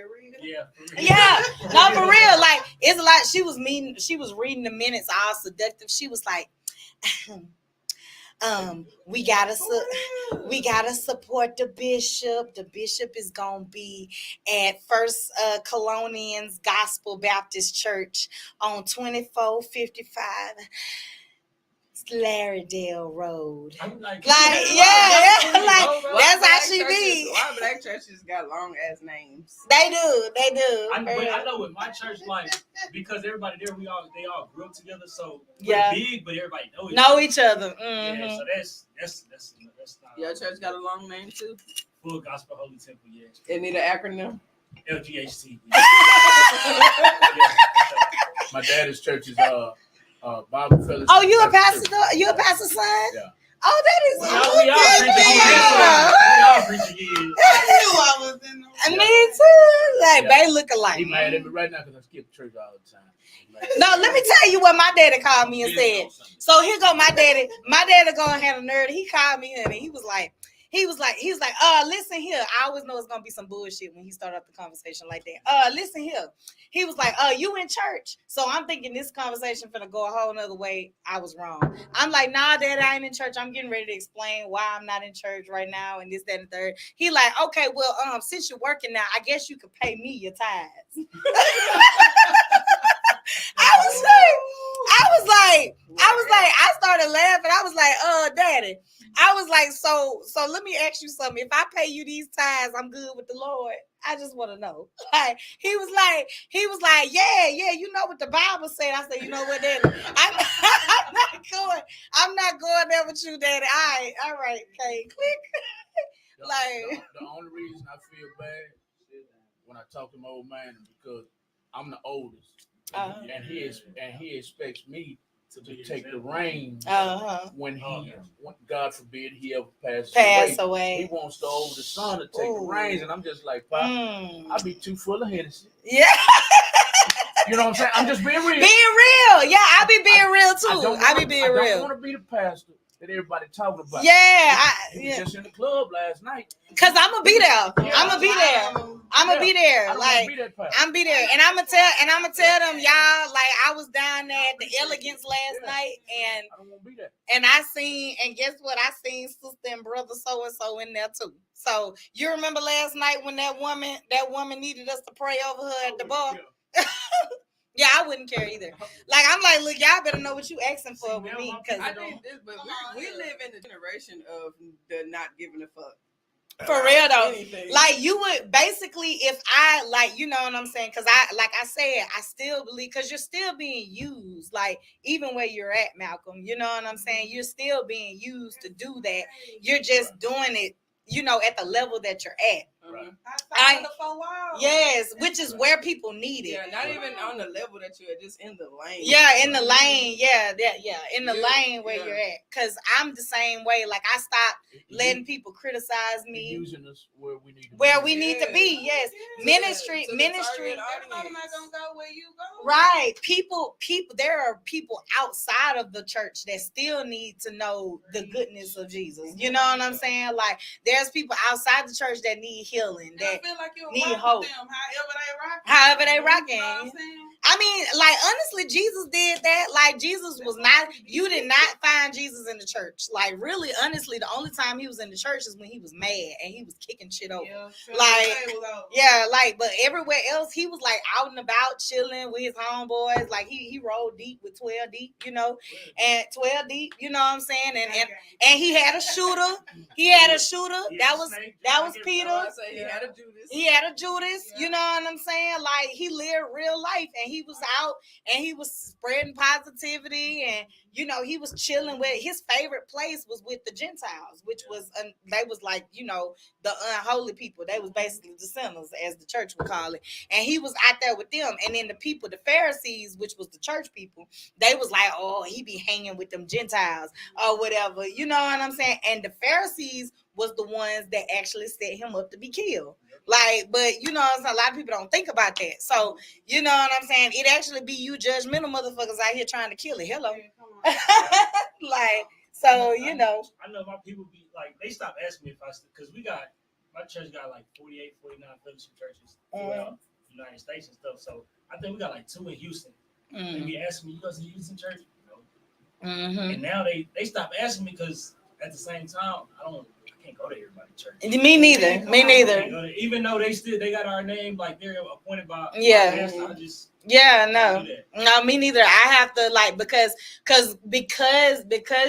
Yeah. Yeah, no, for real. Like it's a lot. She was reading the minutes all seductive. She was like, we gotta support the bishop. The bishop is gonna be at First Colonians Gospel Baptist Church on 2455 Laredale Road. I'm like, yeah, like Why that's how black she churches- be. Why black churches got long ass names? They do. I know with my church, like, because everybody there, they all grew up together, so Yeah. we're big, but everybody Know each other. Yeah, Mhm. so that's not Your church got a long name too. Full Gospel Holy Temple, yeah. It need an acronym. LGHT. My daddy's church is Bible Fellowship. Oh, you a Baptist pastor? Church. You a pastor's son? Yeah. Oh, that is We so all good. preaching I is. knew I was in the Me too. Like Yeah. they look alike. He mad at me right now because I skip church all the time. No, let me tell you what my daddy called me and said. So here go my daddy. My daddy gonna have a nerd. He called me and he was like, listen here. I always know it's gonna be some bullshit when he started up the conversation like that. Listen here. He was like, you in church. So I'm thinking this conversation finna go a whole nother way. I was wrong. I'm like, nah, daddy, I ain't in church. I'm getting ready to explain why I'm not in church right now and this, that, and the third. He like, okay, well, since you're working now, I guess you could pay me your tithes. I started laughing. I was like, daddy. I was like, so let me ask you something. If I pay you these tithes, I'm good with the Lord. I just want to know. Like he was like, yeah, you know what the Bible said. I said, you know what, daddy? I'm not going there with you, daddy. All right, okay, click. The only reason I feel bad when I talk to my old man is because I'm the oldest, and he expects me to take the reins when when, God forbid, he ever pass away. He away. wants the oldest son to take the reins, and I'm just like, Pop, I'll be too full of Hennessy. Yeah. You know what I'm saying? I'm just being real. Being real. Yeah, I be being real too. I be being real. I don't want to be the pastor that everybody talking about. Yeah. He was just in the club last night. Cause I'm gonna be there. I'm gonna be there. I'm gonna be there. Like I'm be there, and I'm gonna tell them, y'all. Like I was down there at the Elegance last night, and I don't want to be there. And I seen, and guess what? I seen sister and brother so and so in there too. So you remember last night when that woman needed us to pray over her at the bar? Yeah, I wouldn't care either. Like I'm like, look, y'all better know what you asking for with me, because I think this, but we live in the generation of the not giving a fuck. For real though, anything. like you would basically, if I like, you know what I'm saying? Because I said, I still believe, because you're still being used, like even where you're at, Malcolm. You know what I'm saying? You're still being used to do that. You're just doing it, you know, at the level that you're at. Right. Yes, which is where people need it. Yeah, not even on the level that you're just in the lane. Yeah, in the lane. Yeah, in the lane where you're at. Because I'm the same way. Like I stopped letting people criticize me. Using us where we need to be. Yes, ministry. Everybody not gonna go where you go. Right, people. There are people outside of the church that still need to know the goodness of Jesus. You know what I'm saying? Like there's people outside the church that need healing, that feel like need hope. Them, however they rocking. You know what I'm saying? I mean, like honestly, Jesus did that. Like Jesus was not. You did not find Jesus in the church. Like really, honestly, the only time he was in the church is when he was mad and he was kicking shit over. But everywhere else, he was like out and about, chilling with his homeboys. Like he rolled deep with 12 deep, you know, and 12 deep, you know what I'm saying? And he had a shooter. That was Peter. He had a Judas. You know what I'm saying? Like he lived real life, and he was out and he was spreading positivity, and you know he was chilling with his favorite place was with the Gentiles, which was they was like, you know, the unholy people. They was basically the sinners, as the church would call it, and he was out there with them. And then the people, the Pharisees, which was the church people, they was like, oh, he be hanging with them Gentiles or whatever, you know what I'm saying? And the Pharisees was the ones that actually set him up to be killed. Like, but you know, a lot of people don't think about that. So, you know what I'm saying? It actually be you judgmental motherfuckers out here trying to kill it. Hello. Like, so, you know. I know my people be like, they stop asking me if I, because my church got like 48, 49 fellowship churches throughout the United States and stuff. So I think we got like 2 in Houston. They be asking me, you go to the Houston church? You know? And now they stop asking me because at the same time, I can't go to everybody's church. Me neither. Even though they got our name, like they're appointed by pastor, no, me neither. I have to like because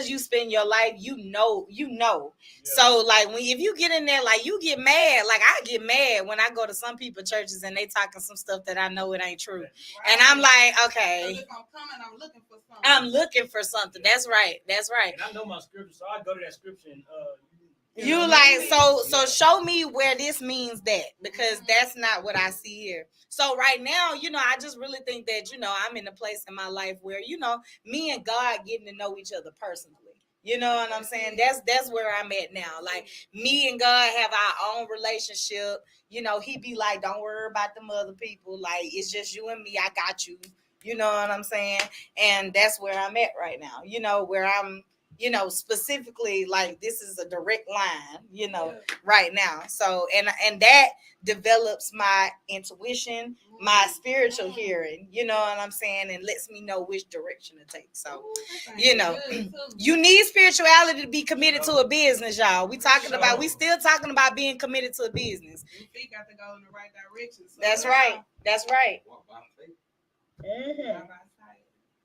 you spend your life, you know. Yeah. So like if you get in there, like you get mad. Like I get mad when I go to some people churches and they talking some stuff that I know it ain't true, and I'm like, okay. If I'm coming, I'm looking for something. That's right. And I know my scripture, so I go to that scripture and you like so show me where this means that, because that's not what I see here. So right now, you know, I just really think that, you know, I'm in a place in my life where, you know, me and God getting to know each other personally. You know what I'm saying? That's where I'm at now. Like me and God have our own relationship. You know, he be like, don't worry about them other people. Like it's just you and me. I got you. You know what I'm saying? And that's where I'm at right now. You know, where I'm, you know, specifically like this is a direct line, you know, right now. So, and that develops my intuition, my spiritual hearing, you know what I'm saying? And lets me know which direction to take. So, you know, you need spirituality to be committed to a business, y'all. We still talking about being committed to a business. Your feet got to go in the right direction. So That's right.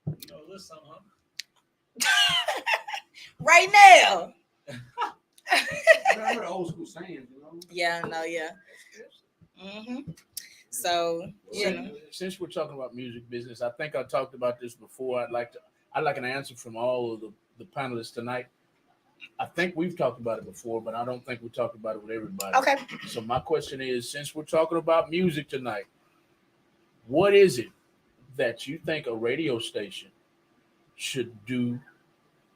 you know, listen, huh? Right now. I heard old school saying, you know. Yeah, no, yeah. So, you know, since we're talking about music business, I think I talked about this before. I'd like an answer from all of the panelists tonight. I think we've talked about it before, but I don't think we talked about it with everybody. Okay. So my question is, since we're talking about music tonight, what is it that you think a radio station should do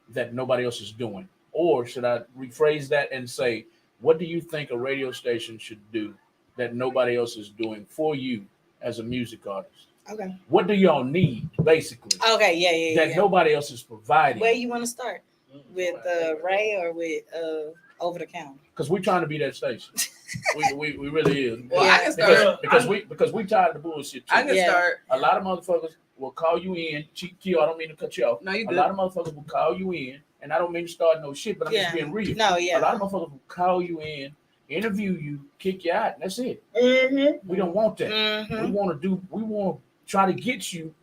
that nobody else is doing? Or should I rephrase that and say, what do you think a radio station should do that nobody else is doing for you as a music artist? Okay. What do y'all need, basically, Okay. Yeah. that nobody else is providing? Where you want to start? With Ray or with Over the Counter? Because we're trying to be that station. we really is. Well, I can start. Because we tired of the bullshit too. I can start. A lot of motherfuckers will call you in. Q, I don't mean to cut you off. No, you A good. lot of motherfuckers will call you in, and I don't mean to start no shit, but I'm just being real. No, A lot of motherfuckers will call you in, interview you, kick you out, and that's it. Mm-hmm. We don't want that. Mm-hmm. We want to try to get you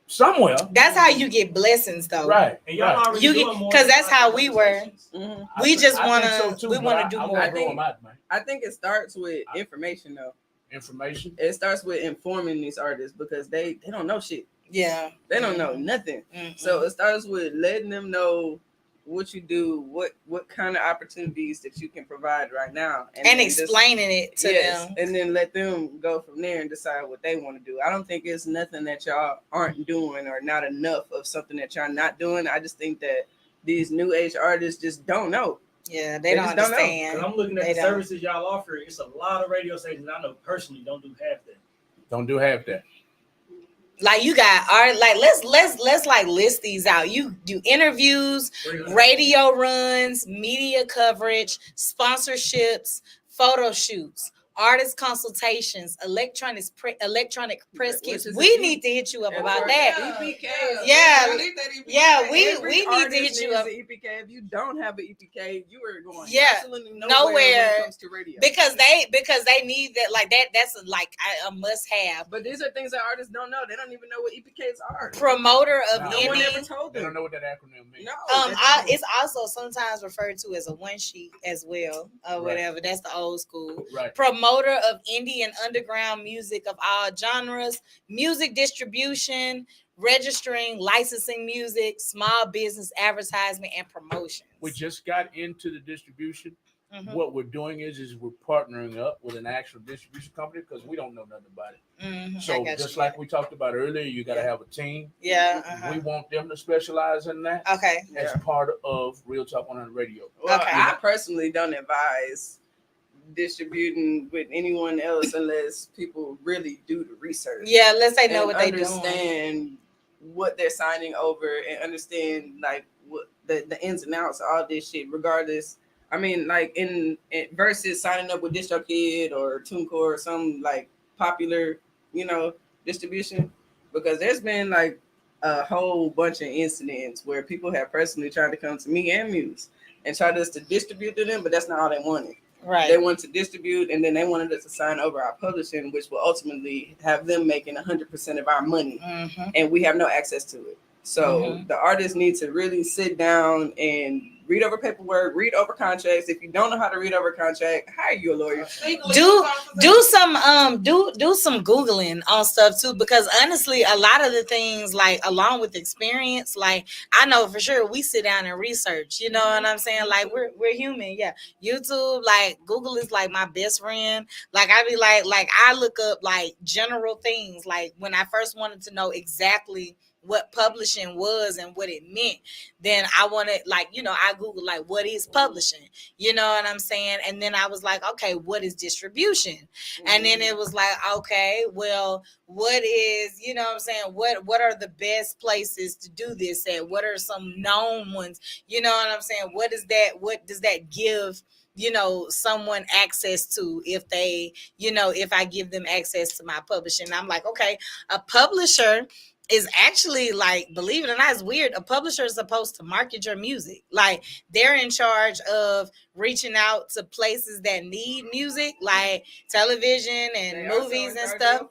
somewhere. That's how you get blessings, though. Right. And y'all right. already You doing get more because than that's how we were. Mm-hmm. We just I want think so to. too, We but want to do I more. wanna throw 'em out, man. I think it starts with information though. Information. It starts with informing these artists because they don't know shit. Yeah. They don't know nothing. Mm-hmm. So it starts with letting them know what you do, what kind of opportunities that you can provide right now, and explaining it to them, and then let them go from there and decide what they want to do. I don't think it's nothing that y'all aren't doing or not enough of something that y'all not doing. I just think that these new age artists just don't know. Yeah, they don't understand. I'm looking at the services y'all offer. It's a lot of radio stations I know personally don't do half that. Don't do half that. Like you got art, like let's like list these out. You do interviews, radio runs, media coverage, sponsorships, photo shoots, artist consultations, electronic press kits. We need to hit you up about that. EPK. Yeah, we need to hit you up. EPK. If you don't have an EPK, you are going absolutely nowhere when it comes to radio. because they need that, like that. That's like a must have. But these are things that artists don't know. They don't even know what EPKs are. Promoter of No one indie. ever told They them. don't know what that acronym means. No. It's also sometimes referred to as a one sheet as well, or whatever. That's the old school. Right. Promoter of indie and underground music of all genres, music distribution, registering, licensing music, small business advertisement, and promotions. We just got into the distribution. Mhm. What we're doing is we're partnering up with an actual distribution company because we don't know nothing about it. Mhm, I So got just you. like we talked about earlier, you got to have a team. Yeah. We want them to specialize in that Okay. as part of Real Talk 100 Radio. Well, Okay. I personally don't advise distributing with anyone else unless people really do the research. Yeah, let's say know and what they do. understand what they're signing over and understand like what the ins and outs of all this shit, regardless. I mean, like in versus signing up with DistroKid or TuneCore or some like popular, distribution, because there's been like a whole bunch of incidents where people have personally tried to come to me and Muse and tried us to distribute to them, but that's not all they wanted. Right. They wanted to distribute, and then they wanted us to sign over our publishing, which will ultimately have them making 100% of our money, and we have no access to it. So the artists need to really sit down and read over paperwork, read over contracts. If you don't know how to read over a contract, hire you a lawyer. Do some Googling on stuff too, because honestly, a lot of the things, like along with experience, like I know for sure we sit down and research, you know what I'm saying? Like we're human. Yeah. YouTube, like Google is like my best friend. Like I be like I look up like general things. Like when I first wanted to know exactly what publishing was and what it meant, then I wanted, like, I Googled like what is publishing, you know what I'm saying? And then I was like, okay, what is distribution? And then it was like, okay, well, what is, you know what I'm saying, what are the best places to do this at? What are some known ones? You know what I'm saying? What does that give someone access to if they, if I give them access to my publishing? I'm like, okay, a publisher is actually, like, believe it or not, it's weird. A publisher is supposed to market your music. Like, they're in charge of reaching out to places that need music, like television and movies and stuff.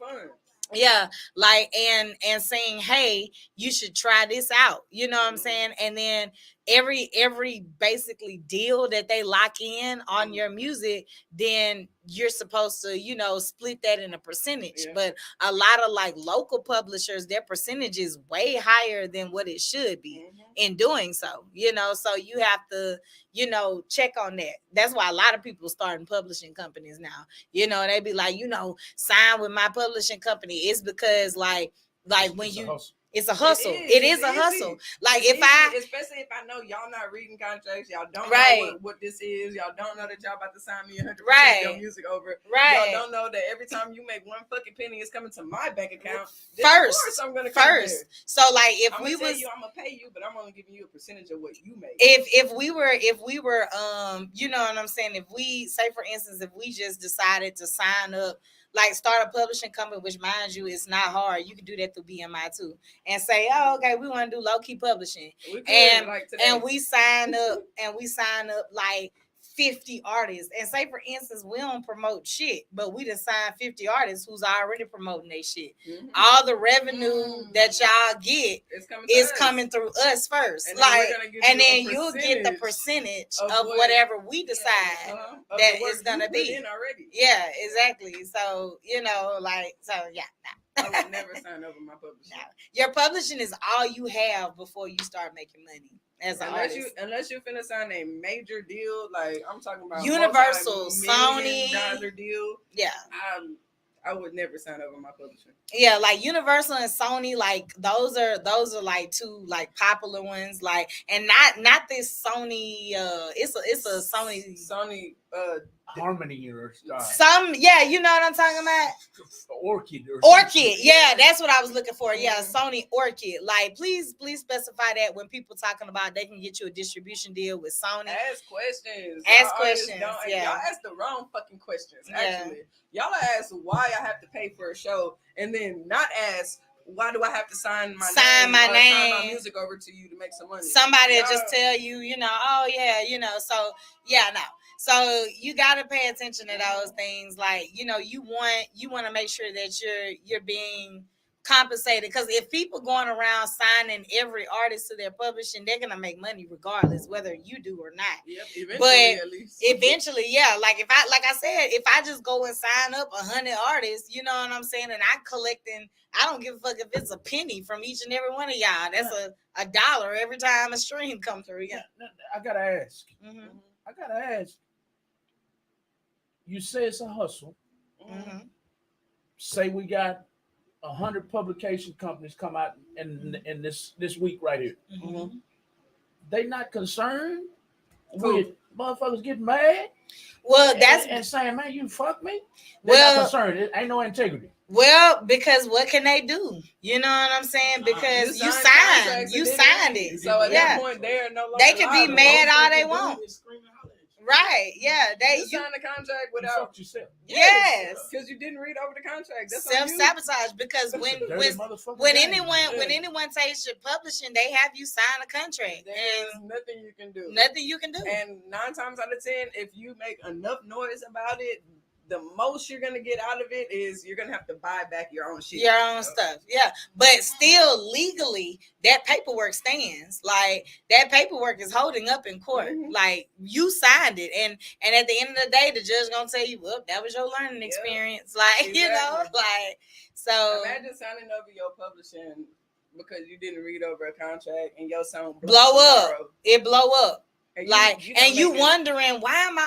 Yeah, like and saying, hey, you should try this out. You know what I'm saying? And then every basically deal that they lock in on your music, then you're supposed to, split that in a percentage. Yeah. But a lot of like local publishers, their percentage is way higher than what it should be in doing so, so you have to, check on that. That's why a lot of people starting publishing companies now, they be like, sign with my publishing company. It's because like when It's a hustle. It is. It is a It's hustle. easy. Like It's if I easy, especially if I know y'all not reading contracts, y'all don't Right. know what this is, y'all don't know that y'all about to sign me 100% of Right. your music over. right Y'all don't know that every time you make one fucking penny, it's coming to my bank account. Then First. of course I'm gonna come first. there. So like if I'm we gonna tell was you I'm gonna pay you, but I'm only giving you a percentage of what you make. if we were you know what I'm saying, if we say for instance if we just decided to sign up, like start a publishing company, which mind you it's not hard, you can do that through BMI too, and say, oh okay, we want to do low-key publishing, We could, and like today. and we sign up like 50 artists, and say for instance we don't promote shit, but we just sign 50 artists who's already promoting their shit. Mhm. All the revenue that y'all get It's coming, is us. coming through us first, And then like, we're gonna give and you a then you'll get the percentage of of what- whatever we decide. Of that the work is gonna you put be. in already. Yeah, exactly. So you know, like, so yeah. I would never sign over my publishing. No. Your publishing is all you have before you start making money as an artist. Unless you finna sign a major deal, like I'm talking about Universal, multi-million-dollar Sony. deal. Yeah. I would never sign over my publishing. Yeah, like Universal and Sony, like those are like two like popular ones, like, and not this Sony. It's a Sony Harmony or some, yeah, you know what I'm talking about. Orchid. Yeah, that's what I was looking for. Yeah, Sony Orchid. Like, please specify that when people talking about they can get you a distribution deal with Sony. Ask questions. Ask questions. Yeah. Y'all ask the wrong fucking questions. Yeah. Actually, y'all ask why I have to pay for a show, and then not ask why do I have to sign my sign my music over to you to make some money. Somebody just tell you, you know, oh yeah, you know. So yeah, no. So you got to pay attention to those things. Like, you know, you want to make sure that you're being compensated, because if people going around signing every artist to their publishing, they're gonna make money regardless whether you do or not. Yep, eventually, but at least. Eventually, yeah. Like I said, if I just go and sign up 100 artists, you know what I'm saying, and I'm collecting, I don't give a fuck if it's a penny from each and every one of y'all. That's a dollar every time a stream come through. Yeah. I gotta ask. Mm-hmm. I gotta ask. You say it's a hustle. Mm-hmm. Say we got 100 publication companies come out in this week right here. Mm-hmm. They not concerned with motherfuckers getting mad. Well, that's and saying, man, you fuck me. They're not concerned. It ain't no integrity. Well, because what can they do? You know what I'm saying? Because you signed it. So at that point, they're no longer. They can be mad all they want. Right? Yeah. You signed the contract without. You fucked yourself. Yes. Because you didn't read over the contract. That's self-sabotage. Because when anyone takes your publishing, they have you sign a contract. There's nothing you can do. Nothing you can do. And 9 times out of 10, if you make enough noise about it, the most you're gonna get out of it is you're gonna have to buy back your own shit. Your own stuff. Yeah. But still legally, that paperwork stands. Like, that paperwork is holding up in court. Mm-hmm. Like, you signed it. And at the end of the day, the judge gonna tell you, well, that was your learning experience. Like, exactly. You know, like, so imagine signing over your publishing because you didn't read over a contract and your song blow up. It blow up. And you wondering, why am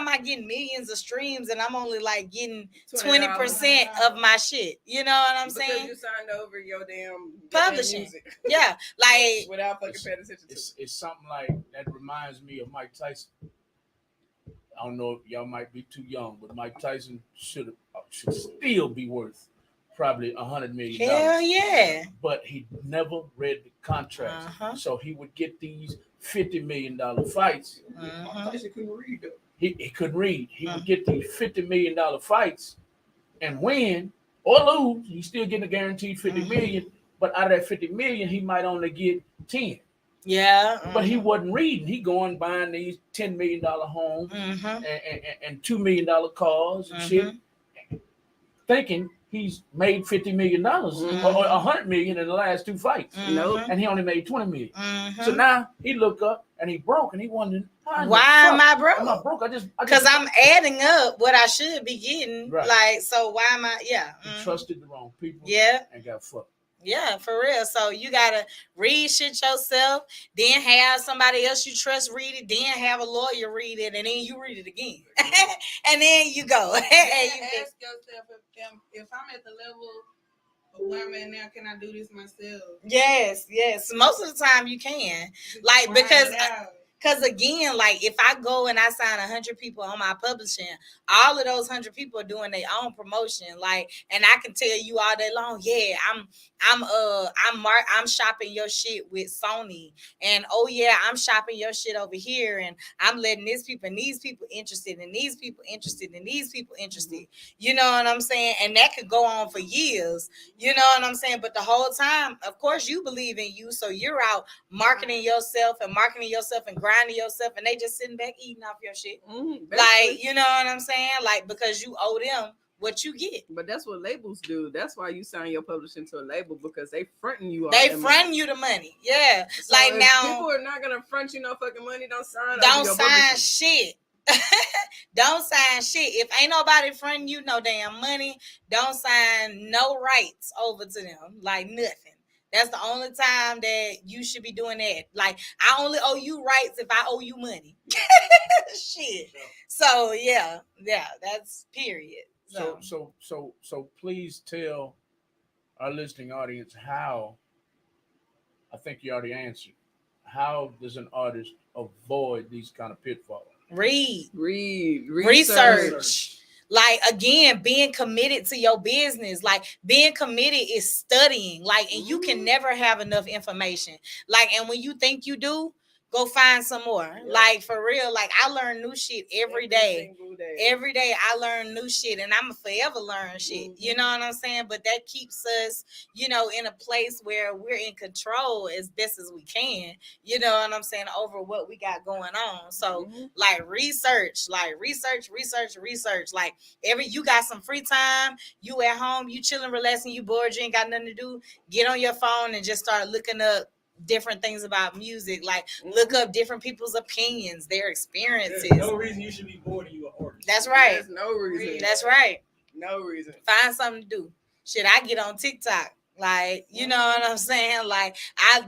I getting millions of streams and I'm only like getting 20% of my shit? You know what I'm saying? Because you signed over your damn publishing. Music. Yeah, like without fucking paying attention. It's something like that reminds me of Mike Tyson. I don't know if y'all might be too young, but Mike Tyson should still be worth probably $100 million. Hell yeah! But he never read the contract, so he would get these $50 million fights. Tyson couldn't read though. He couldn't read. He would get these $50 million fights and win or lose. He's still getting a guaranteed $50 million, but out of that $50 million, he might only get 10. Yeah, but he wasn't reading. He going buying these $10 million homes and $2 million cars and shit, thinking he's made $50 million or $100 million in the last 2 fights. And he only made $20 million. So now he look up and he broke and he wondering, why am I broke? Am I broke? Because I'm adding up what I should be getting. Right. Like, so why am I? Yeah, trusted the wrong people. Yeah, and got fucked. Yeah, for real. So you gotta read shit yourself, then have somebody else you trust read it, then have a lawyer read it, and then you read it again, and then you go. And you ask yourself, if I'm at the level where I'm at now, can I do this myself? Yes. Most of the time you can. Like, because again, like if I go and I sign 100 people on my publishing, all of those 100 people are doing their own promotion. Like, and I can tell you all day long, yeah, I'm shopping your shit with Sony, and oh yeah, I'm shopping your shit over here, and I'm letting these people interested, and these people interested, and these people interested. You know what I'm saying? And that could go on for years. You know what I'm saying? But the whole time, of course, you believe in you, so you're out marketing yourself and grinding yourself, and they just sitting back eating off your shit. Like, you know what I'm saying? Like, because you owe them what you get. But that's what labels do. That's why you sign your publishing to a label, because they fronting you. They fronting you the money. Yeah. So like now, people are not gonna front you no fucking money. Don't sign. Shit. Don't sign shit. If ain't nobody fronting you no damn money, don't sign no rights over to them. Like nothing. That's the only time that you should be doing that. Like, I only owe you rights if I owe you money. Shit. So yeah, that's period. So please tell our listening audience how. I think you already answered. How does an artist avoid these kind of pitfalls? Read, research. Like, again, being committed to your business. Like, being committed is studying. Like, and you can never have enough information. Like, and when you think you do, go find some more. Yeah. Like, for real. Like, I learn new shit every day. Every day I learn new shit, and I'm forever learn shit. You know what I'm saying? But that keeps us, you know, in a place where we're in control as best as we can. You know what I'm saying? Over what we got going on. So, like, research. Like, research. Like, you got some free time. You at home. You chilling, relaxing. You bored. You ain't got nothing to do. Get on your phone and just start looking up different things about music. Like, look up different people's opinions, their experiences. There's no reason you should be bored of you an artist. That's right. There's no reason. That's right. No reason. Find something to do. Shit, I get on TikTok. Like, you know what I'm saying? Like,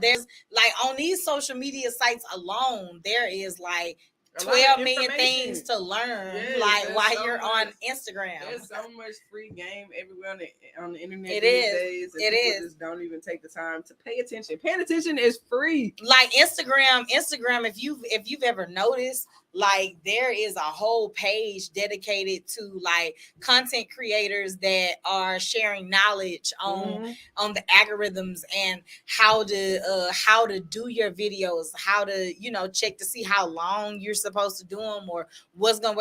there's like on these social media sites alone, there is like 12 million things to learn. Yes, like while so you're much, on Instagram. There's so much free game everywhere on the internet it these is. days. And it people is. just don't even take the time to pay attention. Paying attention is free. Like Instagram, if you've ever noticed, like there is a whole page dedicated to like content creators that are sharing knowledge on the algorithms and how to do your videos, how to, you know, check to see how long you're supposed to do them or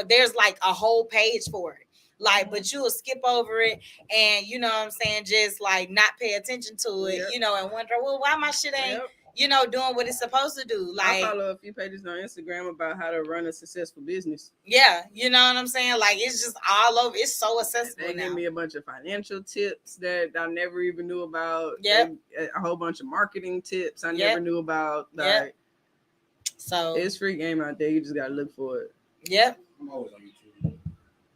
there's like a whole page for it. Like, but you'll skip over it and, you know what I'm saying, just like not pay attention to it, you know, and wonder, well, why my shit ain't you know, doing what it's supposed to do. Like, I follow a few pages on Instagram about how to run a successful business. Yeah, you know what I'm saying? Like, it's just all over. It's so accessible now. They give me a bunch of financial tips that I never even knew about. Yep. A whole bunch of marketing tips I never knew about. Like, so it's free game out there. You just gotta look for it. Yep. I'm always on YouTube.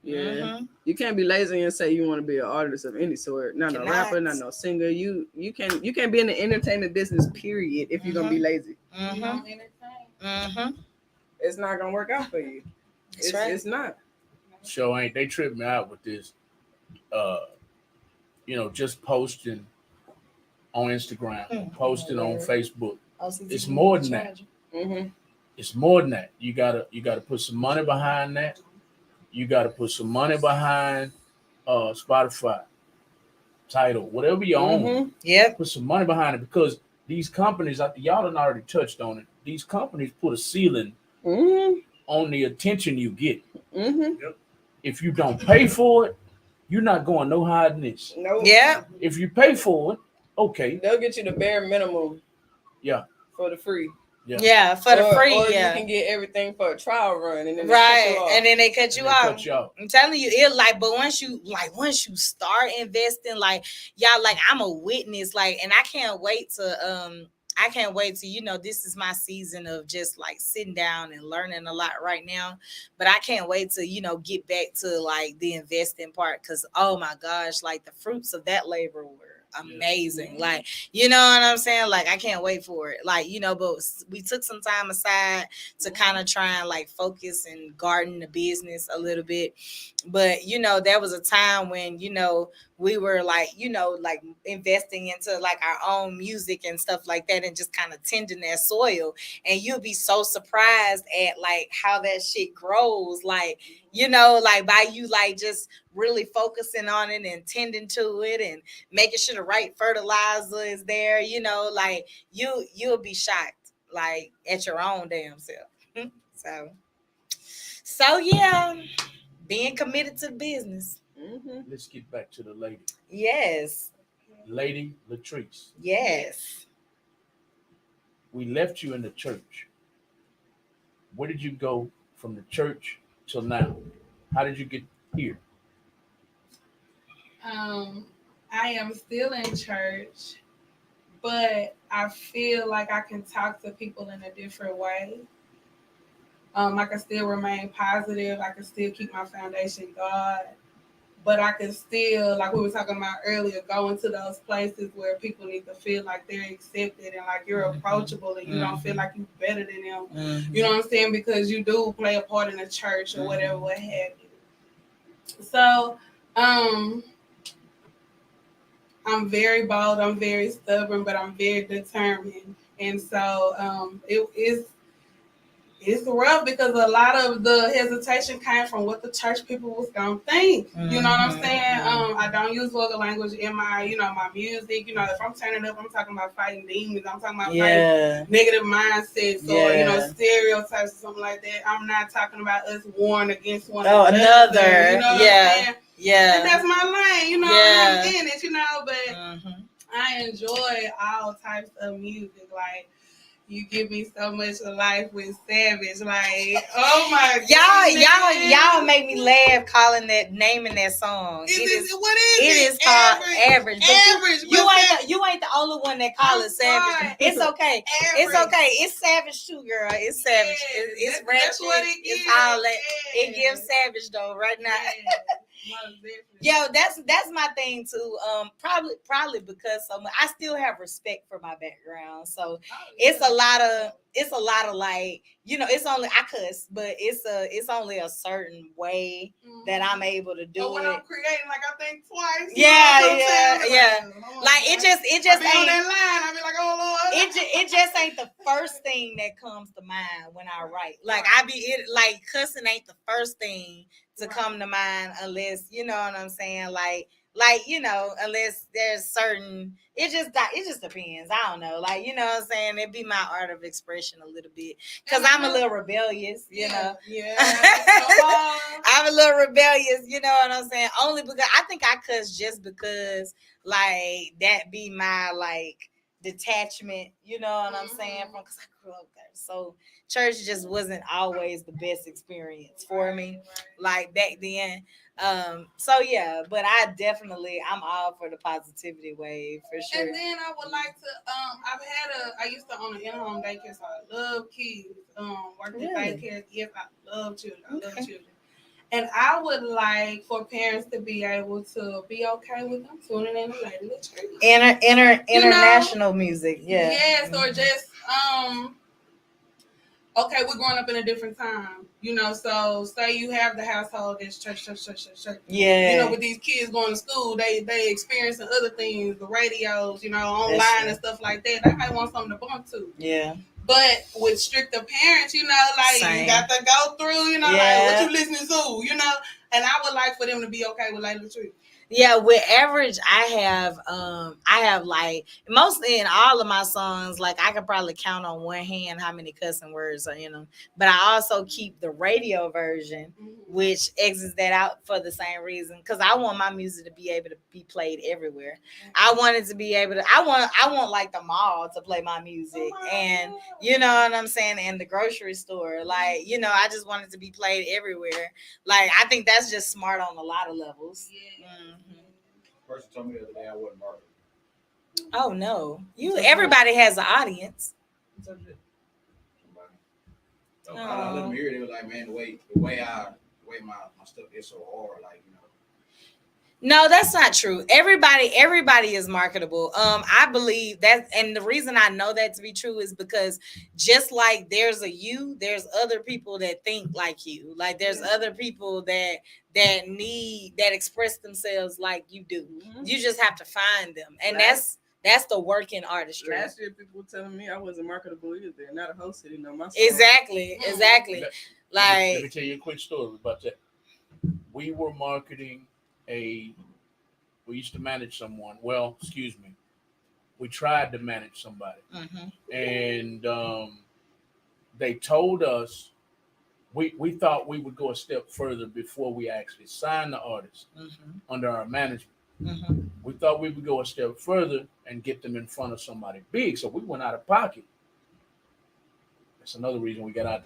Yeah, you can't be lazy and say you want to be an artist of any sort. Not no rapper, not no singer. You can't be in the entertainment business. Period. If you're gonna be lazy, it's not gonna work out for you. It's not. So ain't they tripped me out with this? You know, just posting on Instagram, posting on Facebook. It's more than that. It's more than that. You gotta put some money behind that. You got to put some money behind Spotify, Tidal, whatever you own. Yeah. Put some money behind it because these companies, y'all done already touched on it. These companies put a ceiling on the attention you get. If you don't pay for it, you're not going no higher than this. Nope. Yeah. If you pay for it, okay. They'll get you the bare minimum. Yeah. For the free. Yeah, for the free. Or you can get everything for a trial run, and then and then they cut you off. I'm telling you, it like, but once you start investing, like y'all, like I'm a witness, like, and I can't wait to, you know, this is my season of just like sitting down and learning a lot right now. But I can't wait to, you know, get back to like the investing part because oh my gosh, like the fruits of that labor were amazing. Like, you know what I'm saying? Like, I can't wait for it. Like, you know, but we took some time aside to kind of try and like focus and garden the business a little bit. But, you know, there was a time when, you know, we were like, you know, like investing into like our own music and stuff like that and just kind of tending that soil. And you'll be so surprised at like how that shit grows. Like, you know, like by you like just really focusing on it and tending to it and making sure the right fertilizer is there, you know, like you'll be shocked like at your own damn self. So yeah, being committed to the business. Let's get back to the lady. Yes. Lady Latrice. Yes. We left you in the church. Where did you go from the church till now? How did you get here? I am still in church, but I feel like I can talk to people in a different way. I can still remain positive. I can still keep my foundation God, but I can still, like we were talking about earlier, go into those places where people need to feel like they're accepted and like you're approachable and you don't feel like you're better than them. You know what I'm saying? Because you do play a part in the church or whatever, what have you. So, I'm very bold, I'm very stubborn, but I'm very determined. And so it's rough because a lot of the hesitation came from what the church people was gonna think. You know what I'm saying? I don't use vulgar language in my, you know, my music. You know, if I'm turning up, I'm talking about fighting demons. I'm talking about fighting negative mindsets or you know stereotypes or something like that. I'm not talking about us warring against one another. You know what I'm saying? Yeah. And that's my lane. You know, and I'm in it. You know, but I enjoy all types of music. Like, you give me so much of life with Savage. Like, oh my god. Y'all make me laugh calling that, naming that song. What is it? It is called Average. Average. You ain't the only one that call it Savage. It's okay. It's okay. It's Savage too, girl. It's Savage. It's ratchet. That's what it gives. It's all that. It gives Savage though right now. Yo, that's my thing too. Probably because I still have respect for my background. So it's a lot of like, you know, it's only I cuss, but it's only a certain way that I'm able to do when it. I'm creating, like I think twice. Yeah. Like it just I ain't on that line. I be like, oh Lord. It just ain't the first thing that comes to mind when I write. Like like cussing ain't the first thing to come to mind unless, you know what I'm saying, like you know, unless there's certain, it just depends. I don't know, like, you know what I'm saying, it'd be my art of expression a little bit because I'm a little rebellious, you know. I'm a little rebellious, you know what I'm saying, only because I think I cuss just because like that be my like detachment, you know what I'm saying, from because I grew up there. So church just wasn't always the best experience for me, like back then. So yeah, but I'm all for the positivity wave for sure. And then I would like to I used to own an in-home daycare, so I love kids. Working in daycare, yes, I love children. I love children. And I would like for parents to be able to be okay with them tuning in to Lady Latrice. International music, yes, or just okay, we're growing up in a different time, you know. So say you have the household that's church. Yeah. You know, with these kids going to school, they experiencing other things, the radios, you know, online and stuff like that. They might want something to bump to. Yeah. But with stricter parents, you know, like you got to go through, you know, like what you listening to, you know. And I would like for them to be okay with Lady Latrice. Yeah, with Average, I have like mostly in all of my songs, like I could probably count on one hand how many cussing words are in them. But I also keep the radio version, which exits that out for the same reason, because I want my music to be able to be played everywhere. I want it to be able to. I want like the mall to play my music, and you know what I'm saying, and the grocery store, like, you know, I just want it to be played everywhere. Like, I think that's just smart on a lot of levels. Person told me the other day I wasn't marketing. Oh no, everybody has an audience. I let them hear it. They were like, man, the way my stuff is so hard, like, you know. No, that's not true. Everybody is marketable. I believe that, and the reason I know that to be true is because just like there's there's other people that think like you. Like there's other people that express themselves like you do. You just have to find them, and that's the work in artistry. Last year, people were telling me I wasn't marketable either. Not a whole city know my song. Exactly. Let me tell you a quick story about that. We were marketing we used to manage someone. Well, excuse me. We tried to manage somebody. And they told us, we thought we would go a step further before we actually signed the artist under our management. We thought we would go a step further and get them in front of somebody big. So we went out of pocket. That's another reason we got out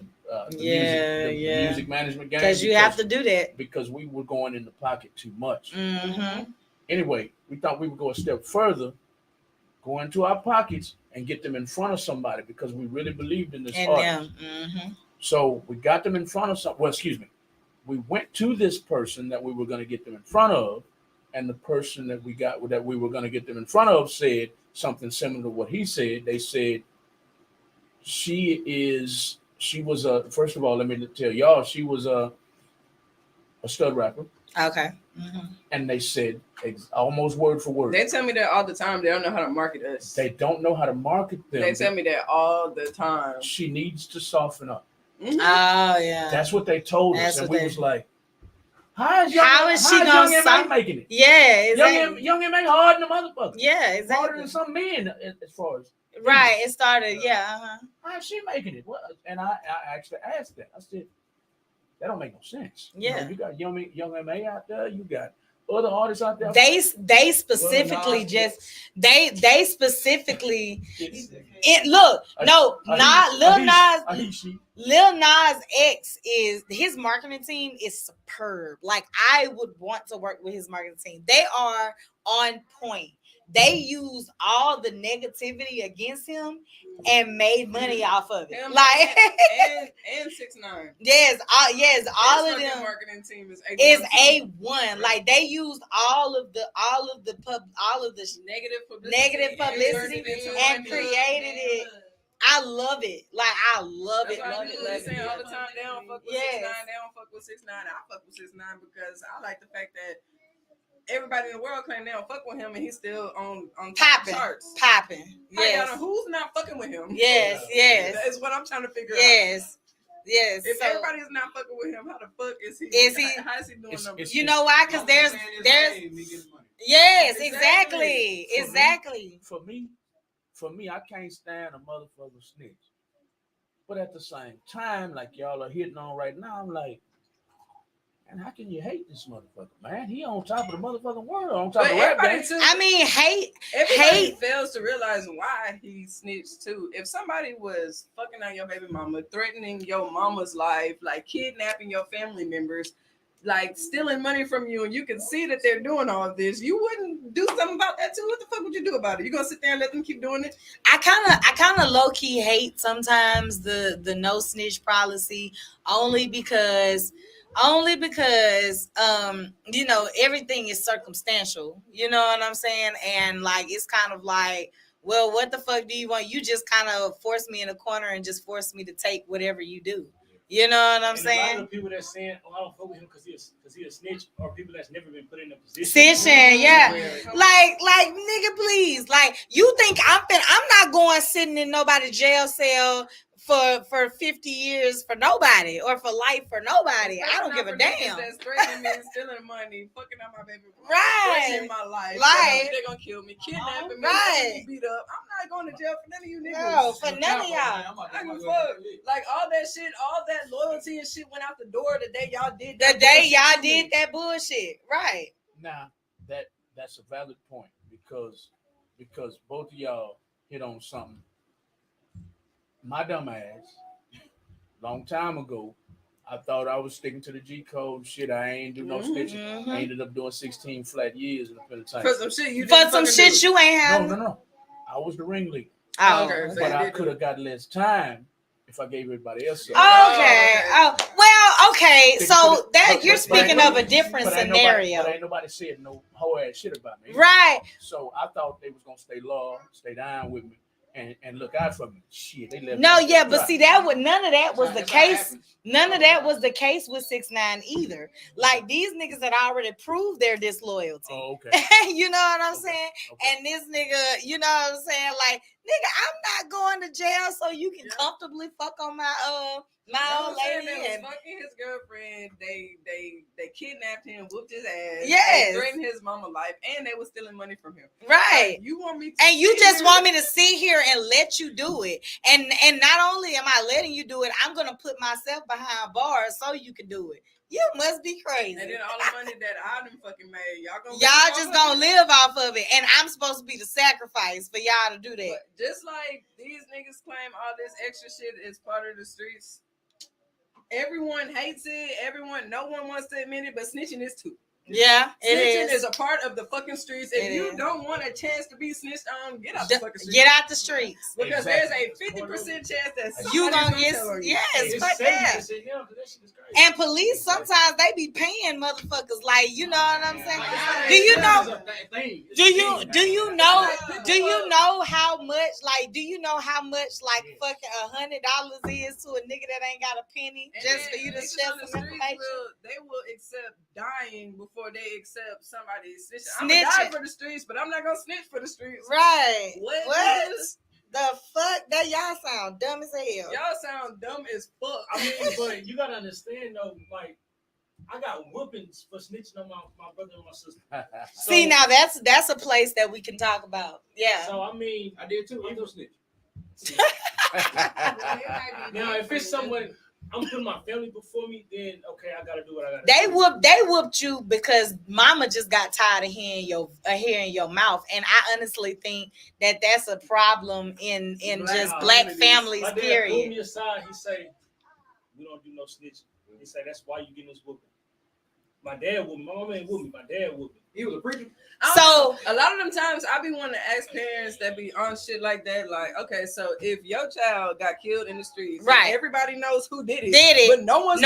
the music management game. Because you have to do that. Because we were going in the pocket too much. Anyway, we thought we would go a step further, go into our pockets and get them in front of somebody because we really believed in this artist. So we got them in front of we went to this person that we were going to get them in front of, and the person that we were going to get them in front of said something similar to what he said. They said, she was first of all, let me tell y'all, she was a stud rapper. Okay. And they said almost word for word. They tell me that all the time. They don't know how to market us. They don't know how to market them. They tell me that all the time. She needs to soften up. Oh yeah. That's what they told us, and we was like, how is she gonna stop making it? Yeah, exactly. Young M ain't hard than a motherfucker. Yeah, exactly. Harder than some men as far as right. It started. How's she making it? Well, and I actually asked that. I said, that don't make no sense. Yeah, you got young M.A. out there. You got other artists out there. They specifically they specifically Lil Nas X is his marketing team is superb. Like I would want to work with his marketing team. They are on point. They used all the negativity against him and made money off of it. And 6ix9ine. Yes, all of them. Marketing team is A1. Like they used all of the negative publicity and created it. I love it. Like I love it. Love it. Saying all the time they don't fuck with 6ix9ine. They don't fuck with 6ix9ine. I fuck with 6ix9ine because I like the fact that everybody in the world claim they don't fuck with him, and he's still on popping charts. Popping. Yes. Who's not fucking with him? Yes. That's what I'm trying to figure out. Yes. If everybody is not fucking with him, how the fuck is he? How is he doing numbers? You know why? Because there's. Yes, exactly. For me, I can't stand a motherfucker snitch. But at the same time, like y'all are hitting on right now, I'm like, and how can you hate this motherfucker, man? He on top of the motherfucking world, on top of rap game. I mean, everybody fails to realize why he snitched too. If somebody was fucking on your baby mama, threatening your mama's life, like kidnapping your family members, like stealing money from you, and you can see that they're doing all of this, you wouldn't do something about that too? What the fuck would you do about it? You gonna sit there and let them keep doing it? I kind of low key hate sometimes the no snitch policy only because everything is circumstantial, you know what I'm saying? And like it's kind of like, well, what the fuck do you want? You just kind of force me in a corner and just force me to take whatever you do. You know what I'm saying? A lot of people that's saying, "Oh, I don't fuck with him because he a snitch," or people that's never been put in a position. Yeah. Like nigga, please. Like you think I'm not going sitting in nobody's jail cell for 50 years for nobody or for life for nobody. I don't give a damn. That's threatening me, stealing money, fucking out my baby, threatening my life. Like they're gonna kill me, kidnapping me, beat up. I'm not going to jail for none of you niggas. No, for none of y'all. Like all that shit, all that loyalty and shit went out the door the day y'all did that. The day y'all did that bullshit, right? Now that's a valid point because both of y'all hit on something. My dumb ass, long time ago, I thought I was sticking to the G code. Shit, I ain't do no snitching. I ended up doing 16 flat years in the penitentiary. For some shit you ain't have. No. I was the ringleader. Okay. But I could have got less time if I gave everybody else. Okay. Oh, well, Okay, so that you're But speaking ain't of a different but ain't scenario, but ain't nobody said no whole ass shit about me. right? So I thought they was gonna stay low, stay down with me, and look out for me. Shit, they left. No, me yeah, to but dry. see that would none of that was the That's how it case. happens. None of that was the case with 6ix9ine either. Like these niggas had already proved their disloyalty. Oh, okay. You know what I'm Okay. saying? Okay. And this nigga, you know what I'm saying? Like, nigga, I'm not going to jail so you can comfortably fuck on my old lady. That was fucking his girlfriend. They kidnapped him, whooped his ass. Yes. They threatened his mama life, and they was stealing money from him. Right. Like, you want me to And you sit just here? want me to sit here and let you do it. And not only am I letting you do it, I'm gonna put myself behind bars so you can do it. You must be crazy. And then all the money that I done fucking made, y'all Just gonna live off of it. And I'm supposed to be the sacrifice for y'all to do that. But just like these niggas claim all this extra shit is part of the streets, everyone hates it. No one wants to admit it, but snitching is too. Yeah, Snitching it is a part of the fucking streets. If It you is. don't want a chance to be snitched on, get out the fucking streets. Get out the streets. Because Exactly. there's a 50% chance that You gonna somebody's get tell you. yes, It's fuck that. 70% now, 'cause that shit is crazy. And police sometimes they be paying motherfuckers like, you know what I'm saying? Like, Do you it's know? a thing. It's Do a you thing. do you know? Do you know how much? Like, do you know how much like fucking $100 is to a nigga that ain't got a penny And just then for you to niggas share on the some streets information? they will accept dying before they accept somebody snitching. I'm gonna die Snitching. for the streets, but I'm not gonna snitch for the streets. Right? What? What? Niggas? The fuck? That y'all sound dumb as hell. Y'all sound dumb as fuck. I mean, but you gotta understand though, like I got whoopings for snitching on my brother and my sister. So, See, now that's a place that we can talk about. Yeah. So I mean, I did too. I'm no snitch. now if it's someone I'm putting my family before me, then okay, I gotta do what I gotta do. They whooped you because mama just got tired of hearing your mouth, and I honestly think that that's a problem in just black families. My dad pulled Period. me aside. He say, "We don't do no snitching." He say, "That's why you getting this whooping." My dad whooped me. My mama ain't whooped me. My dad whooped me. He was a preacher. So a lot of them times I be wanting to ask parents that be on shit like that, like, okay, so if your child got killed in the streets, Right. everybody knows who did it, But nobody's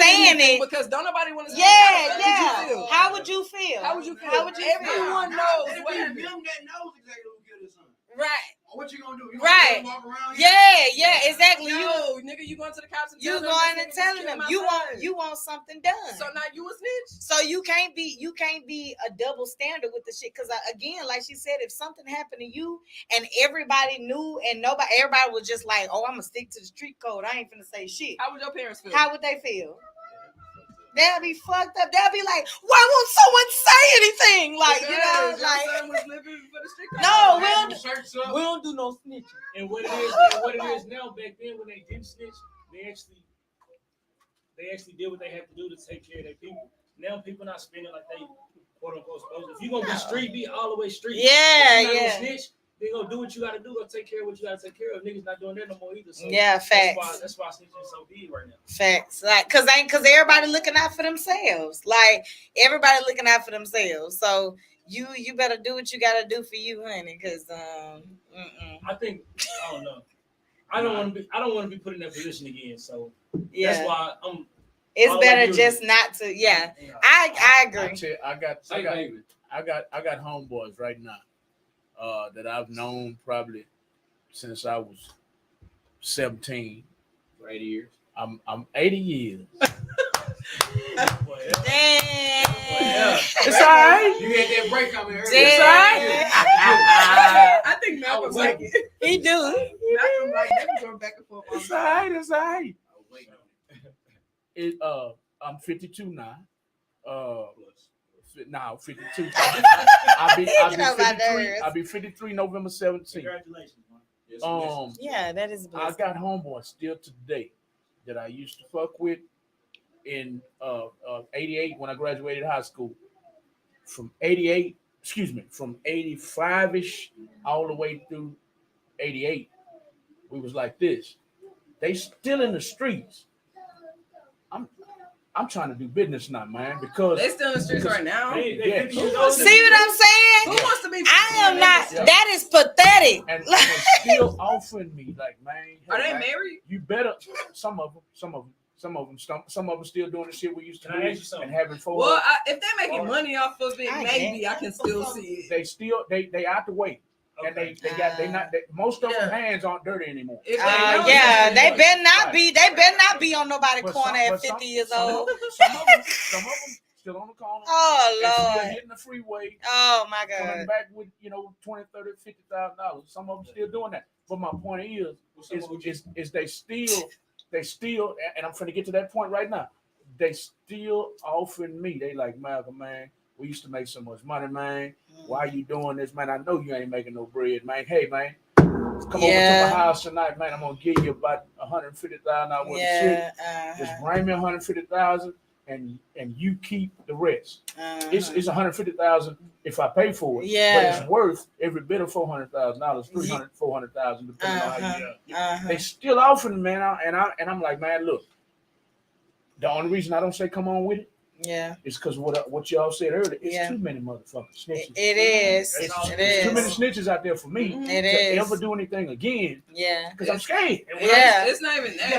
saying it because don't nobody want to say yeah. How would you feel? How would you feel? How would you feel? Everyone knows It'd what be happened. them that knows exactly who killed his son. Right. What you gonna do? You Right. gonna walk around here? Yeah, exactly. No, nigga, you going to the cops and You telling going them and telling them you want something done. So now you a snitch. So you can't be a double standard with the shit. Because again, like she said, if something happened to you and everybody knew and everybody was just like, oh, I'm gonna stick to the street code. I ain't finna say shit. How would your parents feel? How would they feel? They'll be fucked up. They'll be like, why won't someone say anything? Like, you know, Because like your son was living for the street code. no, We we don't do no snitching. And what it is now, back then when they didn't snitch, they actually did what they had to do to take care of their people. Now people not spending like they quote unquote supposed to. If you gonna be street, be all the way street. Yeah, if you not yeah. gonna snitch, they gonna do what you gotta do, go take care of what you gotta take care of. Niggas not doing that no more either. So Yeah, facts. That's why snitching is so big right now. Facts, like, cause everybody looking out for themselves. Like everybody looking out for themselves. So you better do what you gotta do for you, honey. Cause I think I don't know. I don't want to be put in that position again. So yeah, that's why I'm. it's all better I do just is- not to. Yeah, You know, I agree. I got homeboys right now that I've known probably since I was 17. For 80 years. I'm 80 years. boy, yeah. Damn. It's all right. You had that break coming earlier. Damn. I think Malcolm like it. He do. Malcolm like they be going back and forth. It's all right. It's all right. I was waiting on it. I'm 52 now. Now 52. I'll be 53 November 17th. Congratulations, man. Yes, Yeah, that is. I got homeboys still today that I used to fuck with in 88 when I graduated high school. From 85-ish all the way through 88, we was like this. They still in the streets. I'm trying to do business now, man, because They still in the streets right now. They Yeah. 50 years old. See what I'm saying? Who wants to be? I am not. Yeah. That is pathetic. and they still offering me like, man, Are hey, they man, married? you better. Some of them. Some of them still doing the shit we used to Can I do ask you something? and having fun. Well, if they're making money off of it, maybe I can still see it. They still they out the way. And Okay. most of them hands aren't dirty anymore. If they Yeah, know, they better not Right. be. They better not be on nobody's But corner some- at but 50 years some old. of them still on the corner. Oh And still Lord. hitting the freeway, Oh my coming God. back with $20, $30, $50,000. Some of them still doing that. But my point is they still, and I'm finna get to that point right now. They still offering me. They like, Malcolm, man, we used to make so much money, man. Why you doing this, man? I know you ain't making no bread, man. Hey, man, come over to my house tonight, man. I'm gonna give you about $150,000 worth of shit. Just bring me $150,000, and you keep the rest. It's $150,000 if I pay for it. But it's worth every bit of $400,000, $300,000, $400,000, depending on how you. They still offering, man, and I'm like, man, look. The only reason I don't say come on with it, it's because what y'all said earlier. It's too many motherfucking snitches. It is. It's It too many is. snitches out there for me It to is. ever do anything again. Yeah. Because I'm scared. Yeah. It's not even that.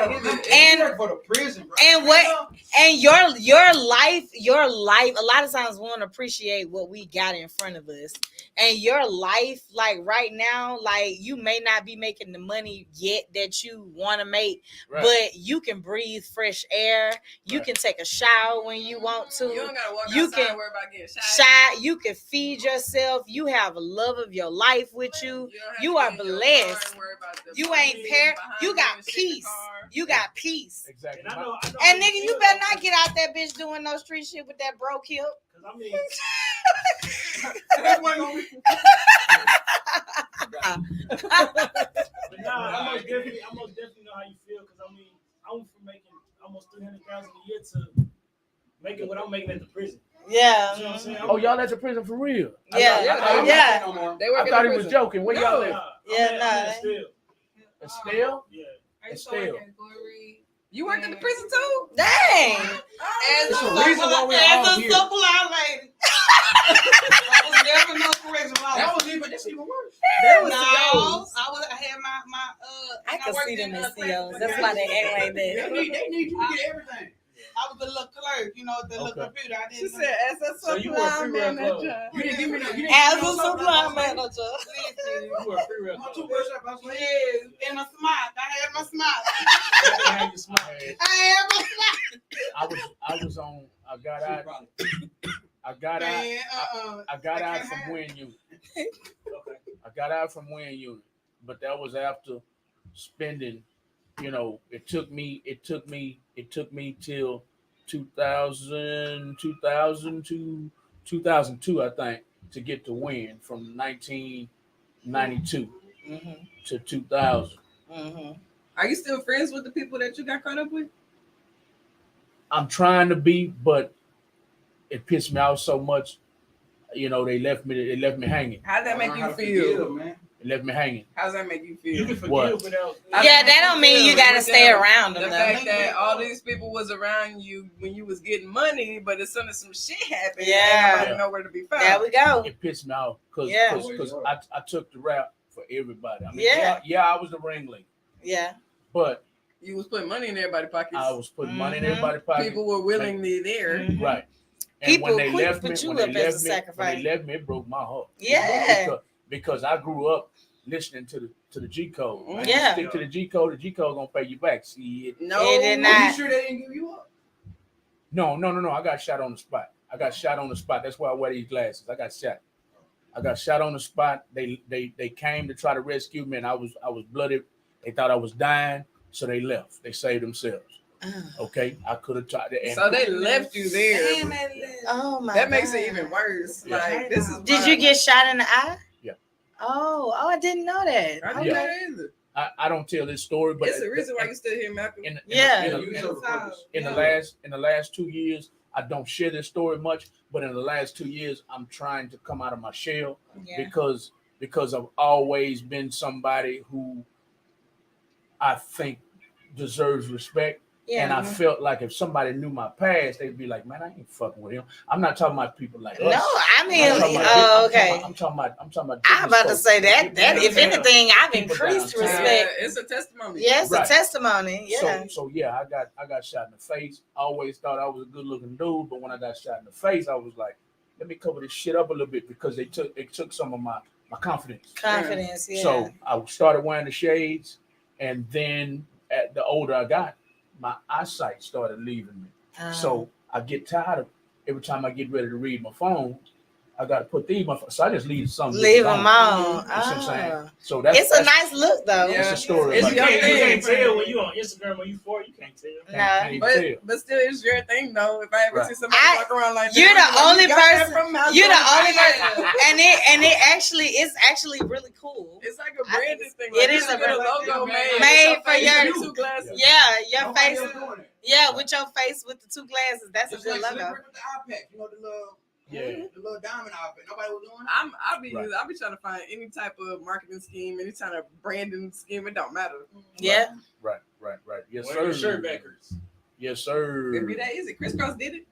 And- you work for the prison, bro. And what? And your life. A lot of times we won't appreciate what we got in front of us. And your life, like right now, like you may not be making the money yet that you want to make, but you can breathe fresh air. You can take a shower when you want to. You don't gotta walk You outside can and worry about getting shot. You can feed yourself. You have a love of your life with you. You You are don't have to get in your blessed. car and worry about the You ain't police par. behind You got and shit in the peace. car. You got peace. Exactly. And I know And nigga, you better not get out that bitch doing no street shit with that broke hip. Because I mean, That's what gonna be. but nah, I most definitely know how you feel. Because I mean, I went from making almost $300,000 a year to making what I'm making at the prison. Yeah. You know what I'm saying? Oh, y'all at the prison for real? Yeah. They work I thought he was joking. Where y'all at? Still. Estelle? Yeah. Estelle. You work in the prison too? Dang. It's a reason why we're all here. supply lady. I was never no correction officer. That's even worse. That was No, COs. I had my I can worked see them in as credit COs. That's why they act like that. They need you to get everything. I was the little clerk, the little computer. I She didn't. said, as a So you were a supply free run club. manager. You didn't give me that. As a supply manager. Listen. You were a free real My club. toothbrush up. I was like, Yes, and a smile. I had my smile. I had your smile. I had my smile. I was on. I got out. Man, I got I out can't from have Wynn Unit. Okay. I got out from Wynn Unit, but that was after spending. It took me till 2002, I think, to get to Wynn from 1992 to 2000. Are you still friends with the people that you got caught up with? I'm trying to be, but it pissed me off so much. They left me hanging. How'd that make learn you how to feel? forgive, man. It left me hanging. How's that make you You can feel? What? forgive without. Yeah, that don't mean you gotta stay around The them. fact though. that all these people was around you when you was getting money, but as soon as some shit happened, Yeah. ain't nobody nowhere to be found. There we go. It pissed me off because Yeah. I took the rap for everybody. I mean, Yeah. yeah, I was the ringleader, Yeah. but You was putting money in everybody's pockets. I was putting money in Mhm. everybody's pocket. People were willingly there. Mhm. Right. And People when they quick left me, put you when they up as a left me, sacrifice. it broke my heart. Yeah. Because I grew up listening to the G code. Man. Yeah. You stick to the G code. The G code gonna pay you back. See, No, It did Are not. you sure they didn't give you up? no. I got shot on the spot. That's why I wear these glasses. I got shot on the spot. They came to try to rescue me, and I was blooded. They thought I was dying, so they left. They saved themselves. Okay, I could have tried to. So they left you there. Oh my. That makes God. it even worse. Yeah. Like this is. Did you get shot in the eye? Yeah. Oh, I didn't know that. I didn't Yeah. know that either. I don't tell this story, but It's the reason why you still here, Malcolm. Yeah. In the last 2 years, I don't share this story much, but in the last 2 years, I'm trying to come out of my shell Yeah. because I've always been somebody who I think deserves respect, Yeah. And I felt like if somebody knew my past, they'd be like, "Man, I ain't fucking with him." I'm not talking about people like us. No, I mean, I'm talking about, oh, okay. I'm talking about. I'm about to folks. say that if Yeah. anything, I've People increased downtown. respect. it's a testimony. Yes, Right. a testimony. Yeah. So yeah, I got shot in the face. I always thought I was a good looking dude, but when I got shot in the face, I was like, let me cover this shit up a little bit because it took some of my confidence. Confidence, yeah. So I started wearing the shades, and then the older I got, my eyesight started leaving me. So I get tired of every time I get ready to read my phone, I got to put these. So I just leave them them on. You know what I'm saying? So It's a nice look though. It's a story. It's about your that. You can't thing. tell when you on Instagram or you for you can't tell. Can't even tell. But still, it's your thing though. If I ever Right. see somebody walk around like You're that, the I'm only like, you got that person- from Malcolm. You're the only Yeah. person, and it actually is actually really cool. It's like a branded thing. It Like, is you a should get a brand- logo made made for your- two glasses. Yeah, your Nobody face. else doing it. Yeah, with your face with the two glasses. That's a It's good like logo. Slippery with the eye patch. You know the little diamond eye patch. Nobody was doing it. I'll be trying to find any type of marketing scheme, any kind of branding scheme. It don't matter. Yeah. Right. Yes, Wear your sir. shirt backwards. Yes, sir. It'd be that easy. Crisscross did it.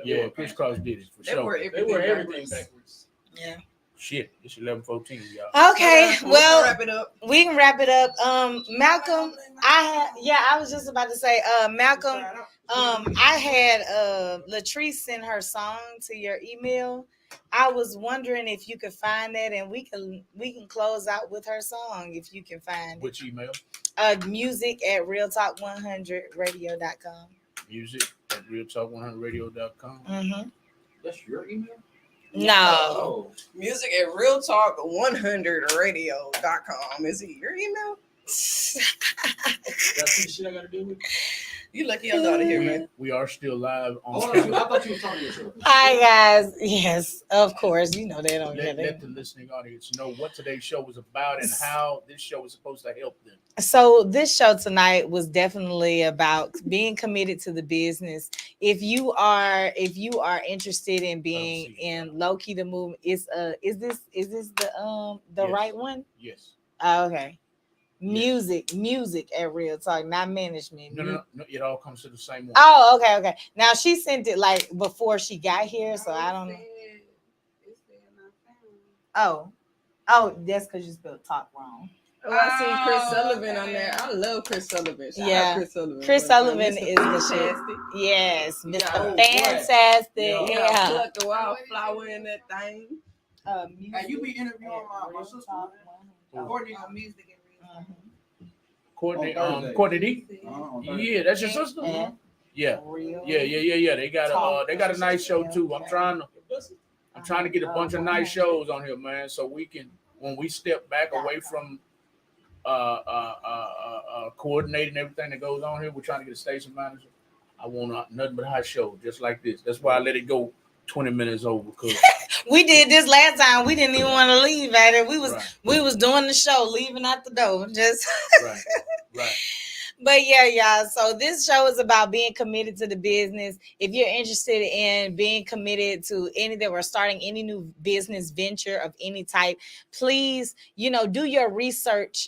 Yeah, Crisscross did it for They sure. wore They wear everything backwards. Yeah. Shit, it's 11:14, y'all. Okay. We'll Well, wrap it up. we can wrap it up. Malcolm, I was just about to say, Malcolm, I had Latrice send her song to your email. I was wondering if you could find that, and we can close out with her song if you can find it. Which email? Music at realtalk100radio.com. Music at realtalk100radio.com. Mm-hmm. That's your email? No. Oh. Music at realtalk100radio.com. Is it your email? That's the shit I gotta do with. You lucky I'm not here, man. We are still live on I camera. thought you were talking to yourself. Hi guys. Yes, of course. You know they don't Let get it. the listening audience know what today's show was about and how this show is supposed to help them. So this show tonight was definitely about being committed to the business. If you are interested in being in low key the movement, is this the Yes. right one? Yes. Oh, okay. Music at Real Talk, not management. No. It all comes to the same one. Oh, okay. Now she sent it like before she got here, so I don't know. Oh, that's because you spelled talk wrong. Oh, I seen Chris Sullivan on there. I love Chris Sullivan. Shout out Chris Sullivan. Chris Sullivan Mr. is the shit. Fantastic. Yes, Yeah. Mr. Oh, Fantastic. Yeah. Yeah. Pluck the wildflower in that thing. Hey, you be interviewing my sister. Courtney. Courtney, On Thursday. Courtney D. Oh, Yeah, that's your sister. Yeah. They got a nice show too. I'm trying to get a bunch of nice shows on here, man, so we can, when we step back away from coordinating everything that goes on here, we're trying to get a station manager. I want nothing but hot show just like this. That's why I let it go 20 minutes over, because We did this last time. We didn't even want to leave at it. We was doing the show, leaving out the door. Just right. But yeah, y'all. So this show is about being committed to the business. If you're interested in being committed to anything or starting any new business venture of any type, please, do your research,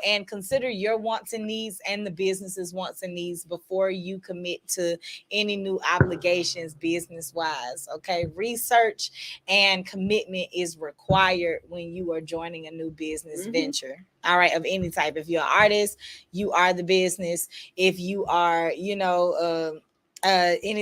and consider your wants and needs and the business's wants and needs before you commit to any new obligations business-wise. Okay. Research and commitment is required when you are joining a new business venture. All right, of any type. If you're an artist, you are the business. If you are, any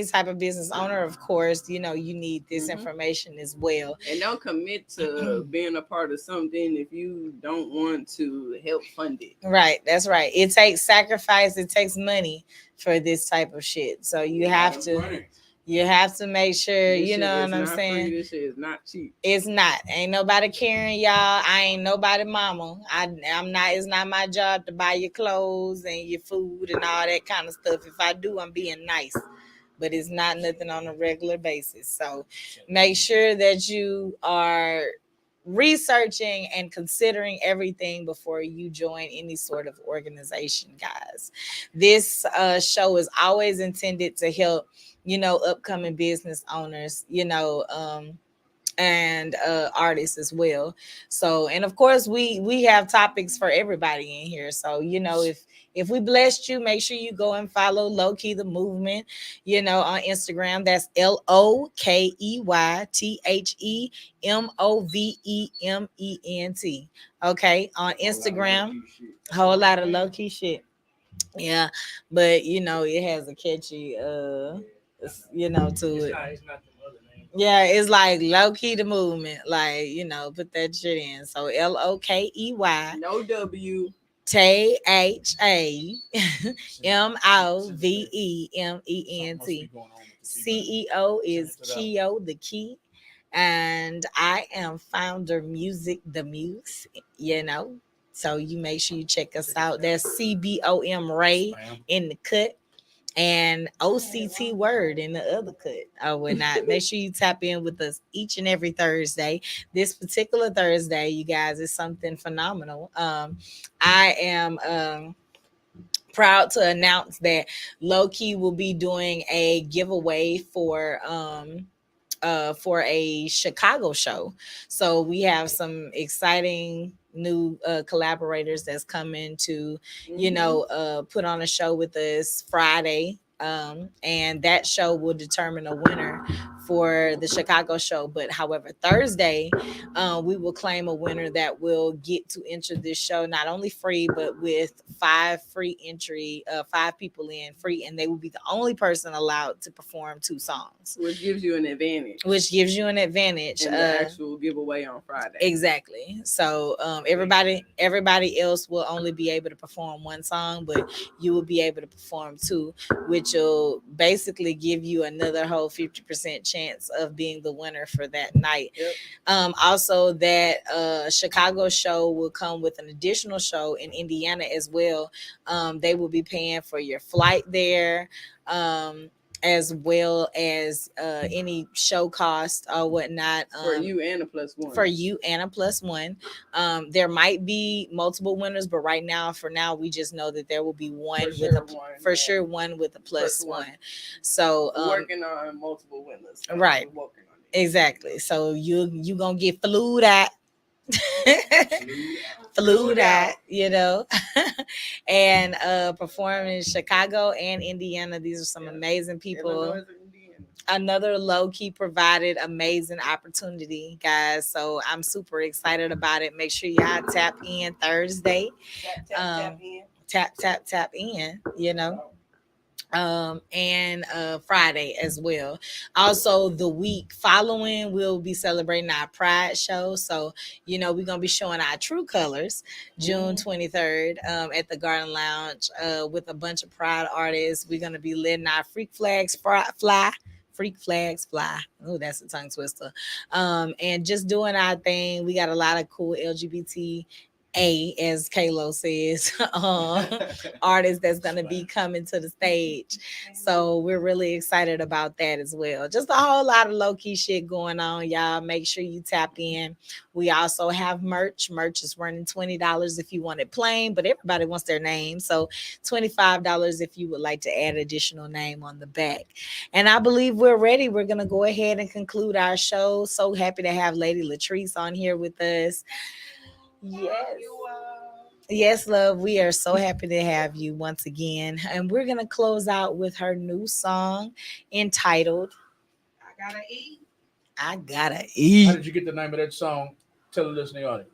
type of business owner, of course, you need this information as well. And don't commit to being a part of something if you don't want to help fund it. Right, that's right. It takes sacrifice. It takes money for this type of shit. So you have to. You have to make sure, you know what I'm saying? This shit is not cheap. It's not. Ain't nobody caring, y'all. I ain't nobody mama. I'm not. It's not my job to buy your clothes and your food and all that kind of stuff. If I do, I'm being nice. But it's not nothing on a regular basis. So make sure that you are researching and considering everything before you join any sort of organization, guys. This show is always intended to help upcoming business owners, and artists as well. So, and of course, we have topics for everybody in here. So, if we blessed you, make sure you go and follow Low Key the Movement, on Instagram. That's LOKEYTHEMOVEMENT. Okay, on Instagram, whole lot of low key shit. Yeah, but it has a catchy to it. It's not the other name. Yeah, it's like Low Key the Movement. Like, put that shit in. So LOKEY No W. THAMOVEMENT. CEO is Keo the Key. And I am founder Music the Muse. So you make sure you check us out. That's CBOM Ray in the cut and OCT Word in the other cut or whatnot. Make sure you tap in with us each and every Thursday. This particular Thursday, you guys, is something phenomenal. I am proud to announce that Low Key will be doing a giveaway for a Chicago show. So we have some exciting new collaborators that's coming to, put on a show with us Friday. And that show will determine a winner for the Chicago show. But however, Thursday, we will claim a winner that will get to enter this show not only free, but with 5 people in free, and they will be the only person allowed to perform 2 songs, which gives you an advantage. In the actual giveaway on Friday. Exactly. So everybody else will only be able to perform 1 song, but you will be able to perform 2, which will basically give you another whole 50% chance of being the winner for that night. Yep. Also, that Chicago show will come with an additional show in Indiana as well. They will be paying for your flight there, as well as any show cost or whatnot. For you and a +1. For you and a +1. There might be multiple winners, but for now, we just know that there will be one one with a +1. So working on multiple winners. Right. Exactly. So you gonna get flued out. Flew out, and perform in Chicago and Indiana. These are some amazing people. Another Low Key provided amazing opportunity, guys. So I'm super excited about it. Make sure y'all tap in Thursday. Tap in, and Friday as well. Also, the week following, we'll be celebrating our Pride show. So, we're gonna be showing our true colors June 23rd at the Garden Lounge with a bunch of Pride artists. We're gonna be letting our freak flags fly. Freak flags fly. Oh, that's a tongue twister. And just doing our thing. We got a lot of cool LGBT, as Kalo says, artist that's going to be coming to the stage. So we're really excited about that as well. Just a whole lot of low-key shit going on, y'all. Make sure you tap in. We also have merch. Merch is running $20 if you want it plain, but everybody wants their name. So $25 if you would like to add additional name on the back. And I believe we're ready. We're going to go ahead and conclude our show. So happy to have Lady Latrice on here with us. Yes, love. We are so happy to have you once again. And we're going to close out with her new song entitled I Gotta Eat. I Gotta Eat. How did you get the name of that song? Tell the listening audience.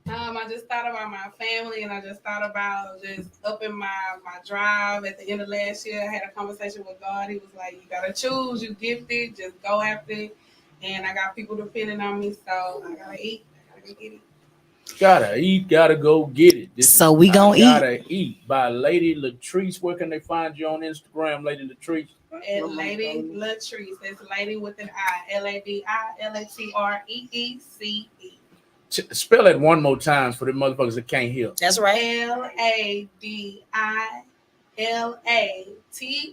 I just thought about my family, and I just thought about just upping my drive. At the end of last year, I had a conversation with God. He was like, you got to choose. You gifted. Just go after it. And I got people depending on me, so I got to eat. Get it. Gotta eat, gotta go get it. So we gonna eat. Gotta eat by Lady Latrice. Where can they find you on Instagram, Lady Latrice? And Lady Latrice. That's Lady with an I. LADILATREECE. Spell it one more time for the motherfuckers that can't hear. That's right. LADILATREECE.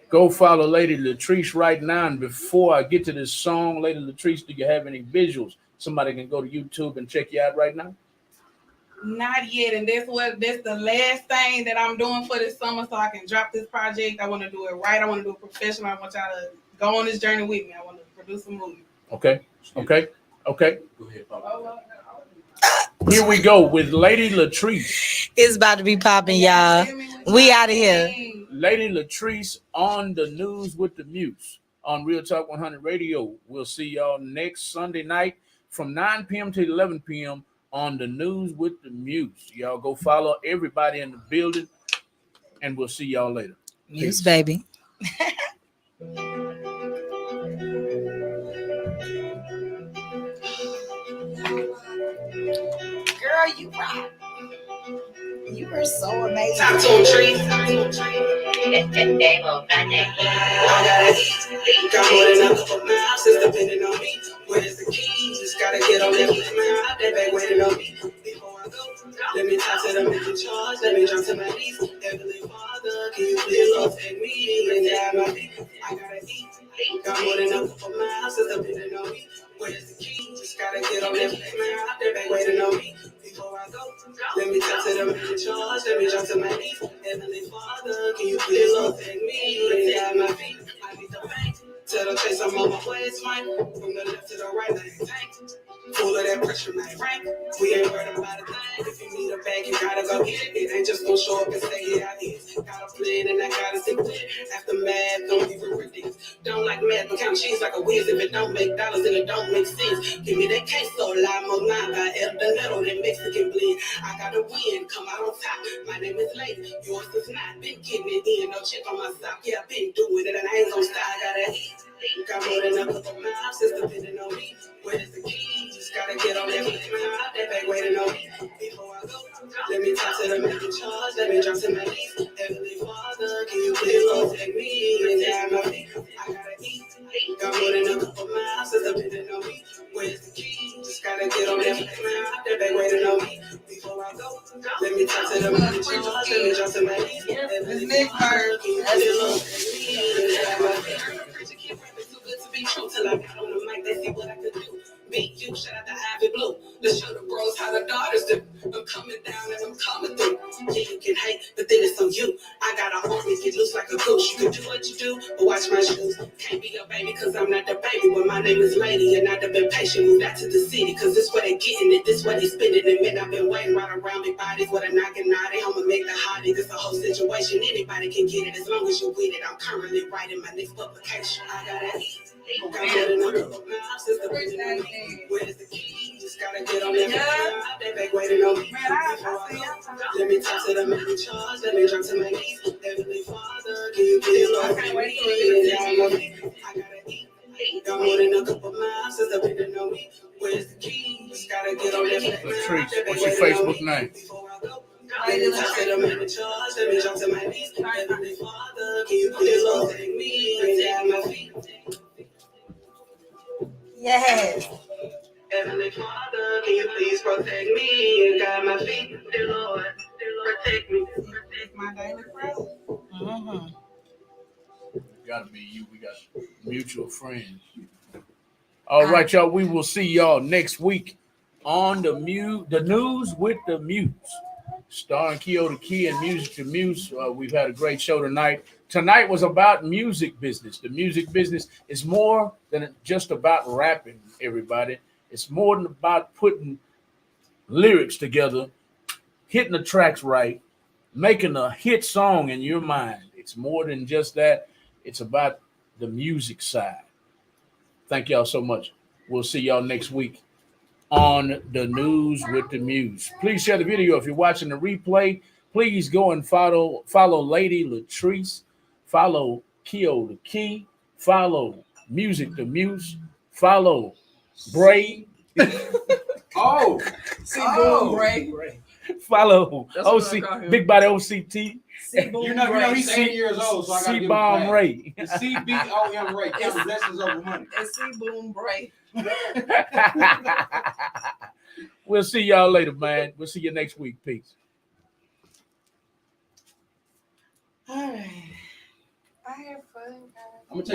Go follow Lady Latrice right now. And before I get to this song, Lady Latrice, do you have any visuals? Somebody can go to YouTube and check you out right now. Not yet, and that's the last thing that I'm doing for this summer, so I can drop this project. I want to do it right. I want to do it professional. I want y'all to go on this journey with me. I want to produce a movie. Okay. Go ahead, Papa. Here we go with Lady Latrice. It's about to be popping, y'all. We out of here. Lady Latrice on the News with the Muse on Real Talk 100 Radio. We'll see y'all next Sunday night from 9 p.m. to 11 p.m. on the News with the Muse. Y'all go follow everybody in the building, and we'll see y'all later. Muse, Peace. baby. Girl, you rock. You were so amazing. Talk to him, Tree. Got more than a couple miles, it's depending on me. Where's the keys? Gotta get on that man. That bag waiting on me. Before I go, let me talk to them in charge. Let me drop to my knees. Heavenly Father, can you please love take me and guide my feet? I gotta eat. Got more than a couple miles, it's depending on me. Where's the keys? Gotta get on that man. That bag waiting on me. Before I go, let me talk to them in charge. Let me drop to my knees. Heavenly Father, can you please love take me and guide my feet? I need the bank. Tell the chase I'm on my way, it's fine. From the left to the right, I ain't tank. Full of that pressure, man, rank. We ain't worried about a thing. If you need a bag, you gotta go get it. It ain't just gonna show up and say, yeah, I is. Got a plan and I gotta stick with it. After math, don't even ridiculous. Don't like math, but count cheese like a whiz. If it don't make dollars, then it don't make sense. Give me that queso, limo, nada, el dinero, that Mexican blend. I gotta win, come out on top. My name is Lady, yours is not. Been getting it in, no check on my sock. Yeah, been doing it, and I ain't gonna stop. I gotta eat. Got more than a couple miles, it's depending on me. Where's the keys? Gotta get on that that bag waiting on me. Before I go, let me talk to them in charge. Let me drop to my knees. Heavenly Father, can you please love take me and guide my feet? I gotta eat. Got more than a couple miles, it's depending on me. Where's the keys? Gotta get on that bag waiting on me. Before I go, let me talk to them in charge. Let me drop to my knees. Heavenly Father, can you please love take me and guide my feet? Too good to be true till I got on the mic. They see what I could do. Beat you, shout out to Ivy Blue. Let's show the bros how the daughters do. I'm coming down and I'm coming through. Yeah, you can hate, but then it's on you. I got a army, get loose like a goose. You can do what you do, but watch my shoes. Can't be a baby, cause I'm not the baby. When my name is Lady, and I've been patient. Moved out to the city, cause this where they getting it. This where they spending it. Man, I've been waiting right around big bodies. What a knocking out. They I'ma make the hottie. This a whole situation. Anybody can get it as long as you with it. I'm currently writing my next publication. I gotta eat. Where's the key? Just gotta get on that. They back waiting on me. Let me talk to them in charge. Let me drop to my knees. Heavenly Father, can you please love me? I gotta eat. Got more than a couple miles since I've been to know me. Where's the key? Just gotta get on that. Latrice, what's your Facebook name? Let me talk to them in charge. Let me drop to my knees. Heavenly Father, can you please love me? And my feet. Yes. Heavenly Father, can you please protect me and guide my feet? Dear Lord, protect me. Protect my daily prayer. Mm-hmm. Gotta be you. We got mutual friends. All right, y'all. We will see y'all next week on the News with the Muse, starring Kyoto Key and Music to Muse. We've had a great show tonight. Tonight was about music business. The music business is more than just about rapping, everybody. It's more than about putting lyrics together, hitting the tracks right, making a hit song in your mind. It's more than just that. It's about the music side. Thank y'all so much. We'll see y'all next week on the News with the Muse. Please share the video. If you're watching the replay, please go and follow Lady Latrice, follow Keo the Key, follow Music the Muse, follow Bray. Oh, Boom, Bray. Follow That's what I OC call him. Big Body OCT. you know he's 8 years old, so I gotta give him C-Bomb a Ray. The CBOM Ray. Count blessings over money. It's Boom, Bray. We'll see y'all later, man. We'll see you next week. Peace. All right. I had fun, guys. I'm gonna tell you